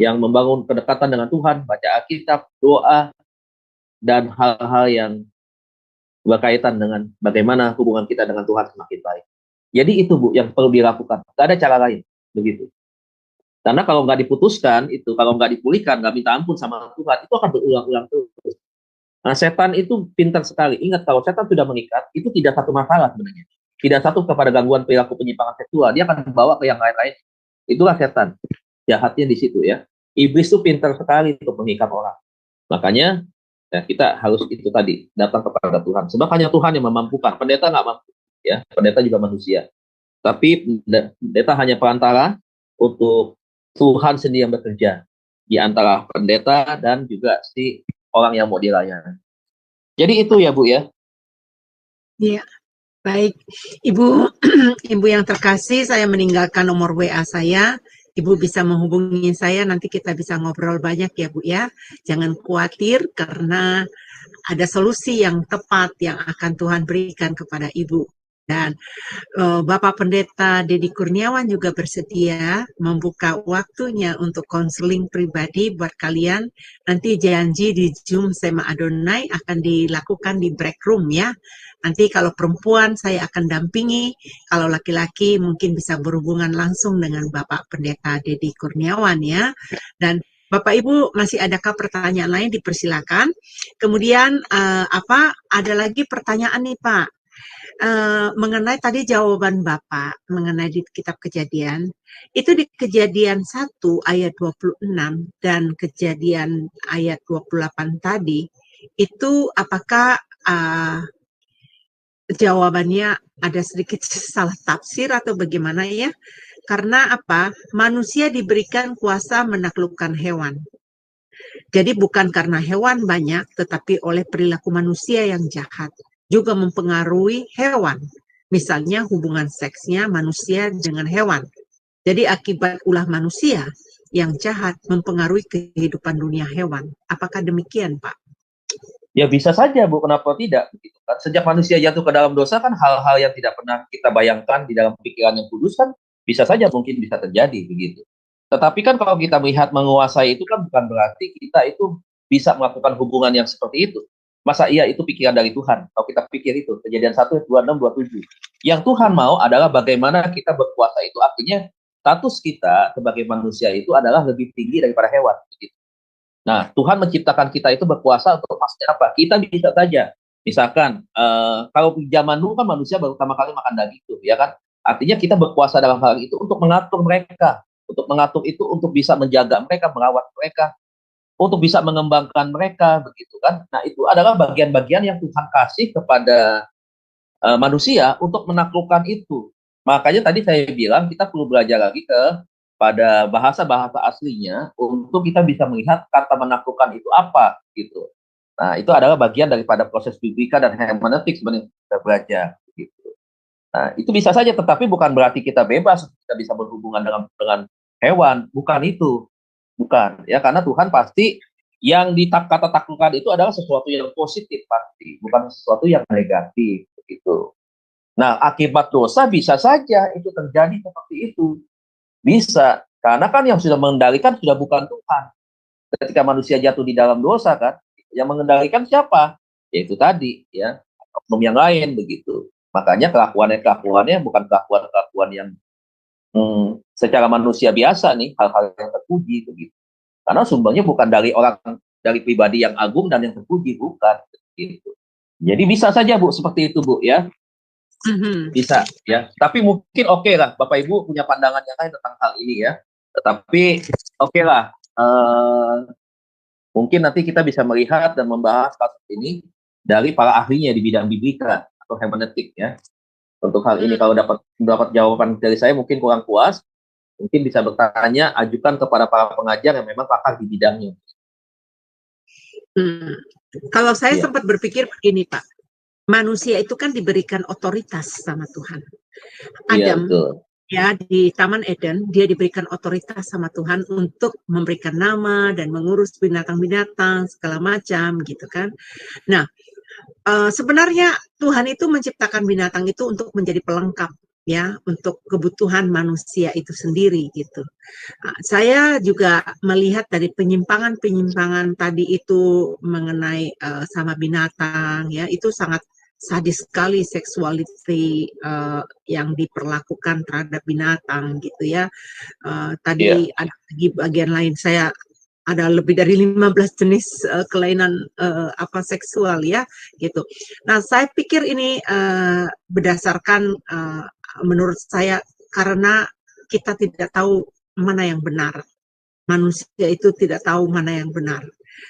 yang membangun kedekatan dengan Tuhan, baca Alkitab, doa, dan hal-hal yang berkaitan dengan bagaimana hubungan kita dengan Tuhan semakin baik. Jadi itu, Bu, yang perlu dilakukan. Tidak ada cara lain, begitu. Karena kalau nggak diputuskan, itu kalau nggak dipulihkan, nggak minta ampun sama Tuhan, itu akan berulang-ulang terus. Nah, setan itu pintar sekali. Ingat, kalau setan sudah mengikat, itu tidak satu masalah sebenarnya. Tidak satu kepada gangguan perilaku penyimpangan seksual, dia akan membawa ke yang lain-lain. Itulah setan. Jahatnya di situ ya. Iblis itu pintar sekali untuk mengikat orang. Makanya ya, kita harus itu tadi, datang kepada Tuhan. Sebab hanya Tuhan yang memampukan. Pendeta nggak mampu. Ya, pendeta juga manusia. Tapi pendeta hanya perantara untuk Tuhan sendiri yang bekerja di antara pendeta dan juga si orang yang mau dilayani. Jadi itu ya, Bu ya. Iya. Baik, Ibu, Ibu yang terkasih, saya meninggalkan nomor WA saya. Ibu bisa menghubungi saya, nanti kita bisa ngobrol banyak ya, Bu ya. Jangan khawatir karena ada solusi yang tepat yang akan Tuhan berikan kepada Ibu. Dan Bapak Pendeta Dedi Kurniawan juga bersedia membuka waktunya untuk konseling pribadi buat kalian. Nanti janji di Zoom Sema Adonai akan dilakukan di break room ya. Nanti kalau perempuan saya akan dampingi, kalau laki-laki mungkin bisa berhubungan langsung dengan Bapak Pendeta Dedi Kurniawan ya. Dan Bapak Ibu masih adakah pertanyaan lain, dipersilakan. Kemudian ada lagi pertanyaan nih Pak. Mengenai tadi jawaban Bapak mengenai di kitab Kejadian, itu di Kejadian 1 ayat 26 dan Kejadian ayat 28 tadi, itu apakah jawabannya ada sedikit salah tafsir atau bagaimana ya? Karena apa? Manusia diberikan kuasa menaklukkan hewan. Jadi bukan karena hewan banyak, tetapi oleh perilaku manusia yang jahat juga mempengaruhi hewan. Misalnya hubungan seksnya manusia dengan hewan. Jadi akibat ulah manusia yang jahat mempengaruhi kehidupan dunia hewan. Apakah demikian, Pak? Ya bisa saja, Bu. Kenapa tidak? Sejak manusia jatuh ke dalam dosa kan hal-hal yang tidak pernah kita bayangkan di dalam pikiran yang kudus kan bisa saja mungkin bisa terjadi begitu. Tetapi kan kalau kita melihat menguasai itu kan bukan berarti kita itu bisa melakukan hubungan yang seperti itu. Masa iya itu pikiran dari Tuhan? Kalau kita pikir itu, Kejadian 1, 26, 27. Yang Tuhan mau adalah bagaimana kita berkuasa itu. Artinya status kita sebagai manusia itu adalah lebih tinggi daripada hewan. Begitu. Nah, Tuhan menciptakan kita itu berkuasa untuk maksudnya apa? Kita bisa saja. Misalkan, kalau zaman dulu kan manusia baru pertama kali makan daging itu, ya kan? Artinya kita berkuasa dalam hal itu untuk mengatur mereka. Untuk mengatur itu, untuk bisa menjaga mereka, merawat mereka, untuk bisa mengembangkan mereka, begitu kan? Nah, itu adalah bagian-bagian yang Tuhan kasih kepada manusia untuk menaklukkan itu. Makanya tadi saya bilang kita perlu belajar lagi pada bahasa-bahasa aslinya untuk kita bisa melihat kata menaklukkan itu apa, gitu. Nah, itu adalah bagian daripada proses biblika dan hermeneutik sebenarnya kita belajar, gitu. Nah, itu bisa saja, tetapi bukan berarti kita bebas, kita bisa berhubungan dengan hewan, bukan itu. Bukan, ya, karena Tuhan pasti yang kata taklukkan itu adalah sesuatu yang positif pasti, bukan sesuatu yang negatif begitu. Nah, akibat dosa bisa saja itu terjadi seperti itu. Bisa, karena kan yang sudah mengendalikan sudah bukan Tuhan. Ketika manusia jatuh di dalam dosa kan, yang mengendalikan siapa? Yaitu tadi, ya, oknum yang lain begitu. Makanya kelakuannya bukan kelakuan yang secara manusia biasa nih, hal-hal yang terpuji begitu. Karena sumbernya bukan dari pribadi yang agung dan yang terpuji, bukan gitu. Jadi bisa saja Bu seperti itu Bu ya. Bisa ya. Tapi mungkin oke lah Bapak Ibu punya pandangan yang lain tentang hal ini ya. Tetapi oke lah, mungkin nanti kita bisa melihat dan membahas kasus ini dari para ahlinya di bidang biblika atau hermeneutik ya. Untuk hal ini kalau dapat jawaban dari saya mungkin kurang puas, mungkin bisa bertanya, ajukan kepada para pengajar yang memang pakar di bidangnya. Kalau saya sempat berpikir begini Pak, manusia itu kan diberikan otoritas sama Tuhan. Adam, ya, di Taman Eden, dia diberikan otoritas sama Tuhan untuk memberikan nama dan mengurus binatang-binatang segala macam gitu kan. Nah, sebenarnya Tuhan itu menciptakan binatang itu untuk menjadi pelengkap ya, untuk kebutuhan manusia itu sendiri gitu. Saya juga melihat dari penyimpangan tadi itu mengenai sama binatang ya, itu sangat sadis sekali seksualiti yang diperlakukan terhadap binatang gitu ya. Tadi ada di bagian lain saya ada lebih dari 15 jenis kelainan seksual ya gitu. Nah, saya pikir ini berdasarkan menurut saya karena kita tidak tahu mana yang benar. Manusia itu tidak tahu mana yang benar.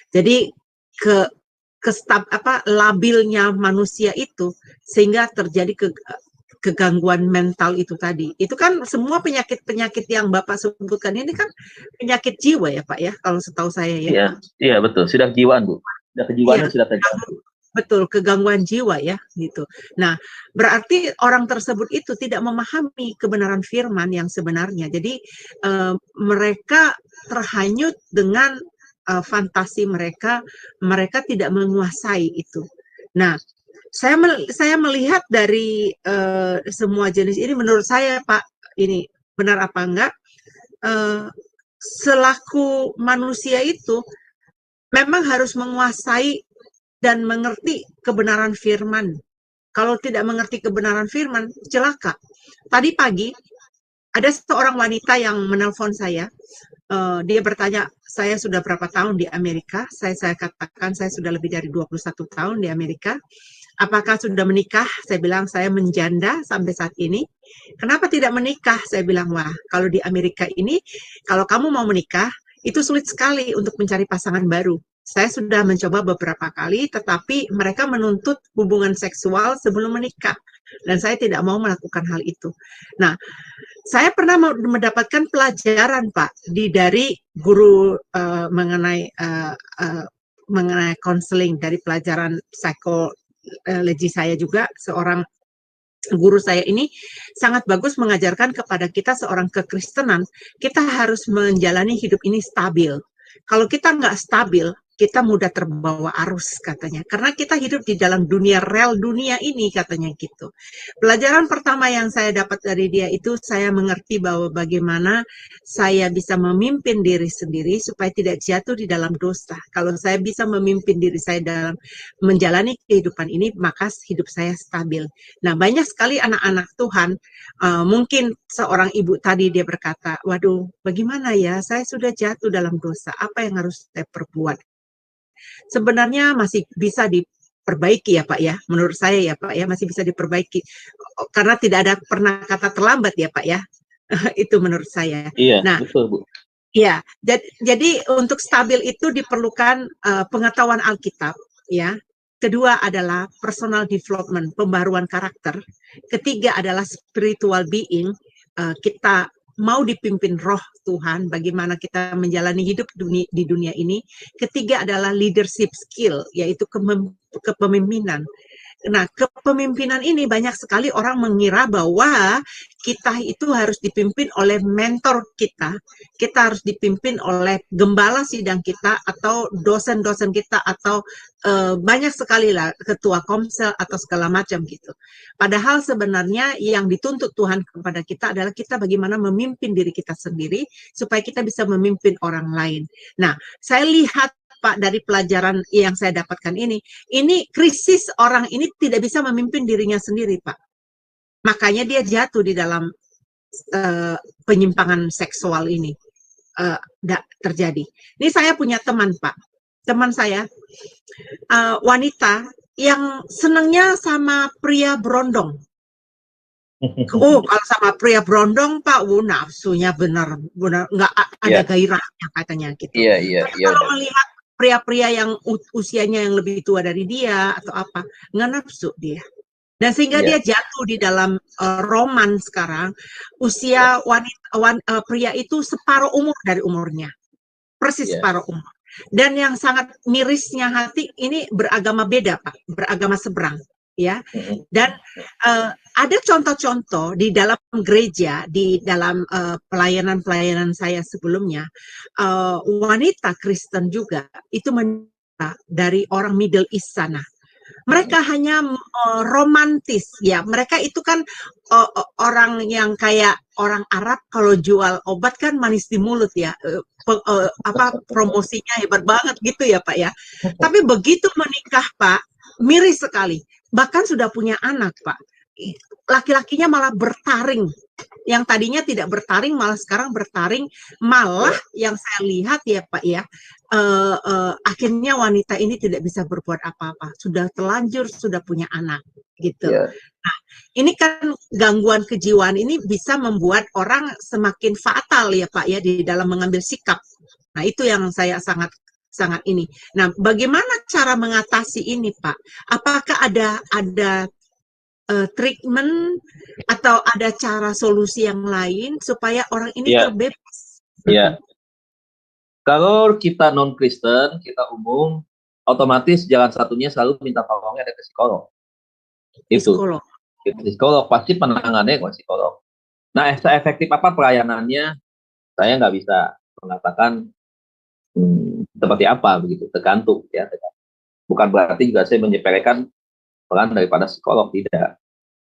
Jadi labilnya manusia itu sehingga terjadi kegangguan mental itu tadi. Itu kan semua penyakit-penyakit yang Bapak sebutkan ini kan penyakit jiwa ya Pak ya, kalau setahu saya ya. Iya betul, sudah kejiwaan Bu. Sudah kejiwaan sudah terganggu. Betul, kegangguan jiwa ya gitu. Nah, berarti orang tersebut itu tidak memahami kebenaran firman yang sebenarnya. Jadi mereka terhanyut dengan fantasi mereka tidak menguasai itu. Nah, saya melihat dari semua jenis ini, menurut saya Pak, ini benar apa enggak, selaku manusia itu memang harus menguasai dan mengerti kebenaran firman. Kalau tidak mengerti kebenaran firman, celaka. Tadi pagi, ada seorang wanita yang menelpon saya. Dia bertanya, saya sudah berapa tahun di Amerika? Saya katakan, saya sudah lebih dari 21 tahun di Amerika. Apakah sudah menikah? Saya bilang, saya menjanda sampai saat ini. Kenapa tidak menikah? Saya bilang, wah, kalau di Amerika ini, kalau kamu mau menikah, itu sulit sekali untuk mencari pasangan baru. Saya sudah mencoba beberapa kali, tetapi mereka menuntut hubungan seksual sebelum menikah. Dan saya tidak mau melakukan hal itu. Nah, saya pernah mendapatkan pelajaran, Pak, dari guru mengenai konseling, dari pelajaran psikologi saya juga. Seorang guru saya ini sangat bagus mengajarkan kepada kita seorang kekristenan, kita harus menjalani hidup ini stabil. Kalau kita nggak stabil, kita mudah terbawa arus katanya. Karena kita hidup di dalam dunia real dunia ini katanya gitu. Pelajaran pertama yang saya dapat dari dia itu saya mengerti bahwa bagaimana saya bisa memimpin diri sendiri supaya tidak jatuh di dalam dosa. Kalau saya bisa memimpin diri saya dalam menjalani kehidupan ini, maka hidup saya stabil. Nah, banyak sekali anak-anak Tuhan, mungkin seorang ibu tadi dia berkata, waduh, bagaimana ya, saya sudah jatuh dalam dosa, apa yang harus saya perbuat? Sebenarnya masih bisa diperbaiki ya Pak ya, menurut saya ya Pak ya, masih bisa diperbaiki karena tidak ada pernah kata terlambat ya Pak ya. Itu menurut saya. Iya, nah, betul Bu. Ya, jadi untuk stabil itu diperlukan pengetahuan Alkitab ya. Kedua adalah personal development, pembaruan karakter. Ketiga adalah spiritual being, kita mau dipimpin roh Tuhan, bagaimana kita menjalani hidup di dunia ini. Ketiga adalah leadership skill, yaitu kepemimpinan. Nah, kepemimpinan ini banyak sekali orang mengira bahwa kita itu harus dipimpin oleh mentor kita harus dipimpin oleh gembala sidang kita atau dosen-dosen kita atau banyak sekali lah ketua komsel atau segala macam gitu. Padahal sebenarnya yang dituntut Tuhan kepada kita adalah kita bagaimana memimpin diri kita sendiri supaya kita bisa memimpin orang lain. Nah, saya lihat Pak dari pelajaran yang saya dapatkan ini krisis orang ini tidak bisa memimpin dirinya sendiri, Pak. Makanya dia jatuh di dalam penyimpangan seksual ini terjadi. Ini saya punya teman, Pak. Teman saya wanita yang senangnya sama pria berondong. Oh, kalau sama pria berondong, Pak, nafsunya benar nggak ada gairahnya katanya gitu. Tapi kalau melihat pria-pria yang usianya yang lebih tua dari dia atau apa, nggak nafsu dia. Dan sehingga dia jatuh di dalam roman sekarang, usia pria itu separuh umur dari umurnya. Persis separuh umur. Dan yang sangat mirisnya hati, ini beragama beda, Pak. Beragama seberang. Ya, dan ada contoh-contoh di dalam gereja, di dalam pelayanan-pelayanan saya sebelumnya, wanita Kristen juga itu dari orang Middle East sana. Mereka hanya romantis, ya. Mereka itu kan orang yang kayak orang Arab kalau jual obat kan manis di mulut ya. Promosinya hebat banget gitu ya, Pak ya. Tapi begitu menikah, Pak, miris sekali. Bahkan sudah punya anak, Pak. Laki-lakinya malah bertaring. Yang tadinya tidak bertaring, malah sekarang bertaring. Malah yang saya lihat ya, Pak ya, akhirnya wanita ini tidak bisa berbuat apa-apa. Sudah telanjur, sudah punya anak, gitu. Nah, ini kan gangguan kejiwaan ini bisa membuat orang semakin fatal ya, Pak ya, di dalam mengambil sikap. Nah, itu yang saya sangat ini. Nah, bagaimana cara mengatasi ini, Pak? Apakah ada treatment atau ada cara solusi yang lain supaya orang ini terbebas? Iya. Kalau kita non-Kristen, kita umum, otomatis jalan satunya selalu minta tolongnya ada ke psikolog. Itu. Psikolog pasti penanganannya ke psikolog. Nah, efektif apa pelayanannya? Saya nggak bisa mengatakan seperti apa begitu, tergantung ya. Bukan berarti juga saya menyepelekan peran daripada psikolog, tidak.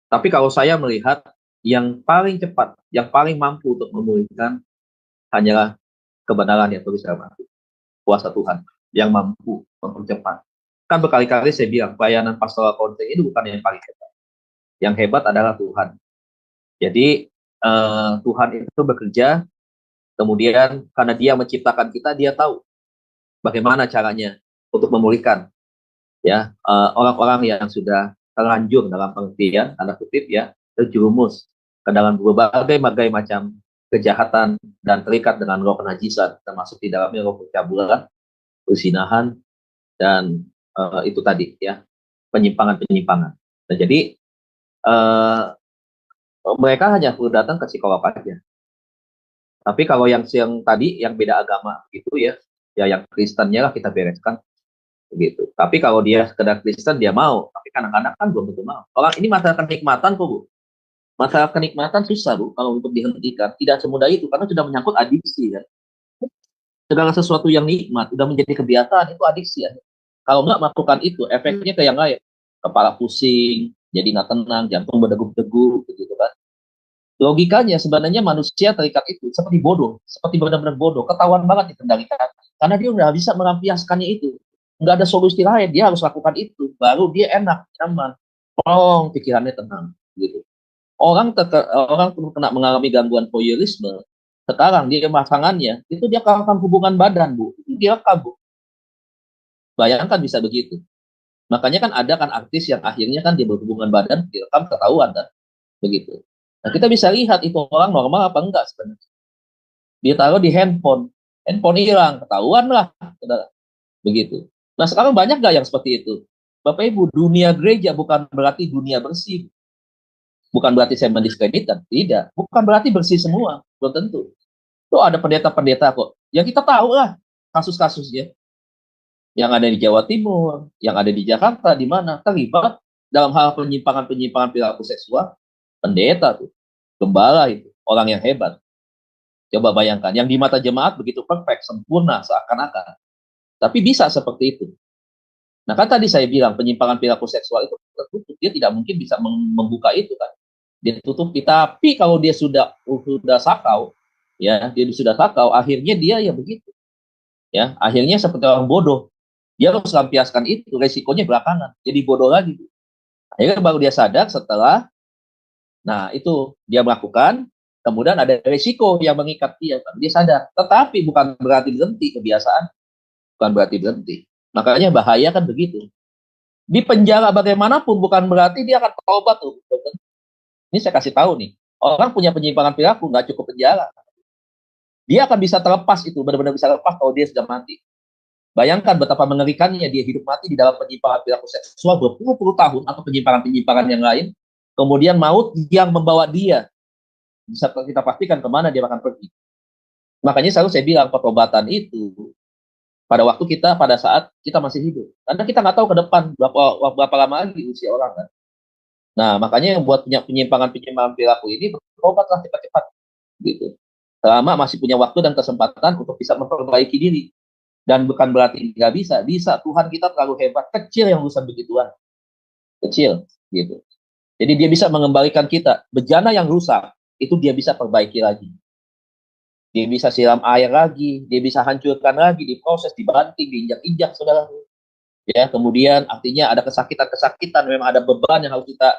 Tapi kalau saya melihat yang paling cepat, yang paling mampu untuk memulihkan hanyalah kebenaran yang terus mati, kuasa Tuhan yang mampu mempercepat. Kan berkali-kali saya bilang pelayanan pastoral counseling itu bukan yang paling hebat. Yang hebat adalah Tuhan. Jadi Tuhan itu bekerja. Kemudian karena dia menciptakan kita, dia tahu bagaimana caranya untuk memulihkan ya orang-orang yang sudah terlanjur dalam pengertian tanda kutip ya, terjerumus ke dalam berbagai macam kejahatan dan terikat dengan roh penajisan, termasuk di dalamnya roh pencabulan, perzinahan, dan itu tadi ya, penyimpangan. Nah, jadi mereka hanya perlu datang ke psikolog aja. Tapi kalau yang tadi yang beda agama gitu ya yang Kristennya lah kita bereskan begitu. Tapi kalau dia sekedar Kristen dia mau, tapi kadang-kadang kan belum tentu mau. Orang ini masalah kenikmatan kok, Bu. Masalah kenikmatan susah, Bu, kalau untuk dihentikan. Tidak semudah itu karena sudah menyangkut adiksi kan. Segala sesuatu yang nikmat udah menjadi kebiasaan itu adiksi ya. Kalau nggak melakukan itu, efeknya ke yang lain. Kepala pusing, jadi nggak tenang, jantung berdegup-degup begitu kan. Logikanya sebenarnya manusia terikat itu seperti bodoh, seperti benar-benar bodoh, ketahuan banget dikendalikan karena dia udah bisa melampiaskannya itu, nggak ada solusi lain, dia harus lakukan itu, baru dia enak, nyaman, plong, pikirannya tenang, gitu. Orang kena mengalami gangguan voyeurisme, sekarang dia pasangannya itu dia melakukan hubungan badan, Bu, itu dia kabur. Bayangkan bisa begitu. Makanya kan ada kan artis yang akhirnya kan dia berhubungan badan, direkam ketahuan kan, begitu. Nah, kita bisa lihat itu orang normal apa enggak sebenarnya. Dia taruh di handphone hilang, ketahuan lah, saudara. Begitu. Nah, sekarang banyak nggak yang seperti itu? Bapak Ibu, dunia gereja bukan berarti dunia bersih. Bukan berarti saya mendiskreditkan, tidak. Bukan berarti bersih semua, belum tentu. Tuh ada pendeta-pendeta kok. Yang kita tahu lah kasus-kasusnya. Yang ada di Jawa Timur, yang ada di Jakarta, di mana terlibat dalam hal penyimpangan perilaku seksual, pendeta tuh, gembala itu, orang yang hebat. Coba bayangkan, yang di mata jemaat begitu perfect, sempurna, seakan-akan. Tapi bisa seperti itu. Nah kan tadi saya bilang, penyimpangan perilaku seksual itu tertutup, dia tidak mungkin bisa membuka itu kan. Dia tutupi, tapi kalau dia sudah sakau, ya, dia sudah sakau, akhirnya dia ya begitu. Ya, akhirnya seperti orang bodoh. Dia harus lampiaskan itu, resikonya belakangan. Jadi bodoh lagi. Akhirnya baru dia sadar setelah, nah itu dia melakukan, kemudian ada resiko yang mengikat dia. Dia sadar. Tetapi bukan berarti berhenti kebiasaan. Bukan berarti berhenti. Makanya bahaya kan begitu. Di penjara bagaimanapun bukan berarti dia akan tobat tuh. Ini saya kasih tahu nih. Orang punya penyimpangan perilaku nggak cukup penjara. Dia akan bisa terlepas itu, benar-benar bisa lepas kalau dia sudah mati. Bayangkan betapa mengerikannya dia hidup mati di dalam penyimpangan perilaku seksual berpuluh-puluh tahun atau penyimpangan-penyimpangan yang lain. Kemudian maut yang membawa dia. Bisa kita pastikan kemana dia akan pergi. Makanya selalu saya bilang pertobatan itu pada waktu kita, pada saat kita masih hidup. Karena kita nggak tahu ke depan berapa lama lagi usia orang kan. Nah makanya yang buat punya penyimpangan perilaku ini bertobatlah cepat-cepat gitu. Selama masih punya waktu dan kesempatan untuk bisa memperbaiki diri. Dan bukan berarti nggak bisa. Bisa, Tuhan kita terlalu hebat. Kecil yang urusan begituan. Kecil, gitu. Jadi dia bisa mengembalikan kita. Bejana yang rusak, itu dia bisa perbaiki lagi. Dia bisa siram air lagi. Dia bisa hancurkan lagi, diproses, dibanting, diinjak-injak, saudara. Ya, kemudian artinya ada kesakitan-kesakitan, memang ada beban yang harus kita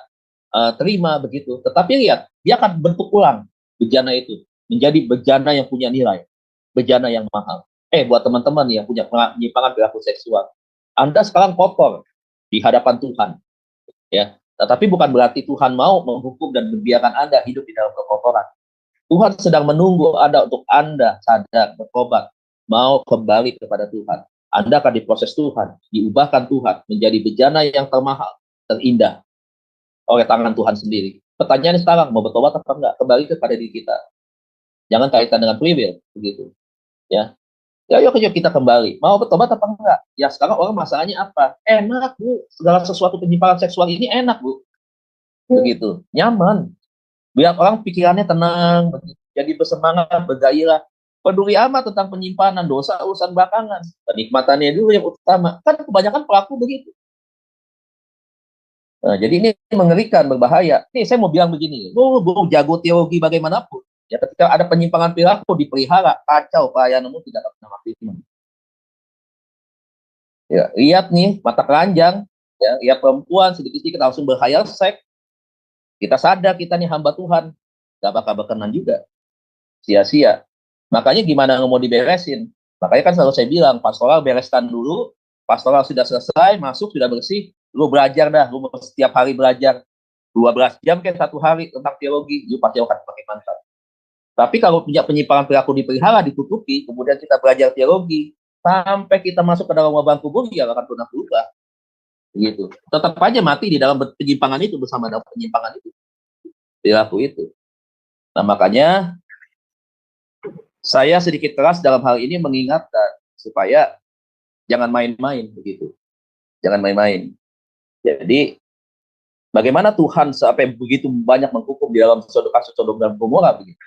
terima, begitu. Tetapi lihat, dia akan bentuk ulang bejana itu. Menjadi bejana yang punya nilai. Bejana yang mahal. Buat teman-teman yang punya penyimpangan perilaku seksual, Anda sekarang kotor di hadapan Tuhan, ya. Tetapi bukan berarti Tuhan mau menghukum dan membiarkan Anda hidup di dalam kekotoran. Tuhan sedang menunggu Anda untuk Anda sadar, bertobat, mau kembali kepada Tuhan. Anda akan diproses Tuhan, diubahkan Tuhan menjadi bejana yang termahal, terindah oleh tangan Tuhan sendiri. Pertanyaannya sekarang, mau bertobat apa enggak? Kembali kepada diri kita. Jangan kaitan dengan free will, begitu. Ya. Ya, yuk kita kembali. Mau bertobat apa enggak? Ya, sekarang orang masalahnya apa? Enak, Bu. Segala sesuatu penyimpangan seksual ini enak, Bu. Begitu. Nyaman. Biar orang pikirannya tenang, begitu. Jadi bersemangat, bergairah. Peduli amat tentang penyimpanan dosa, urusan belakangan. Kenikmatannya dulu yang utama. Kan kebanyakan pelaku begitu. Nah, jadi ini mengerikan, berbahaya. Nih, saya mau bilang begini. Bu, jago teologi bagaimanapun. Ya, ketika ada penyimpangan perilaku dipelihara, kacau, pelayananmu tidak akan pernah maksimal. Ya, lihat nih, mata keranjang, ya, lihat perempuan sedikit-sedikit langsung berkhayal seks. Kita sadar kita nih hamba Tuhan, gak bakal berkenan juga. Sia-sia. Makanya gimana mau diberesin? Makanya kan selalu saya bilang, pastoral bereskan dulu, pastoral sudah selesai, masuk, sudah bersih, lu belajar dah, lu setiap hari belajar 12 jam kan satu hari tentang teologi, lu pasti akan pakai mantap. Tapi kalau punya penyimpangan perilaku dipelihara, ditutupi, kemudian kita belajar teologi, sampai kita masuk ke dalam wabah kubur, ya akan pernah berubah. Begitu. Tetap aja mati di dalam penyimpangan itu, bersama dalam penyimpangan itu. Perilaku itu. Nah makanya, saya sedikit keras dalam hal ini mengingatkan, supaya jangan main-main, begitu. Jangan main-main. Jadi, bagaimana Tuhan sampai begitu banyak menghukum di dalam kasus Sodom dan Gomora, begitu.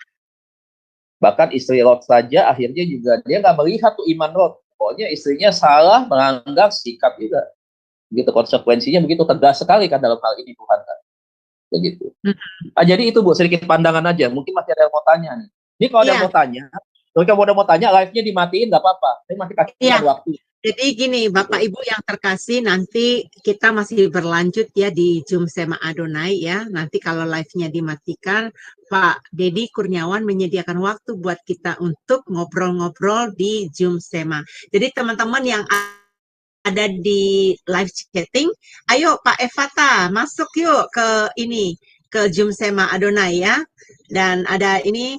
Bahkan istri Lot saja akhirnya juga dia nggak melihat tuh iman Lot. Pokoknya istrinya salah menganggap sikap juga. Begitu konsekuensinya begitu tegas sekali kan dalam hal ini Tuhan kan. Begitu. Jadi itu Bu, sedikit pandangan aja. Mungkin masih ada yang mau tanya nih. Ini kalau ada yang mau tanya, kalau mau tanya live-nya dimatiin nggak apa-apa. Saya masih kasih waktu. Jadi gini, Bapak Ibu yang terkasih, nanti kita masih berlanjut ya di Zoom Sema Adonai ya. Nanti kalau live-nya dimatikan, Pak Dedi Kurniawan menyediakan waktu buat kita untuk ngobrol-ngobrol di Zoom Sema. Jadi teman-teman yang ada di live chatting, ayo Pak Evata masuk yuk ke ini, ke Zoom Sema Adonai ya. Dan ada ini,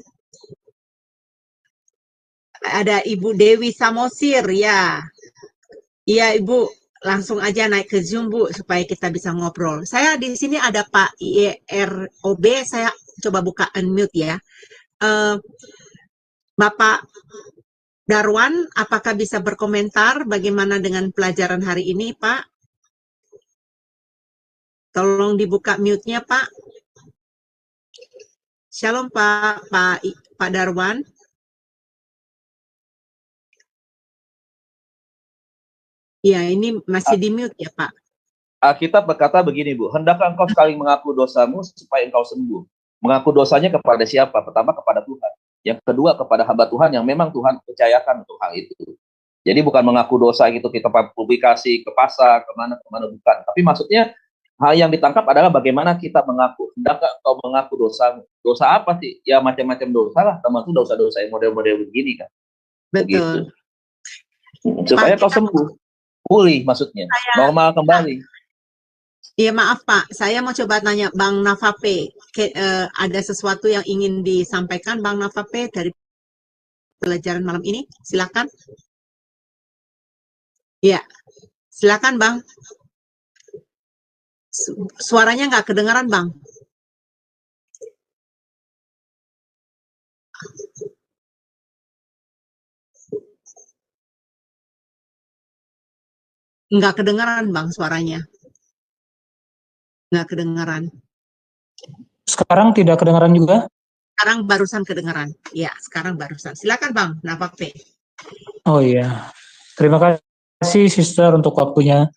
ada Ibu Dewi Samosir ya. Iya Ibu, langsung aja naik ke Zoom Bu, supaya kita bisa ngobrol. Saya di sini ada Pak IROB, saya coba buka unmute ya. Bapak Darwan, apakah bisa berkomentar bagaimana dengan pelajaran hari ini Pak? Tolong dibuka mute-nya, Pak. Shalom, Pak Darwan. Ya, ini masih di mute ya, Pak. Alkitab berkata begini, Bu. Hendaklah engkau sekali mengaku dosamu supaya engkau sembuh. Mengaku dosanya kepada siapa? Pertama kepada Tuhan. Yang kedua kepada hamba Tuhan yang memang Tuhan percayakan untuk hal itu. Jadi bukan mengaku dosa gitu kita publikasi ke pasar, kemana-kemana, bukan. Tapi maksudnya hal yang ditangkap adalah bagaimana kita mengaku. Hendakkah engkau mengaku dosamu? Dosa apa sih? Ya macam-macam dosa lah, termasuk dosa-dosa yang model-model begini kan. Betul. Begitu. Supaya kau sembuh. Pulih maksudnya. Normal kembali. Iya maaf Pak, saya mau coba tanya Bang Navape, ada sesuatu yang ingin disampaikan Bang Navape dari pelajaran malam ini? Silakan. Iya, silakan Bang. Suaranya nggak kedengaran Bang. Nggak kedengaran Bang suaranya. Nggak kedengaran. Sekarang tidak kedengaran juga? Sekarang barusan kedengaran. Ya, sekarang barusan. Silakan Bang Navape. Oh iya. Terima kasih Sister untuk waktunya.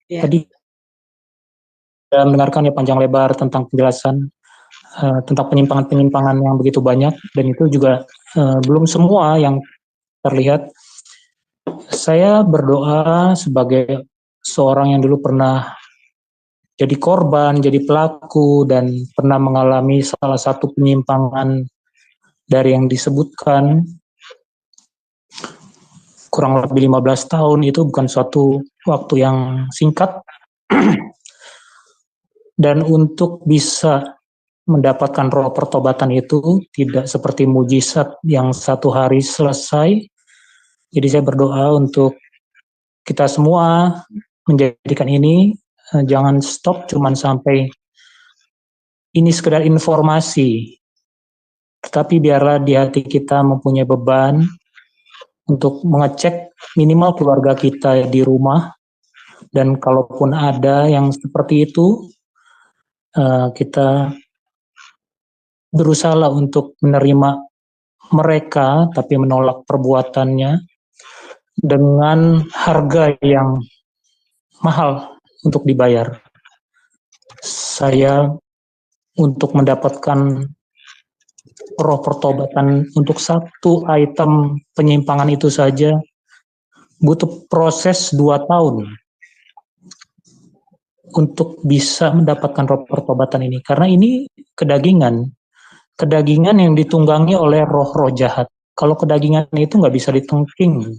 Ya. Tadi saya mendengarkan ya panjang lebar tentang penjelasan tentang penyimpangan-penyimpangan yang begitu banyak, dan itu juga belum semua yang terlihat. Saya berdoa sebagai seorang yang dulu pernah jadi korban, jadi pelaku, dan pernah mengalami salah satu penyimpangan dari yang disebutkan kurang lebih 15 tahun. Itu bukan suatu waktu yang singkat. Dan untuk bisa mendapatkan roh pertobatan itu tidak seperti mujizat yang satu hari selesai. Jadi saya berdoa untuk kita semua menjadikan ini jangan stop cuman sampai ini sekedar informasi, tetapi biarlah di hati kita mempunyai beban untuk mengecek minimal keluarga kita di rumah, dan kalaupun ada yang seperti itu, kita berusaha untuk menerima mereka, tapi menolak perbuatannya dengan harga yang mahal untuk dibayar. Saya untuk mendapatkan roh pertobatan untuk satu item penyimpangan itu saja butuh proses 2 tahun untuk bisa mendapatkan roh pertobatan ini, karena ini kedagingan yang ditunggangi oleh roh-roh jahat. Kalau kedagingan itu nggak bisa ditengking,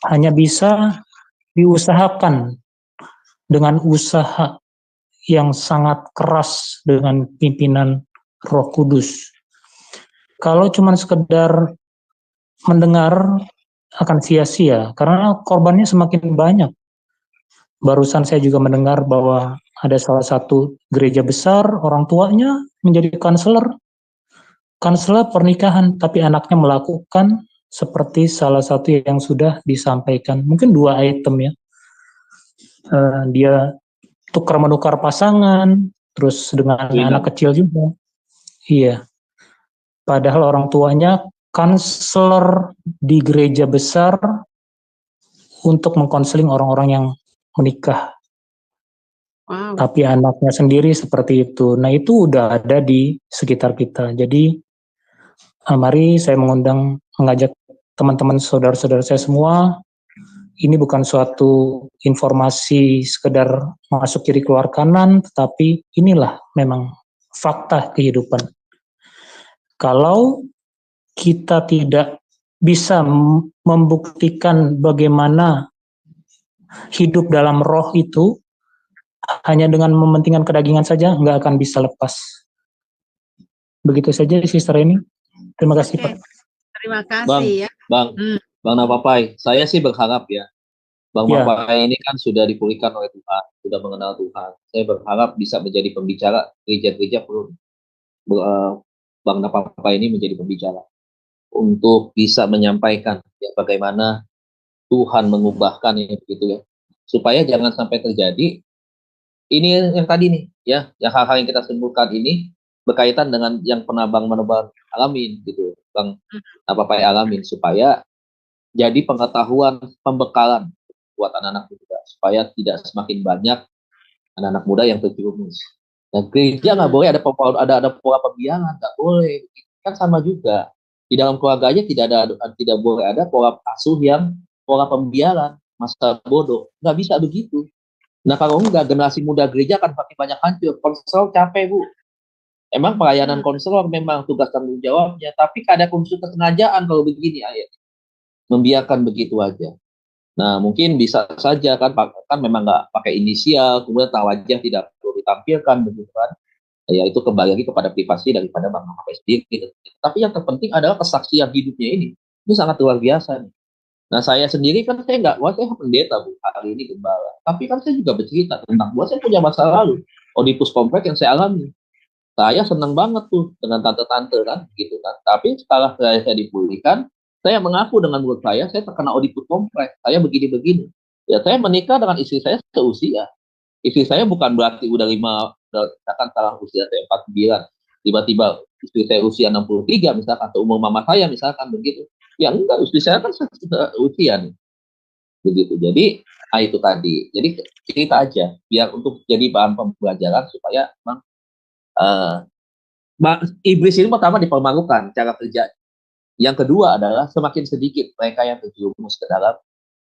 hanya bisa diusahakan dengan usaha yang sangat keras dengan pimpinan Roh Kudus. Kalau cuma sekedar mendengar akan sia-sia karena korbannya semakin banyak. Barusan saya juga mendengar bahwa ada salah satu gereja besar, orang tuanya menjadi kanseler pernikahan, tapi anaknya melakukan seperti salah satu yang sudah disampaikan. Mungkin 2 item ya. Dia tukar-menukar pasangan, terus dengan anak kecil juga. Iya. Padahal orang tuanya kanseler di gereja besar untuk mengkonseling orang-orang yang menikah. Wow. Tapi anaknya sendiri seperti itu. Nah, itu udah ada di sekitar kita. Jadi, mari saya mengajak teman-teman saudara-saudara saya semua, ini bukan suatu informasi sekedar masuk kiri keluar kanan, tetapi inilah memang fakta kehidupan. Kalau kita tidak bisa membuktikan bagaimana hidup dalam roh itu, hanya dengan mementingkan kedagingan saja, nggak akan bisa lepas. Begitu saja, Sister ini. Terima kasih, Pak. Terima kasih ya. Bang Navapai, saya sih berharap ya, Bang Navapai ini kan sudah dipulihkan oleh Tuhan, sudah mengenal Tuhan. Saya berharap bisa menjadi pembicara gereja-gereja perlu Bang Navapai ini menjadi pembicara untuk bisa menyampaikan ya, bagaimana Tuhan mengubahkan ini gitu ya, supaya jangan sampai terjadi ini yang tadi nih, ya, yang hal-hal yang kita sebutkan ini berkaitan dengan yang pernah Bang Manobar alamin gitu, Bang Papai alamin, supaya jadi pengetahuan pembekalan buat anak-anak muda supaya tidak semakin banyak anak-anak muda yang terjerumus. Dan gereja nggak boleh ada pola pembiaran, nggak boleh. Kan sama juga di dalam keluarganya tidak boleh ada pola asuh yang pola pembiaran, masa bodoh, nggak bisa begitu. Nah kalau enggak, generasi muda gereja akan makin banyak hancur. Konselor capek, Bu. Emang pelayanan konselor memang tugas tanggung jawabnya, tapi ada unsur kesengajaan kalau begini, ayat. Membiarkan begitu aja. Nah, mungkin bisa saja kan memang nggak pakai inisial, kemudian wajah tidak perlu ditampilkan, begitu kan. Ya itu kembali lagi kepada privasi daripada Bang Papai sendiri. Gitu. Tapi yang terpenting adalah kesaksian hidupnya ini. Ini sangat luar biasa nih. Nah saya sendiri kan saya pendeta Bu, hari ini gembala. Tapi kan saya juga bercerita tentang bahwa saya punya masa lalu, Oedipus kompleks yang saya alami. Saya senang banget tuh dengan tante-tante kan, gitu kan. Tapi setelah saya dipulihkan, saya mengaku dengan mulut saya terkena Oedipus kompleks. Saya begini-begini. Ya saya menikah dengan istri saya seusia. Istri saya bukan berarti udah misalkan salah usia saya 49. Tiba-tiba istri saya usia 63 misalkan, atau umur mama saya misalkan begitu. Ya enggak, istri saya kan usia nih. Begitu. Jadi, itu tadi. Jadi cerita aja, biar untuk jadi bahan pembelajaran supaya memang iblis ini pertama dipermalukan cara kerja. Yang kedua adalah semakin sedikit mereka yang terjerumus ke dalam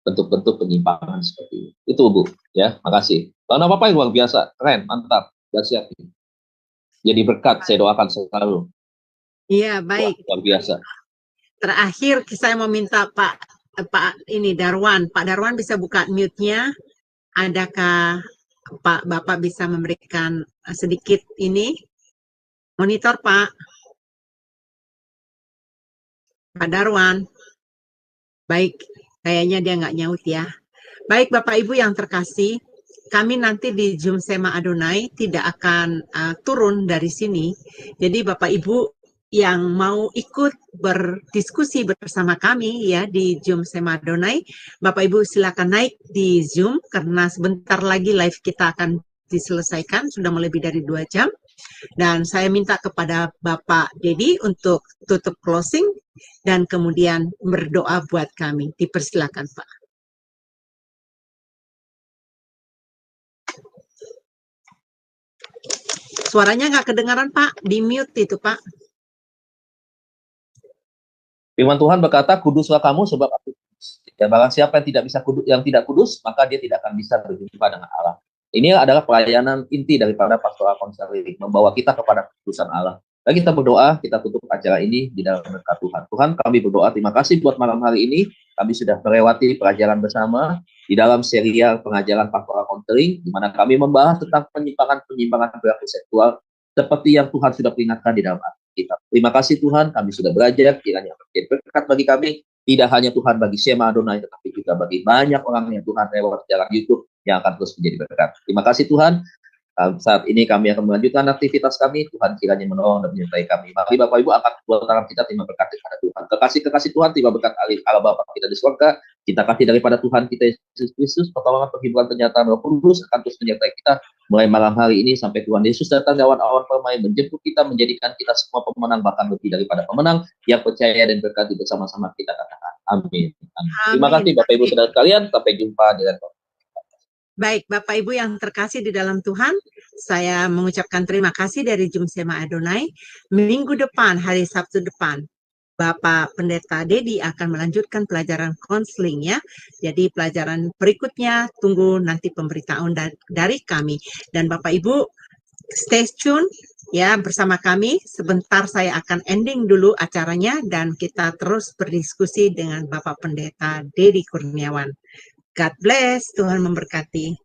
bentuk-bentuk penyimpangan seperti ini. Itu Bu, ya, makasih. Bang Papai luar biasa, keren, mantap, dan siap. Jadi berkat, saya doakan selalu. Iya, baik. Luar biasa. Terakhir saya mau minta Pak Darwan. Pak Darwan bisa buka mute-nya. Adakah Bapak bisa memberikan sedikit ini monitor Pak Darwan? Baik, kayaknya dia nggak nyaut ya. Baik Bapak Ibu yang terkasih, kami nanti di Zoom Sema Adonai tidak akan turun dari sini. Jadi Bapak Ibu yang mau ikut berdiskusi bersama kami ya di Zoom Sema Adonai, Bapak Ibu silakan naik di Zoom karena sebentar lagi live kita akan diselesaikan, sudah lebih dari 2 jam. Dan saya minta kepada Bapak Dedi untuk tutup closing dan kemudian berdoa buat kami. Dipersilakan Pak. Suaranya nggak kedengaran Pak, di mute itu Pak. Firman Tuhan berkata, kuduslah kamu sebab aku kudus. Ya, barang siapa yang tidak kudus, maka dia tidak akan bisa berjumpa dengan Allah. Ini adalah pelayanan inti daripada pastoral konseling, membawa kita kepada kekudusan Allah. Mari kita berdoa, kita tutup acara ini di dalam berkat Tuhan. Tuhan, kami berdoa, terima kasih buat malam hari ini. Kami sudah melewati pelajaran bersama di dalam serial pengajaran pastoral konseling, di mana kami membahas tentang penyimpangan perilaku seksual, seperti yang Tuhan sudah peringatkan di dalam kita. Terima kasih Tuhan, kami sudah belajar, kiranya menjadi berkat bagi kami, tidak hanya Tuhan bagi Sema Adonai, tetapi juga bagi banyak orang yang Tuhan lewat jalan YouTube yang akan terus menjadi berkat. Terima kasih Tuhan. Saat ini kami akan melanjutkan aktivitas kami. Tuhan kiranya menolong dan menyertai kami. Mari Bapak Ibu angkat kedua tangan kita, terima berkat kepada Tuhan. Kekasih Tuhan, terima berkat Allah Bapa kita di surga. Cinta kasih daripada Tuhan kita Yesus Kristus, pertolongan penghiburan penyataan Roh Kudus akan terus menyertai kita mulai malam hari ini sampai Tuhan Yesus datang lewat awan permai menjemput kita, menjadikan kita semua pemenang, bahkan lebih daripada pemenang yang percaya dan berkati bersama-sama kita katakan. Amin. Terima kasih Bapak Ibu saudara sekalian. Sampai jumpa dengan Baik, Bapak Ibu yang terkasih di dalam Tuhan, saya mengucapkan terima kasih dari Zoom Sema Adonai. Minggu depan, hari Sabtu depan, Bapak Pendeta Dedi akan melanjutkan pelajaran konseling ya. Jadi pelajaran berikutnya tunggu nanti pemberitahuan dari kami. Dan Bapak Ibu stay tune ya bersama kami. Sebentar saya akan ending dulu acaranya dan kita terus berdiskusi dengan Bapak Pendeta Dedi Kurniawan. God bless, Tuhan memberkati.